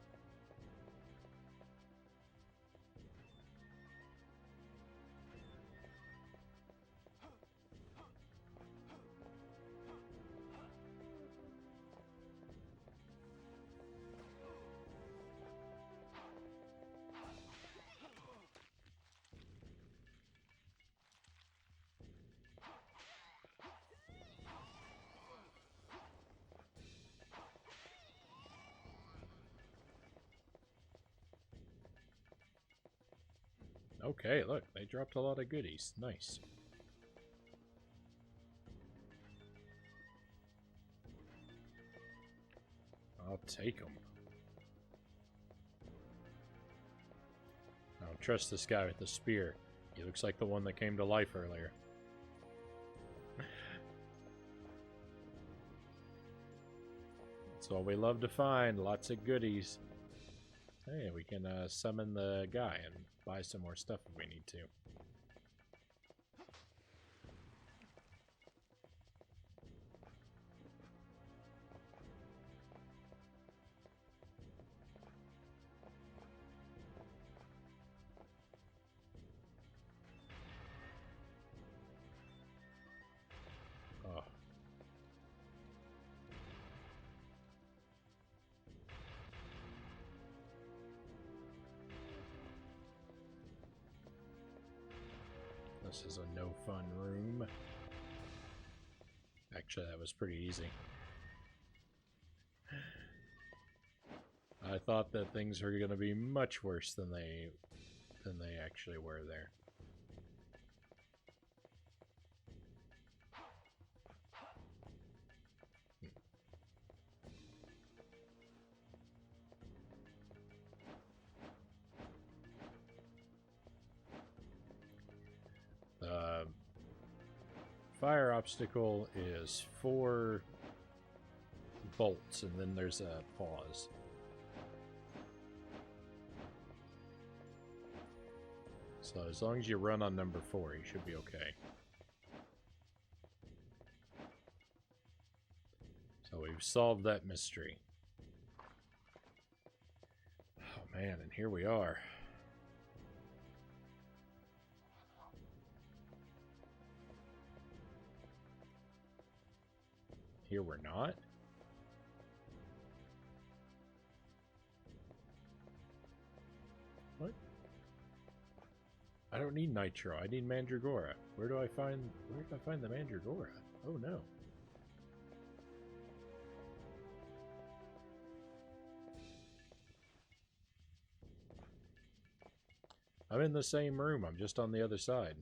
Okay, look, they dropped a lot of goodies. Nice. I'll take them. I don't trust this guy with the spear. He looks like the one that came to life earlier. That's what we love to find. Lots of goodies. Hey, we can summon the guy and buy some more stuff if we need to. Oh. This is a no fun room. Actually, that was pretty easy. I thought that things were going to be much worse than they actually were there. fire obstacle is 4 bolts, and then there's a pause. So as long as you run on number 4, you should be okay. So we've solved that mystery. Oh man, and here we are. Here we're not? What? I don't need nitro. I need mandragora. Where do I find the mandragora? Oh no. I'm in the same room. I'm just on the other side.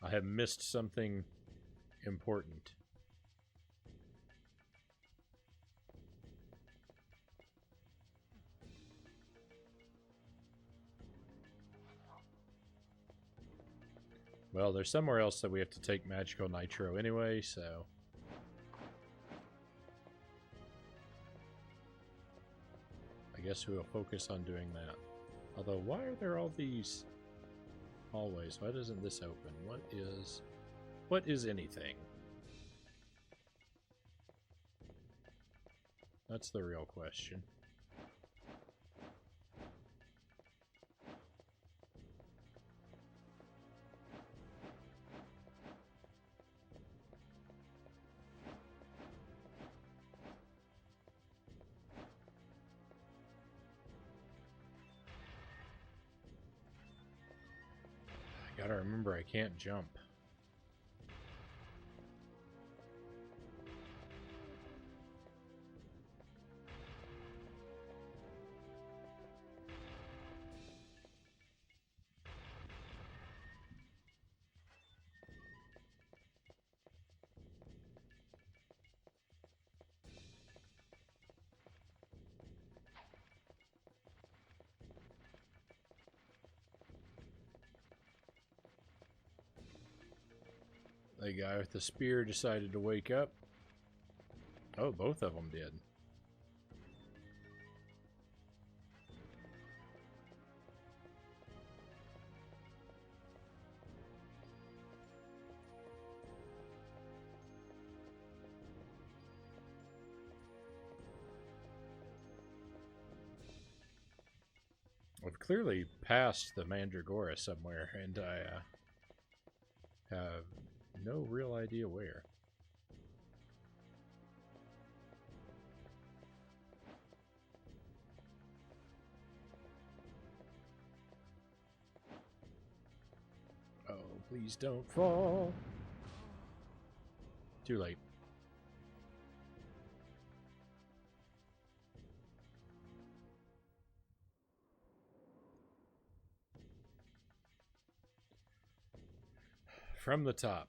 I have missed something important. Well, there's somewhere else that we have to take magical nitro anyway, so... I guess we'll focus on doing that. Although, why are there all these hallways? Why doesn't this open? What is anything? That's the real question. I gotta remember I can't jump. The guy with the spear decided to wake up. Oh, both of them did. We've clearly passed the Mandragora somewhere, and I have no real idea where. Oh, please don't fall. Too late. From the top.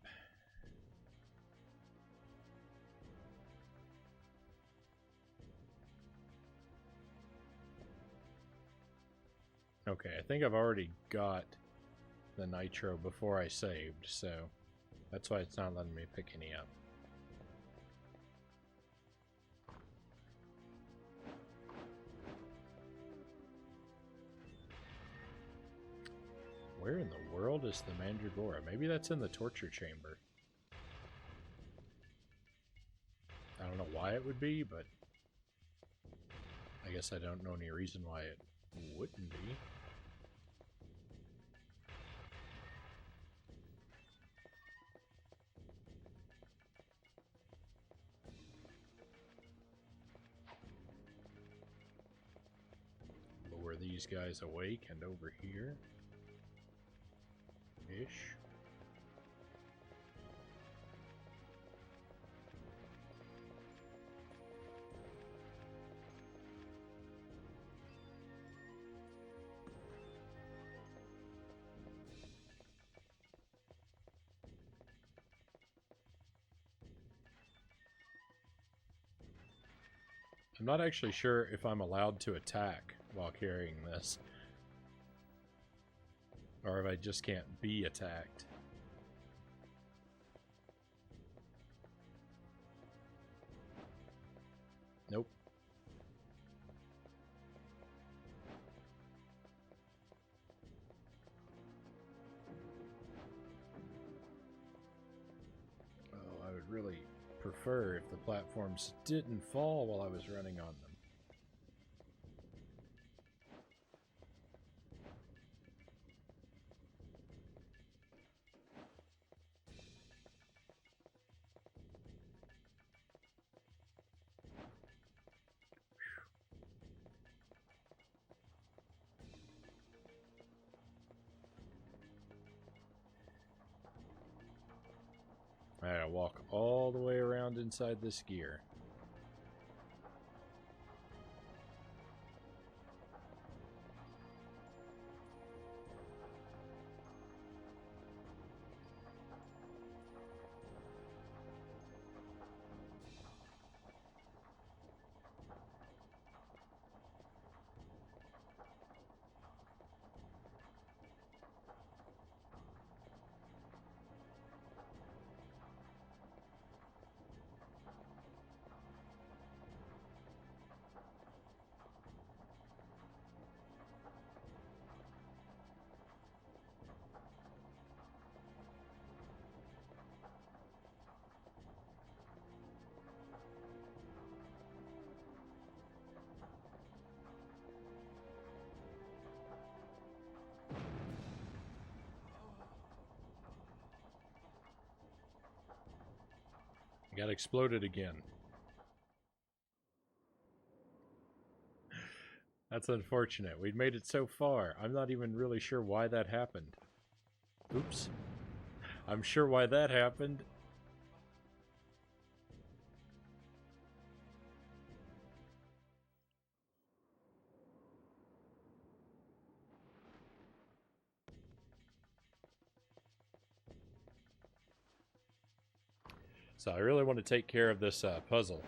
Okay, I think I've already got the nitro before I saved, so that's why it's not letting me pick any up. Where in the world is the Mandragora? Maybe that's in the torture chamber. I don't know why it would be, but I guess I don't know any reason why it wouldn't be. Lure these guys awake and over here. Ish. I'm not actually sure if I'm allowed to attack while carrying this. Or if I just can't be attacked. Nope. Oh, I would really prefer if the platforms didn't fall while I was running on them. I gotta walk all the way around inside this gear. Got exploded again. That's unfortunate. We'd made it so far. I'm not even really sure why that happened. Oops. I'm sure why that happened. So I really want to take care of this puzzle,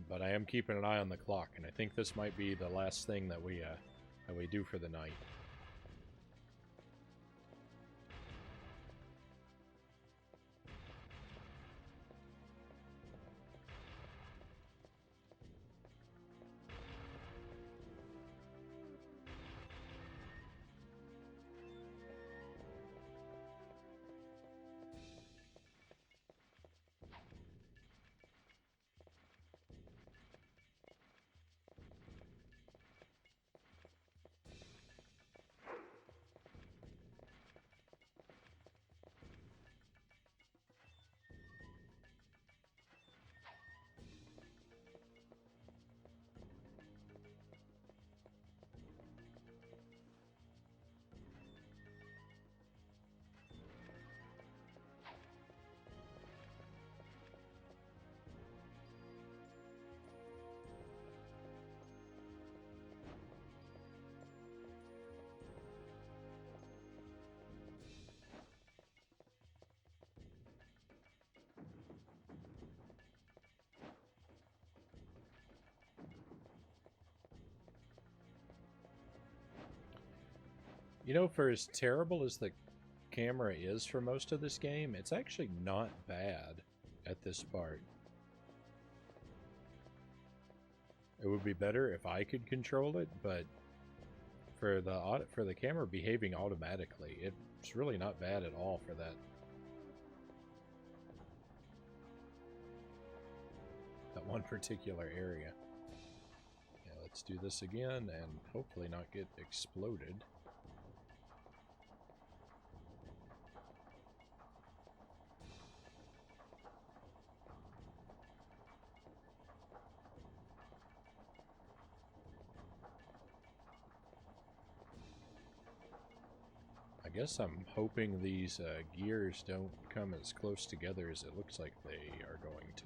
but I am keeping an eye on the clock, and I think this might be the last thing that we do for the night. You know, for as terrible as the camera is for most of this game, it's actually not bad at this part. It would be better if I could control it, but for the camera behaving automatically, it's really not bad at all for that one particular area. Yeah, let's do this again and hopefully not get exploded. I guess I'm hoping these gears don't come as close together as it looks like they are going to.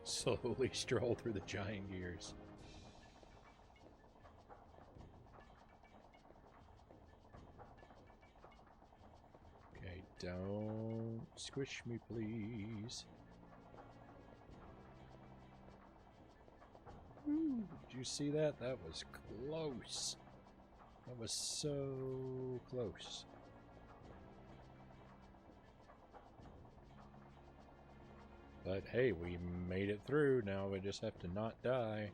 Slowly stroll through the giant gears. Okay, Don't squish me, please. Ooh, did you see that? That was close. That was so close. But hey, we made it through. Now we just have to not die.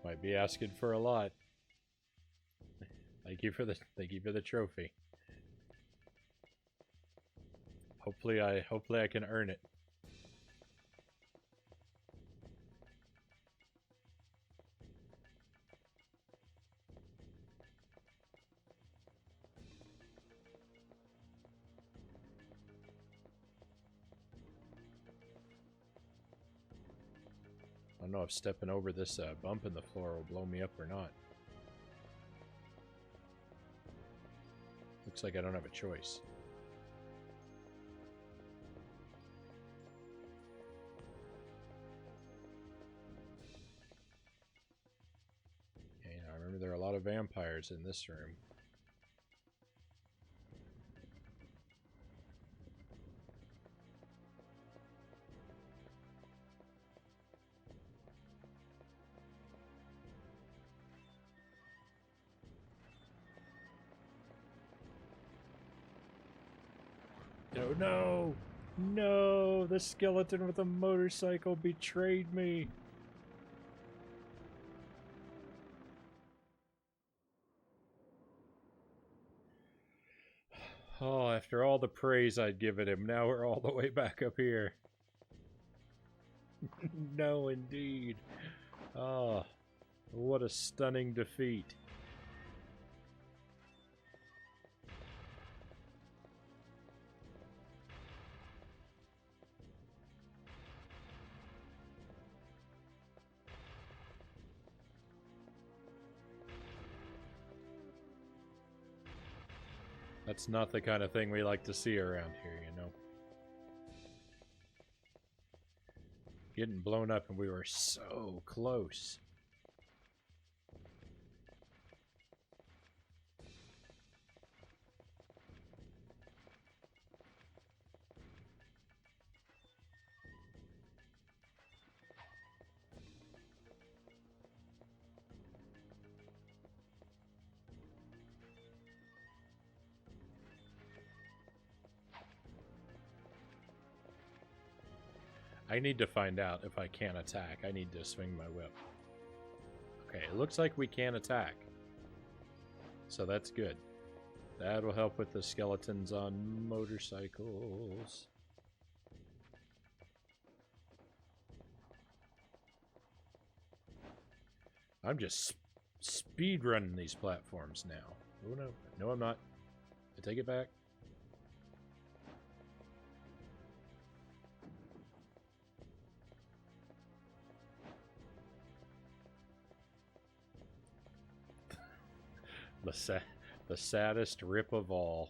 Might be asking for a lot. Thank you for the trophy. Hopefully I can earn it. I don't know if stepping over this bump in the floor will blow me up or not. Looks like I don't have a choice. Okay, now remember there are a lot of vampires in this room. Oh no! No! The skeleton with a motorcycle betrayed me! Oh, after all the praise I'd given him, now we're all the way back up here. No, indeed. Ah, what a stunning defeat. That's not the kind of thing we like to see around here, you know. Getting blown up and we were so close. I need to find out if I can attack. I need to swing my whip. Okay, it looks like we can attack. So that's good. That will help with the skeletons on motorcycles. I'm just speed running these platforms now. Oh no. No, I'm not. I take it back. The saddest rip of all.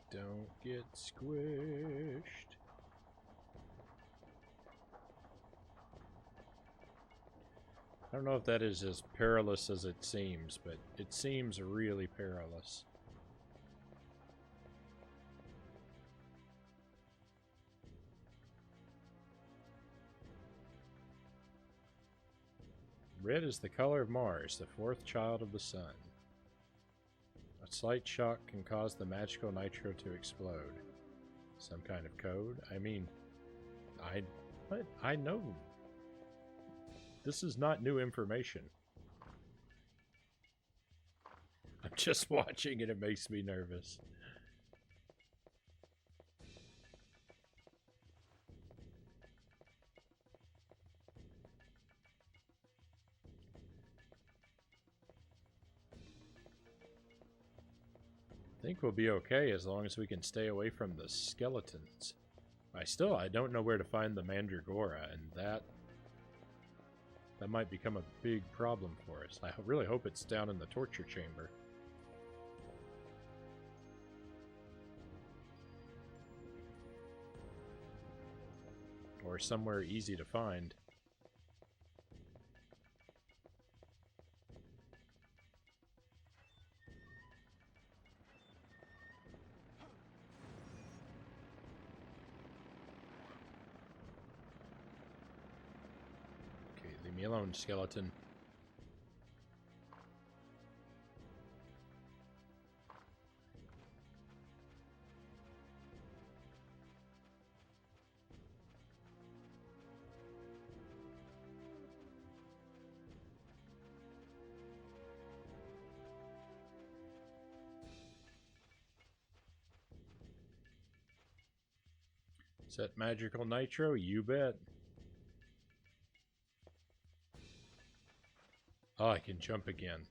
Don't get squished. I don't know if that is as perilous as it seems, but it seems really perilous. Red is the color of Mars, the fourth child of the sun. A slight shock can cause the magical nitro to explode. Some kind of code? I mean, I know. This is not new information. I'm just watching and it makes me nervous. I think we'll be okay as long as we can stay away from the skeletons. I don't know where to find the Mandragora, and that might become a big problem for us. I really hope it's down in the torture chamber. Or somewhere easy to find. Okay, leave me alone, skeleton. Is that magical nitro? You bet. Oh, I can jump again.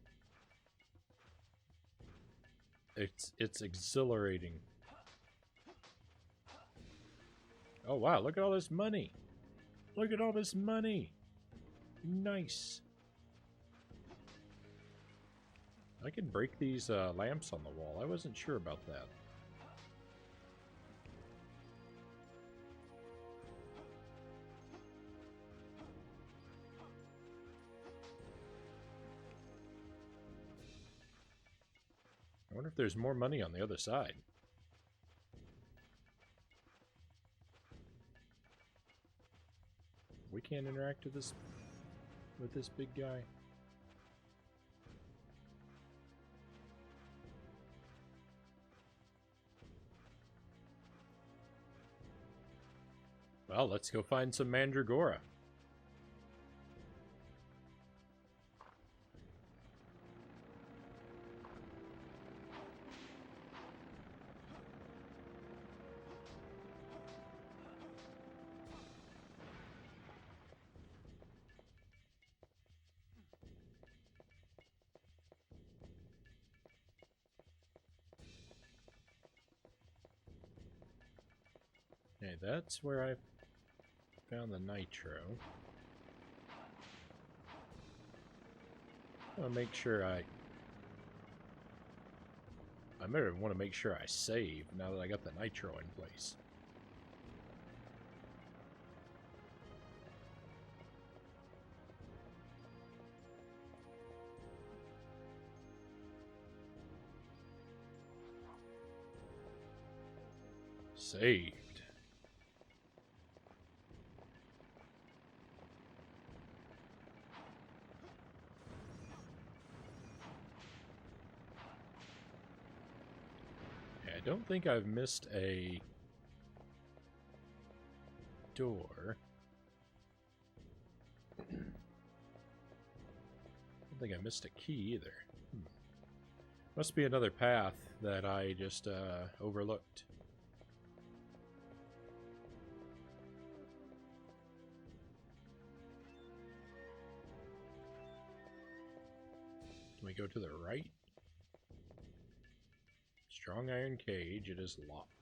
It's exhilarating. Oh wow, look at all this money. Look at all this money. Nice. I can break these lamps on the wall. I wasn't sure about that. I wonder if there's more money on the other side. We can't interact with this big guy. Well, let's go find some Mandragora. Okay, that's where I found the nitro. I'll make sure I better want to make sure I save now that I got the nitro in place. Saved. I don't think I've missed a door. I don't think I missed a key either. Must be another path that I just overlooked. Can we go to the right? Strong iron cage, it is locked.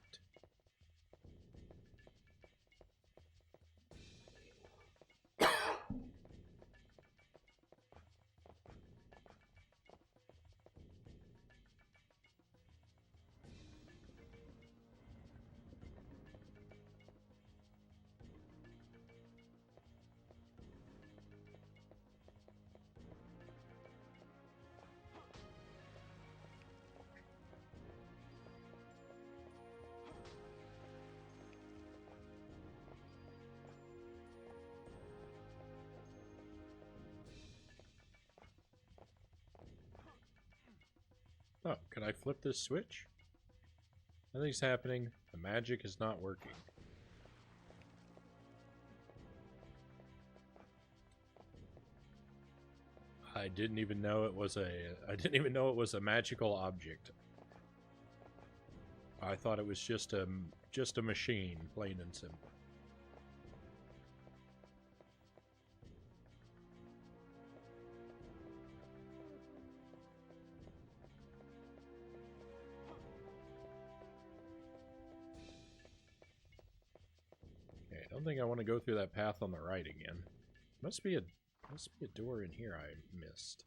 Oh, can I flip this switch? Nothing's happening. The magic is not working. I didn't even know it was a magical object. I thought it was just a machine, plain and simple. Okay, I don't think I want to go through that path on the right again. Must be a door in here I missed.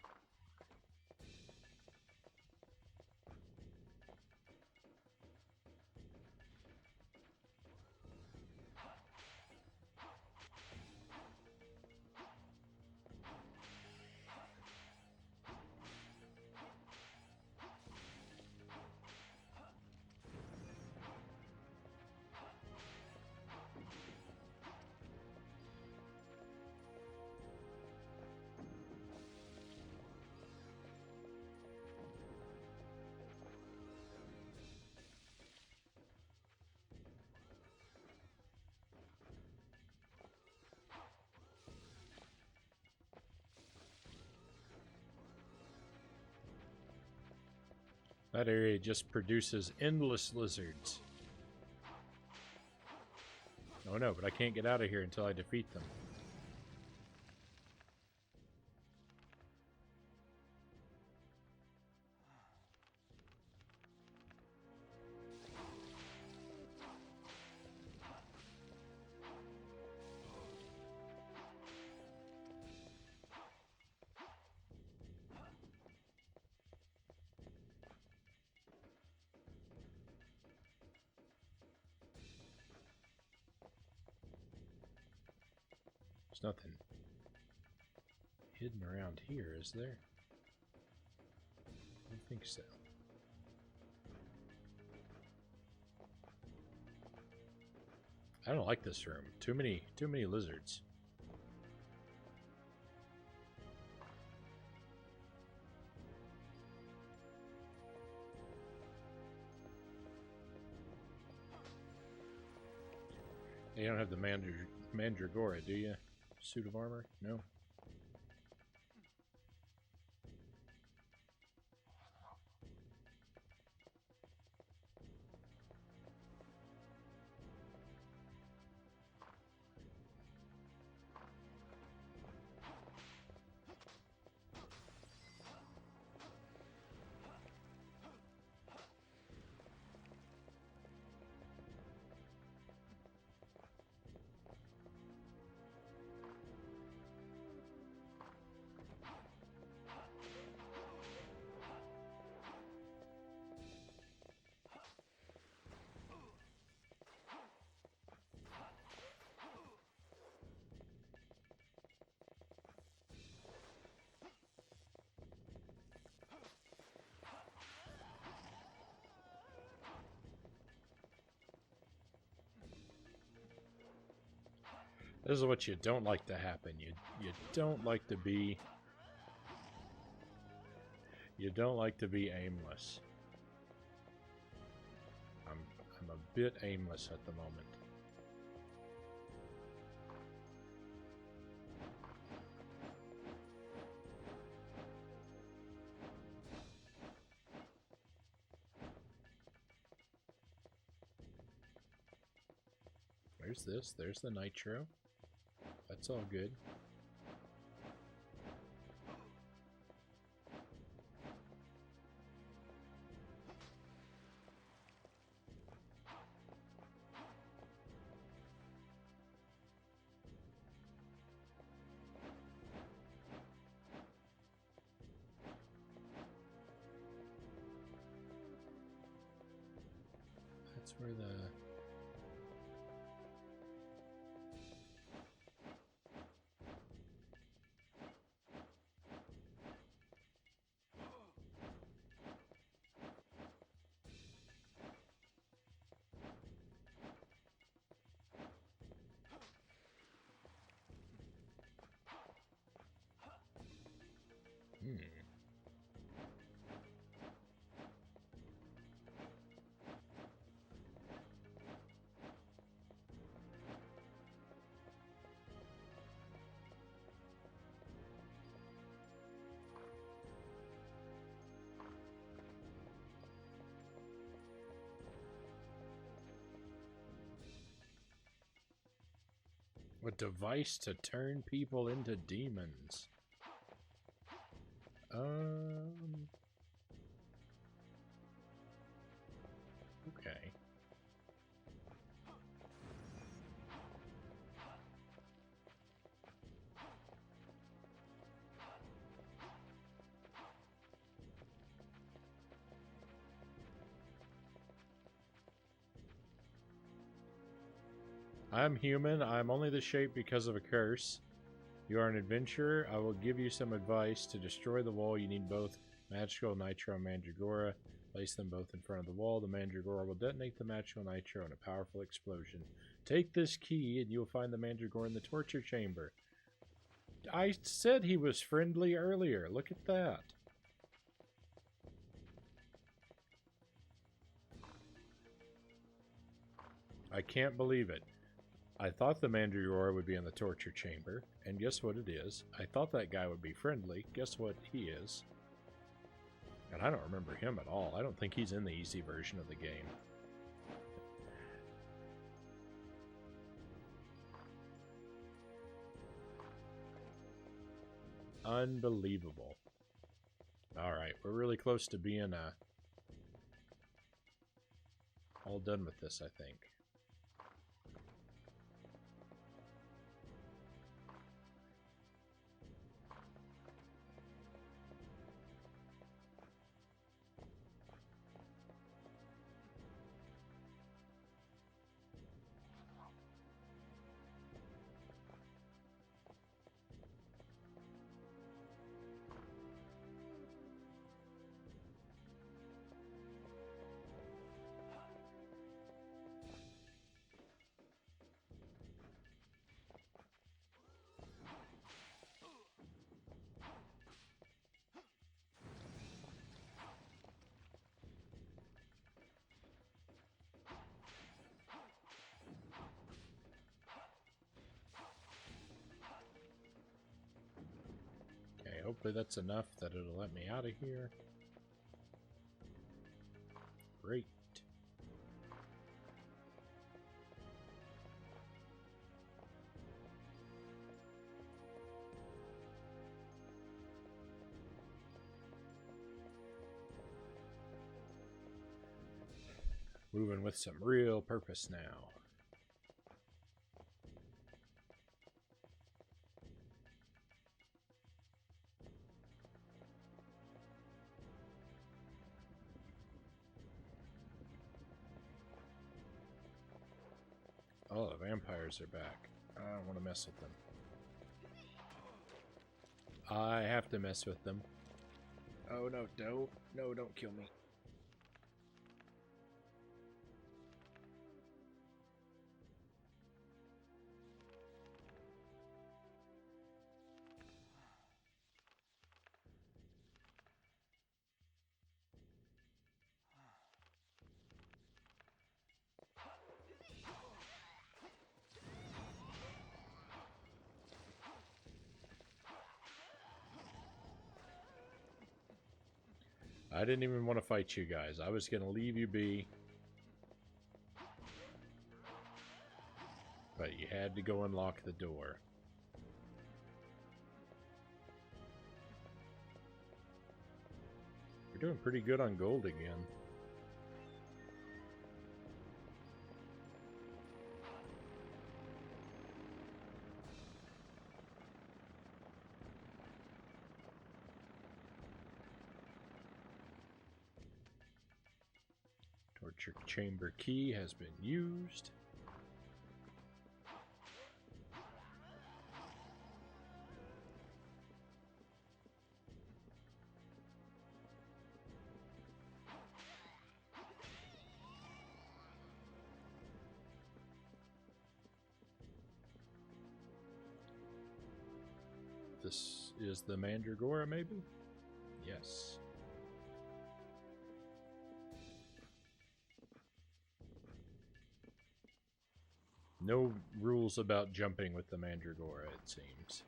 That area just produces endless lizards. Oh no, but I can't get out of here until I defeat them. There's nothing hidden around here, is there? I don't think so. I don't like this room. Too many lizards. You don't have the Mandragora, do you? Suit of armor? No? This is what you don't like to happen. You don't like to be aimless. I'm a bit aimless at the moment. There's this. There's the nitro. That's all good. That's where the... A device to turn people into demons. Okay. I'm human. I'm only the shape because of a curse. You are an adventurer. I will give you some advice. To destroy the wall, you need both magical nitro and mandragora. Place them both in front of the wall. The mandragora will detonate the magical nitro in a powerful explosion. Take this key, and you'll find the mandragora in the torture chamber. I said he was friendly earlier. Look at that. I can't believe it. I thought the mandragora would be in the torture chamber, and guess what it is? I thought that guy would be friendly. Guess what he is? And I don't remember him at all. I don't think he's in the easy version of the game. Unbelievable. Alright, we're really close to being all done with this, I think. Okay, hopefully that's enough that it'll let me out of here. Great. Moving with some real purpose now. Oh, the vampires are back. I don't want to mess with them. I have to mess with them. Oh, no, don't. No, don't kill me. I didn't even want to fight you guys. I was going to leave you be. But you had to go and lock the door. We're doing pretty good on gold again. Torture chamber key has been used. This is the mandragora, maybe? Yes. No rules about jumping with the mandragora, it seems.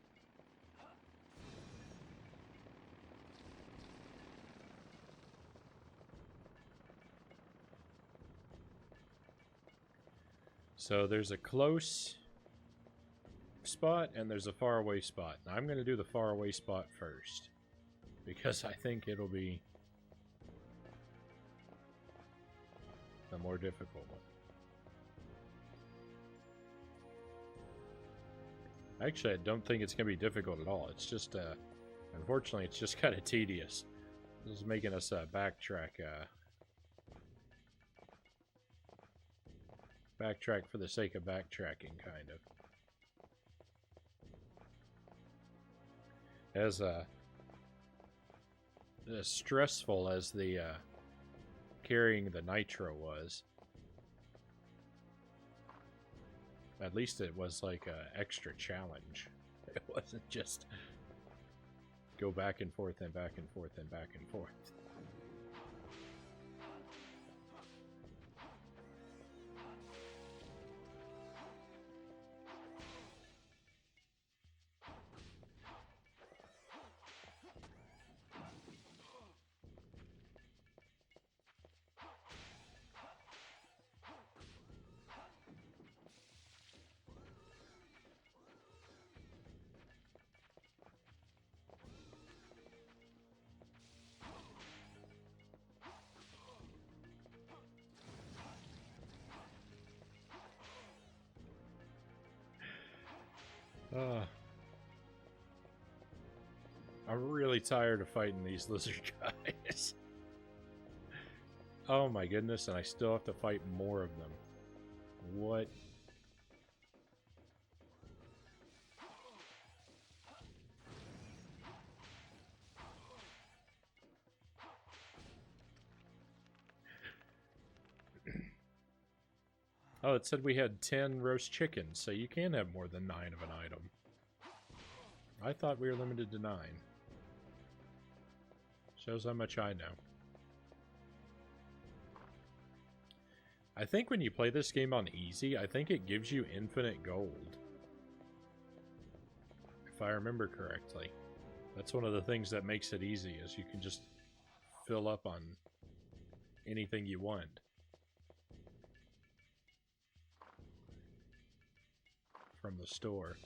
So there's a close spot and there's a faraway spot. Now, I'm going to do the faraway spot first, because I think it'll be the more difficult one. Actually, I don't think it's going to be difficult at all. It's just, unfortunately, it's just kind of tedious. This is making us backtrack for the sake of backtracking, kind of. As stressful as the carrying the nitro was, at least it was like a extra challenge. It wasn't just go back and forth and back and forth and back and forth. I'm really tired of fighting these lizard guys. Oh my goodness, and I still have to fight more of them. What? Oh, it said we had 10 roast chickens, so you can have more than 9 of an item. I thought we were limited to 9. Shows how much I know. I think when you play this game on easy, I think it gives you infinite gold. If I remember correctly. That's one of the things that makes it easy, is you can just fill up on anything you want. From the store.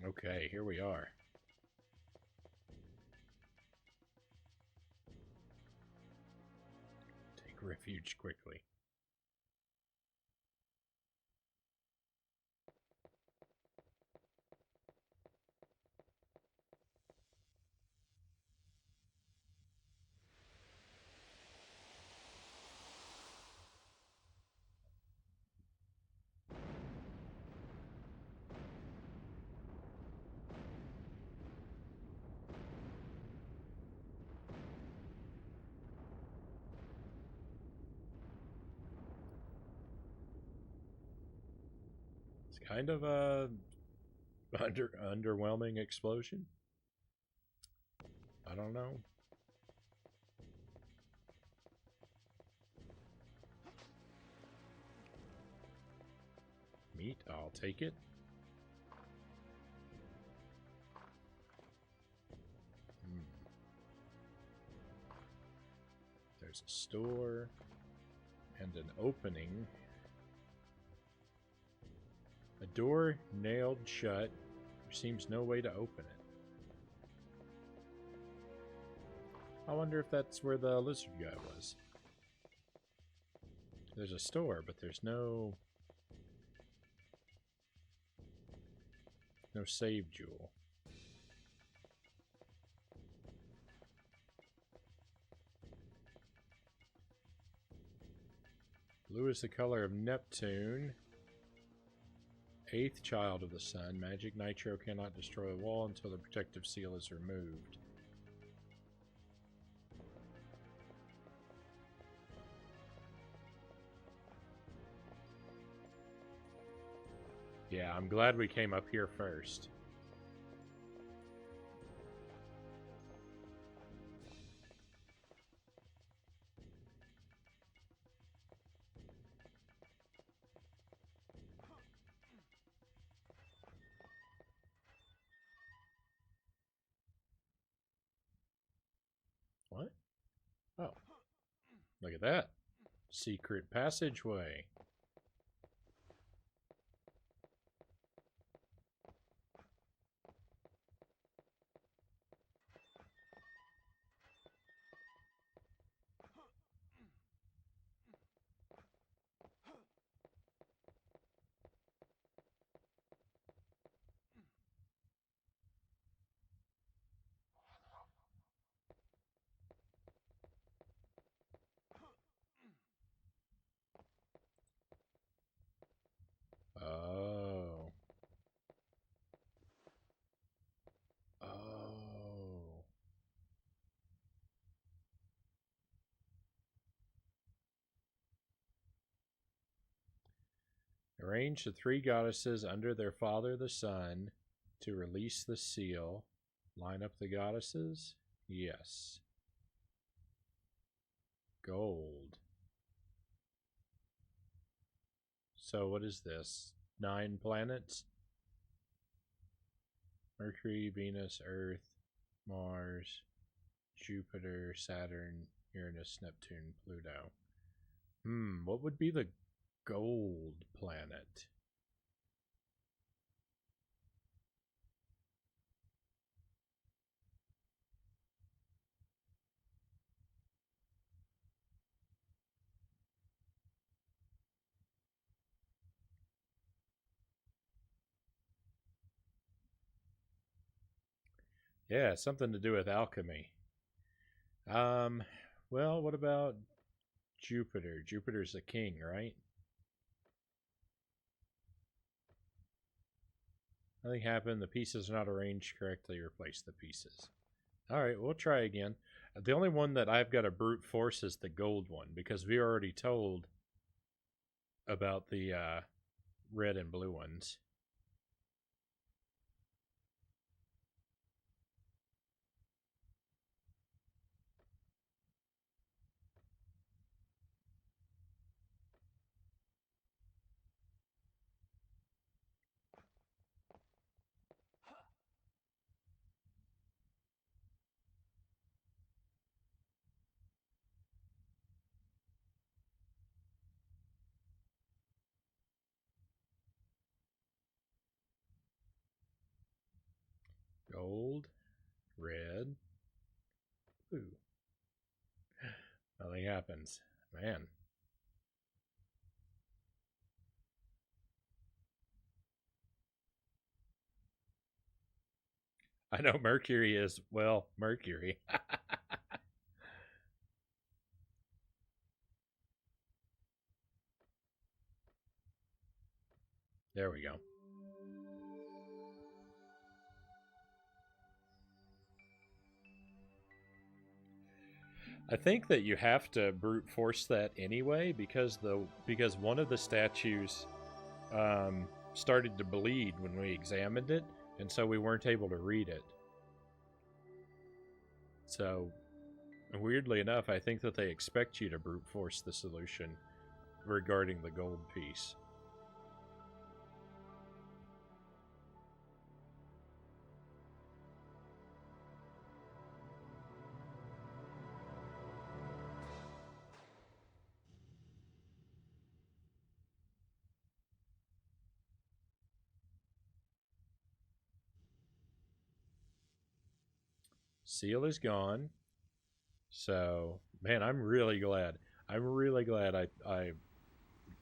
Okay, here we are. Take refuge quickly. Kind of a underwhelming explosion. I don't know. Meat, I'll take it. There's a store and an opening. A door nailed shut. There seems no way to open it. I wonder if that's where the lizard guy was. There's a store, but there's no save jewel. Blue is the color of Neptune. 8th child of the sun. Magic nitro cannot destroy a wall until the protective seal is removed. Yeah, I'm glad we came up here first. What? Oh, look at that. Secret passageway. Oh. Oh. Arrange the three goddesses under their father, the sun, to release the seal. Line up the goddesses? Yes. Gold. So what is this? 9 planets? Mercury, Venus, Earth, Mars, Jupiter, Saturn, Uranus, Neptune, Pluto. What would be the gold planet? Yeah, something to do with alchemy. Well, what about Jupiter? Jupiter's the king, right? Nothing happened. The pieces are not arranged correctly. Replace the pieces. Alright, we'll try again. The only one that I've got a brute force is the gold one, because we already told about the red and blue ones. Gold, red, blue. Nothing happens. Man. I know Mercury is, well, Mercury. There we go. I think that you have to brute force that anyway because one of the statues started to bleed when we examined it, and so we weren't able to read it. So, weirdly enough, I think that they expect you to brute force the solution regarding the gold piece. Seal is gone. So, man, I'm really glad. I'm really glad I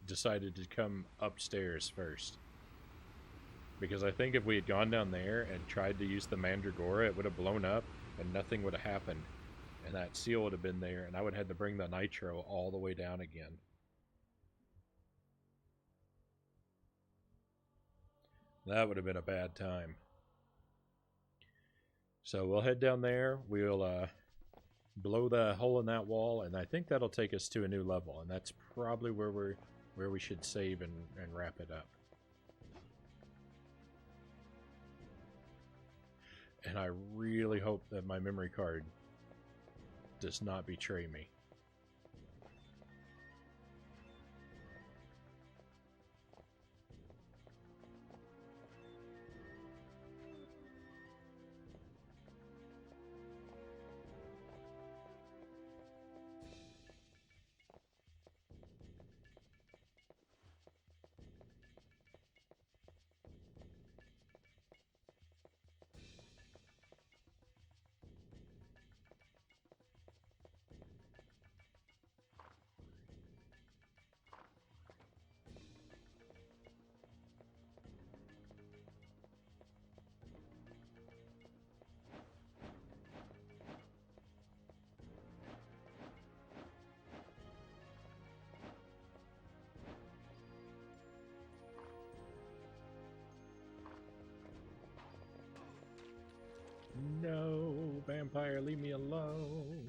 decided to come upstairs first. Because I think if we had gone down there and tried to use the Mandragora, it would have blown up and nothing would have happened. And that seal would have been there, and I would have had to bring the nitro all the way down again. That would have been a bad time. So we'll head down there. We'll blow the hole in that wall, and I think that'll take us to a new level. And that's probably where we should save and wrap it up. And I really hope that my memory card does not betray me. No, vampire, leave me alone.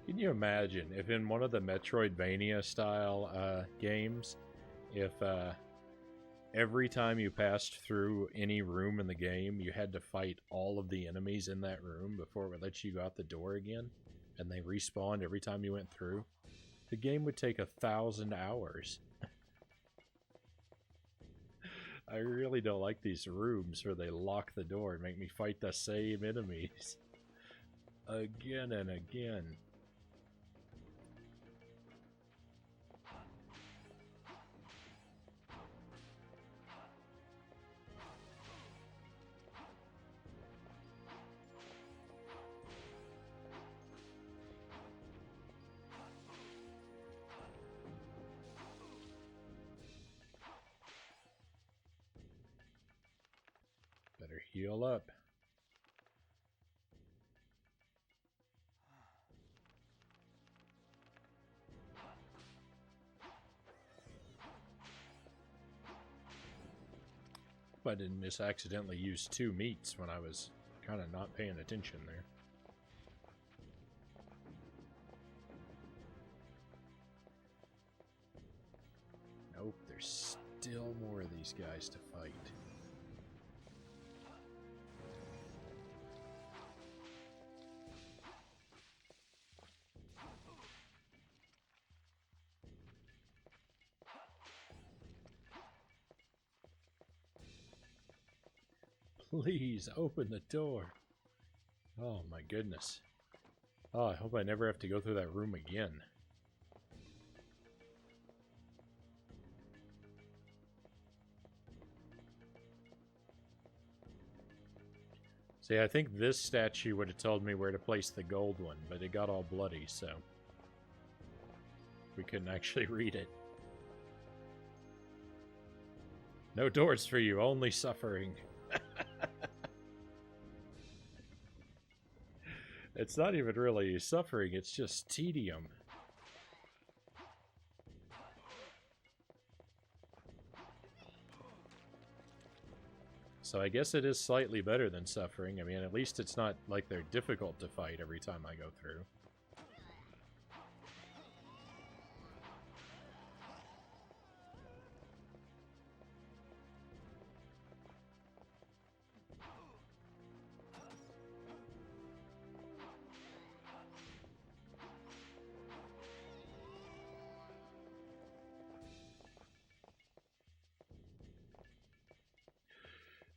Can you imagine if in one of the Metroidvania style games, if every time you passed through any room in the game, you had to fight all of the enemies in that room before it would let you go out the door again, and they respawned every time you went through? The game would take 1,000 hours. I really don't like these rooms where they lock the door and make me fight the same enemies again and again. Better heal up. I didn't just accidentally use 2 meats when I was kind of not paying attention there. Nope, there's still more of these guys to fight. Please open the door. Oh my goodness. Oh, I hope I never have to go through that room again. See, I think this statue would have told me where to place the gold one, but it got all bloody, so we couldn't actually read it. No doors for you, only suffering. It's not even really suffering, it's just tedium. So I guess it is slightly better than suffering. I mean, at least it's not like they're difficult to fight every time I go through.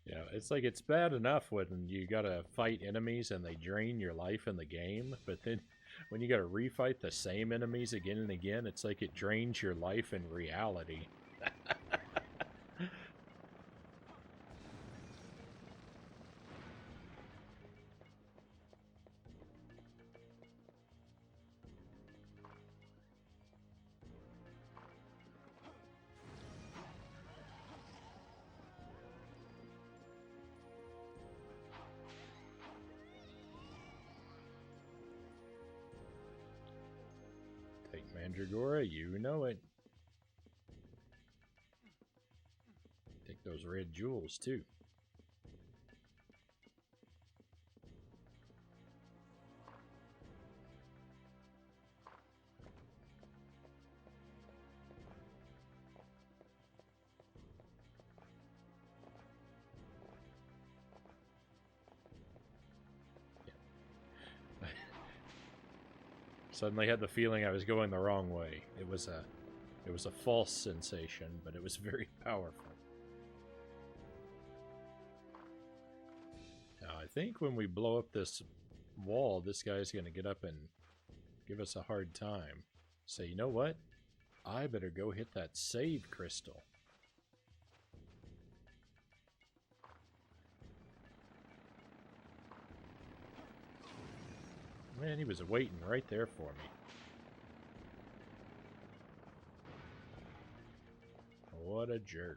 Yeah, it's like it's bad enough when you gotta fight enemies and they drain your life in the game, but then when you gotta refight the same enemies again and again, it's like it drains your life in reality. Mandragora, you know it. Take those red jewels, too. Suddenly had the feeling I was going the wrong way. It was a false sensation, but it was very powerful. Now, I think when we blow up this wall, this guy's going to get up and give us a hard time. Say, you know what? I better go hit that save crystal. Man, he was waiting right there for me. What a jerk.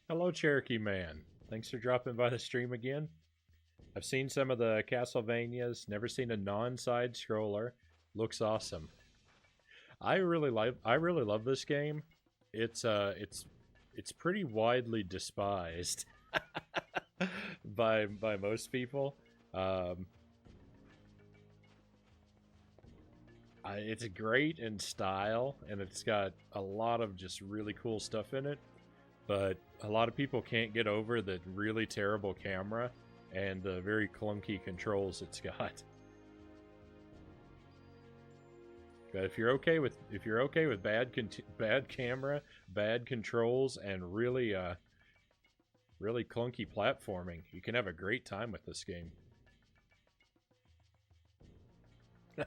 Hello, Cherokee Man. Thanks for dropping by the stream again. I've seen some of the Castlevanias, never seen a non-side scroller. Looks awesome. I really love this game. It's pretty widely despised by most people. It's great in style, and it's got a lot of just really cool stuff in it. But a lot of people can't get over the really terrible camera and the very clunky controls it's got. But if you're okay with bad camera, bad controls, and really clunky platforming, you can have a great time with this game. All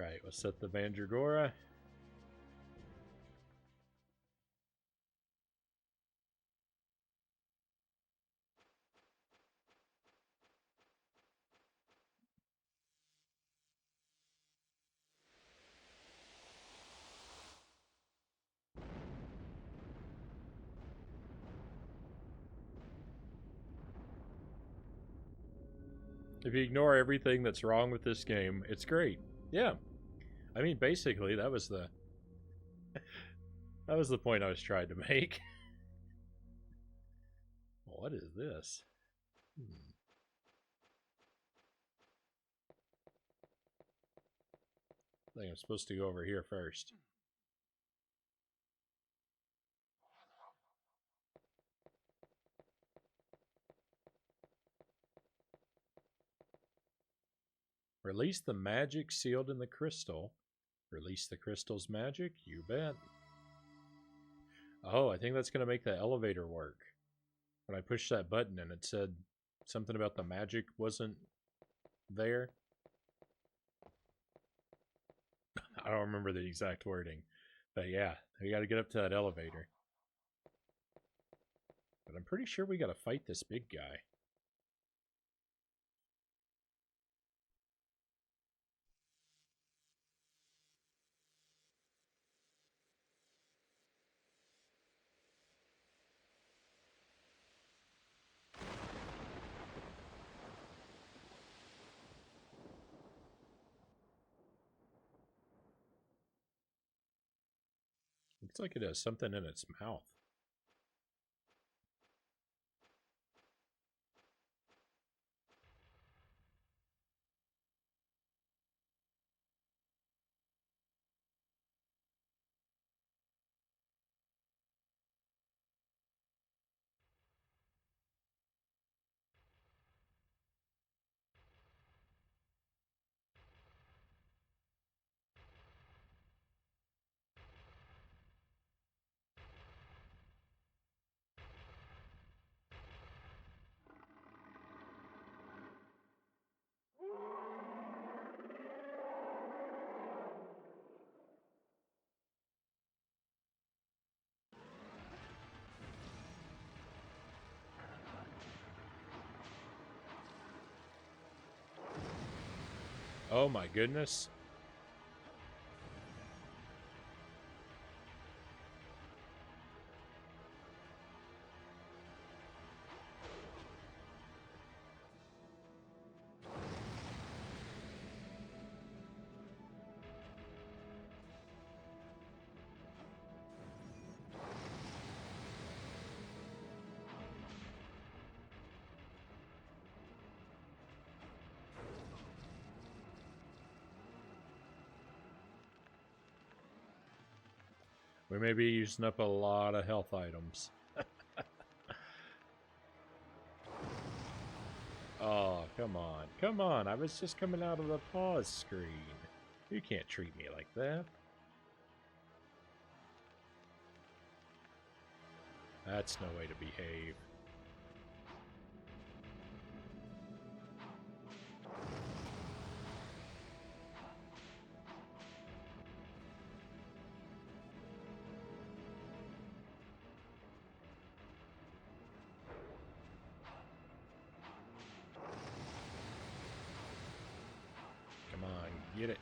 right, let's set the Mandragora. If you ignore everything that's wrong with this game, it's great. Yeah. I mean, basically, that was the point I was trying to make. What is this? I think I'm supposed to go over here first. Release the magic sealed in the crystal. Release the crystal's magic? You bet. Oh, I think that's going to make the elevator work. When I pushed that button and it said something about the magic wasn't there. I don't remember the exact wording. But yeah, we got to get up to that elevator. But I'm pretty sure we got to fight this big guy. Looks like it has something in its mouth. Oh my goodness. We may be using up a lot of health items. Oh, come on. Come on. I was just coming out of the pause screen. You can't treat me like that. That's no way to behave. Come on, get it.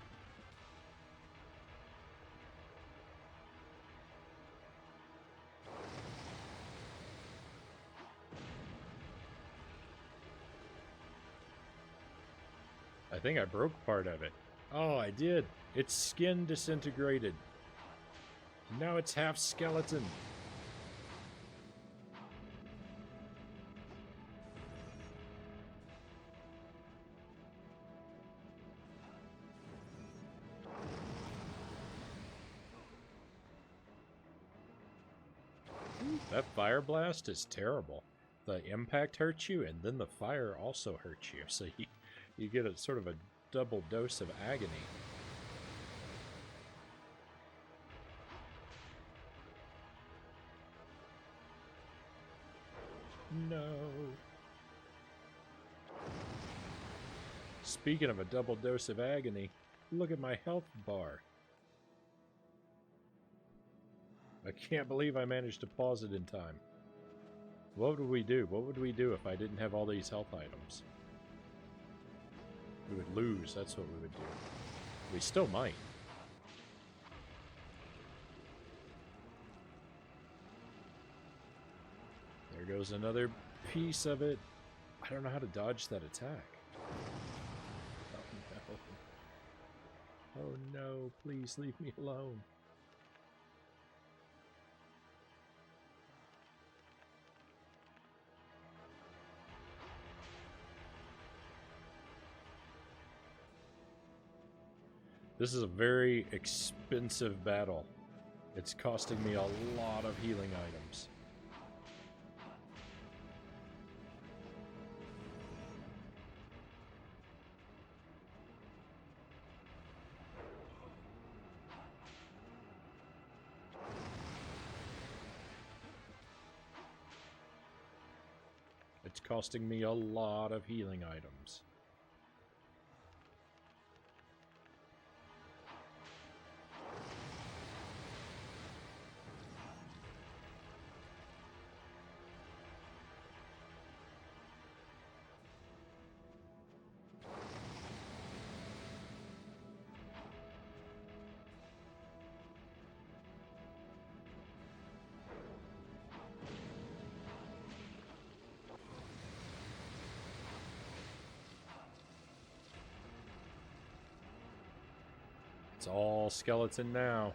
I think I broke part of it. Oh, I did. Its skin disintegrated. Now it's half skeleton. That fire blast is terrible. The impact hurts you, and then the fire also hurts you. So you get a sort of a double dose of agony. No. Speaking of a double dose of agony, look at my health bar. I can't believe I managed to pause it in time. What would we do? What would we do if I didn't have all these health items? We would lose, that's what we would do. We still might. There goes another piece of it. I don't know how to dodge that attack. Oh no. Oh no, please leave me alone. This is a very expensive battle. It's costing me a lot of healing items. It's costing me a lot of healing items. It's all skeleton now.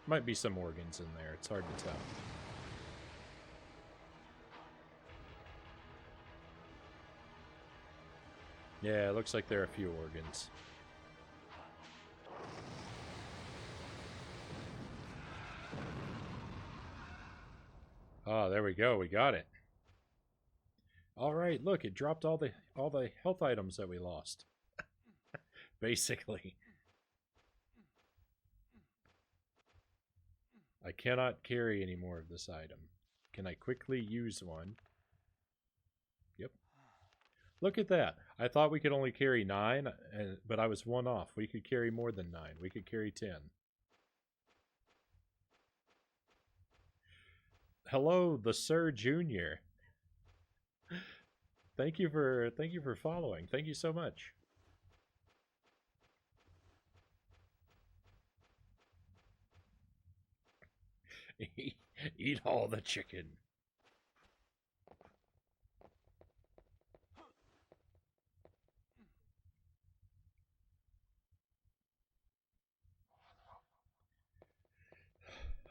Might be some organs in there, it's hard to tell. Yeah, it looks like there are a few organs. Ah, there we go, we got it. Alright, look, it dropped all the health items that we lost. Basically. I cannot carry any more of this item. Can I quickly use one? Yep. Look at that. I thought we could only carry 9, but I was 1 off. We could carry more than 9. We could carry 10. Hello, the Sir Junior. Thank you for following. Thank you so much. Eat all the chicken.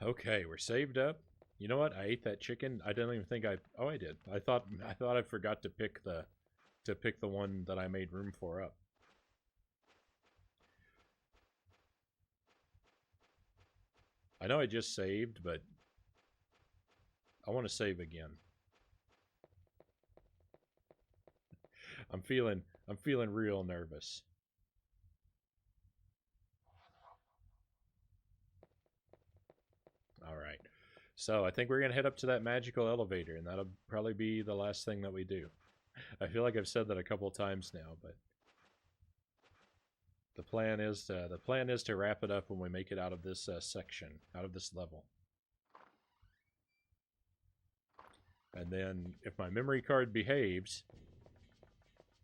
Okay, we're saved up. You know what? I ate that chicken. I didn't even think I. Oh, I did. I thought I forgot to pick the one that I made room for up. I know I just saved, but I want to save again. I'm feeling real nervous. All right. So I think we're gonna head up to that magical elevator, and that'll probably be the last thing that we do. I feel like I've said that a couple times now, but the plan is to wrap it up when we make it out of this section, out of this level. And then, if my memory card behaves,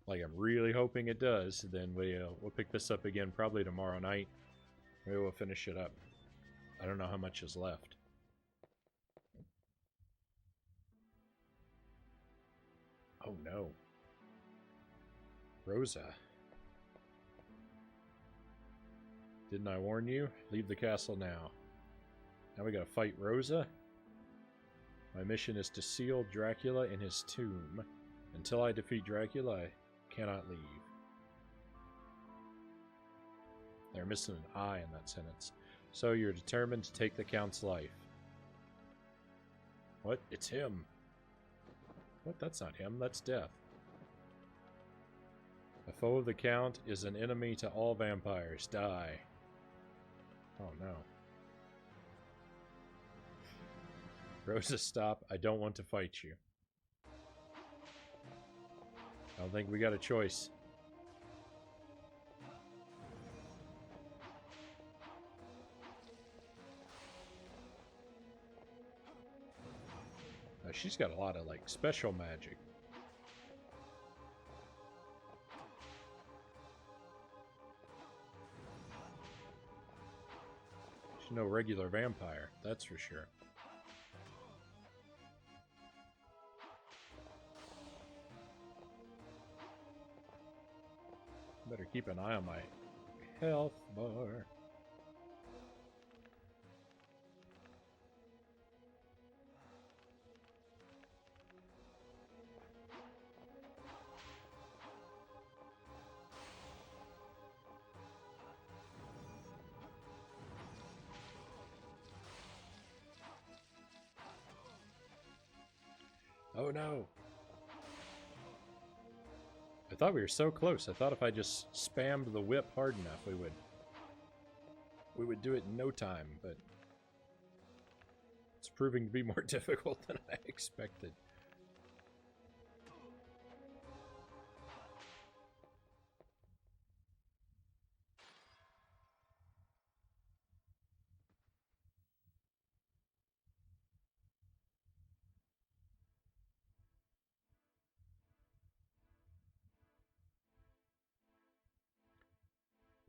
like I'm really hoping it does, then we'll pick this up again probably tomorrow night. Maybe we'll finish it up. I don't know how much is left. Oh no. Rosa. Didn't I warn you? Leave the castle now. Now we gotta fight Rosa? My mission is to seal Dracula in his tomb. Until I defeat Dracula, I cannot leave. They're missing an I in that sentence. So you're determined to take the Count's life. What? It's him. What? That's not him. That's Death. A foe of the Count is an enemy to all vampires. Die. Oh no. Rosa, stop. I don't want to fight you. I don't think we got a choice. She's got a lot of, like, special magic. She's no regular vampire, that's for sure. Better keep an eye on my health bar. Oh no. I thought we were so close. I thought if I just spammed the whip hard enough, we would do it in no time, but it's proving to be more difficult than I expected.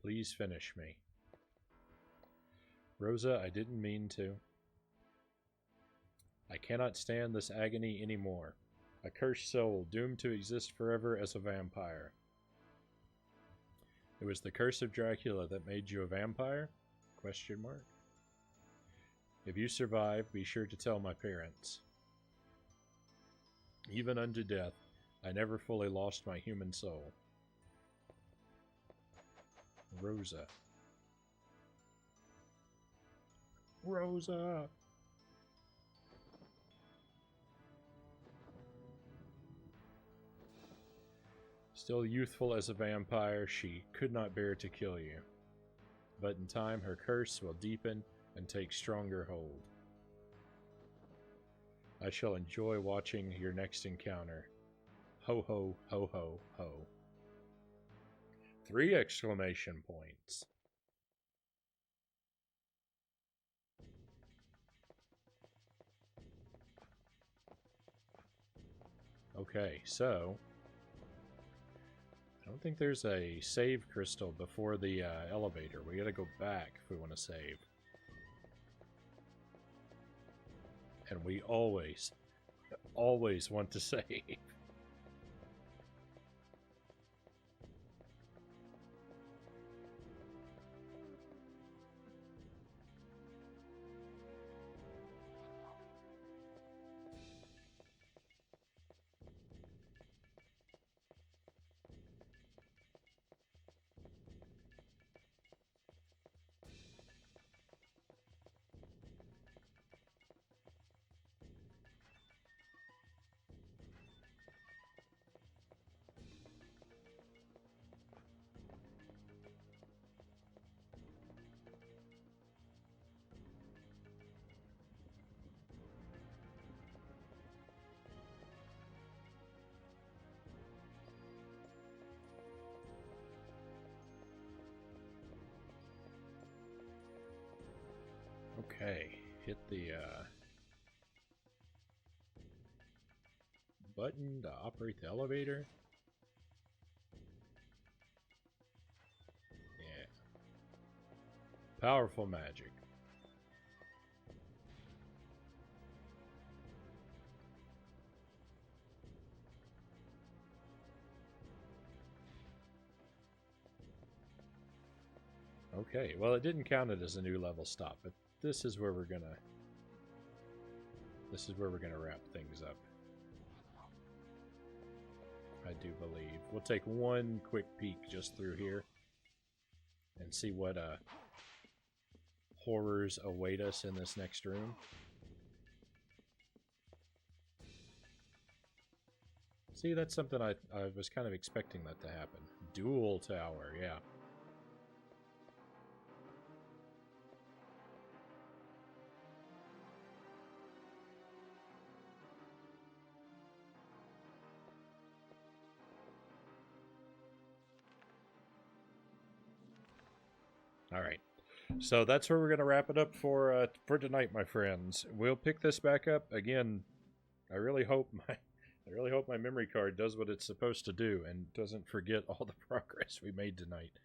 Please finish me. Rosa, I didn't mean to. I cannot stand this agony anymore. A cursed soul, doomed to exist forever as a vampire. It was the curse of Dracula that made you a vampire? Question mark. If you survive, be sure to tell my parents. Even unto death, I never fully lost my human soul. Rosa. Rosa! Still youthful as a vampire, she could not bear to kill you. But in time, her curse will deepen and take stronger hold. I shall enjoy watching your next encounter. Ho ho, ho ho, ho. 3 exclamation points. Okay, so think there's a save crystal before the elevator. We gotta go back if we want to save. And we always want to save. Okay, hit the button to operate the elevator. Yeah. Powerful magic. Okay, well it didn't count it as a new level stop, but this is where we're gonna wrap things up. I do believe. We'll take one quick peek just through here and see what horrors await us in this next room. See, that's something I was kind of expecting that to happen. Dual tower, yeah. All right. So that's where we're going to wrap it up for tonight, my friends. We'll pick this back up again. I really hope my memory card does what it's supposed to do and doesn't forget all the progress we made tonight.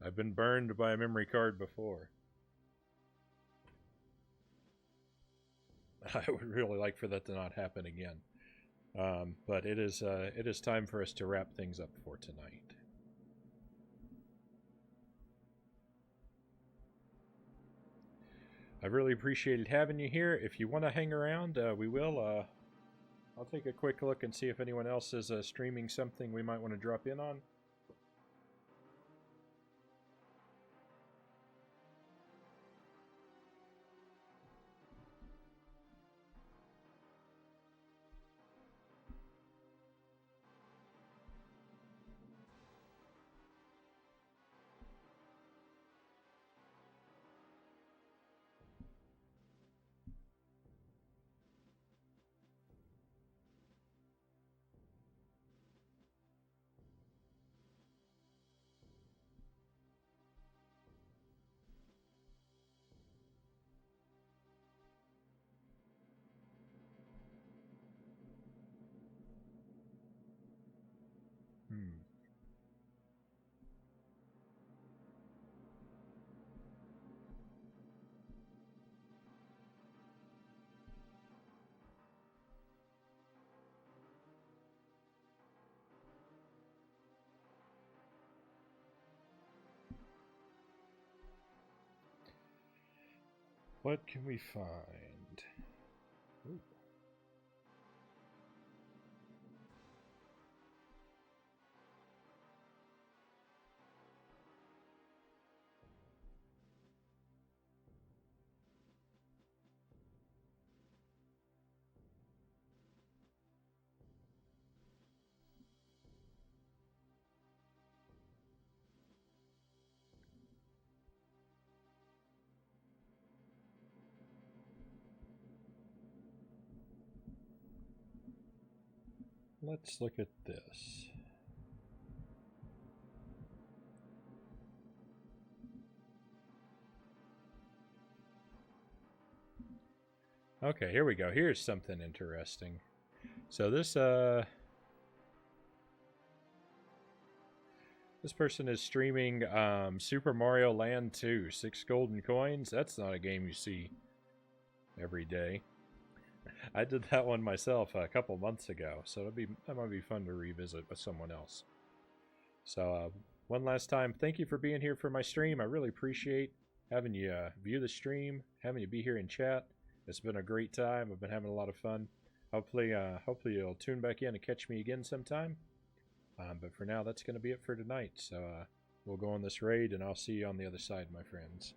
I've been burned by a memory card before. I would really like for that to not happen again. But it is time for us to wrap things up for tonight. I really appreciated having you here. If you want to hang around, we will. I'll take a quick look and see if anyone else is streaming something we might want to drop in on. What can we find? Ooh. Let's look at this. Okay, here we go. Here's something interesting. So this This person is streaming Super Mario Land 2, 6 golden coins. That's not a game you see every day. I did that one myself a couple months ago, so that might be fun to revisit with someone else. So one last time, thank you for being here for my stream. I really appreciate having you view the stream, having you be here in chat. It's been a great time. I've been having a lot of fun. Hopefully you'll tune back in and catch me again sometime. But for now, that's going to be it for tonight. So we'll go on this raid, and I'll see you on the other side, my friends.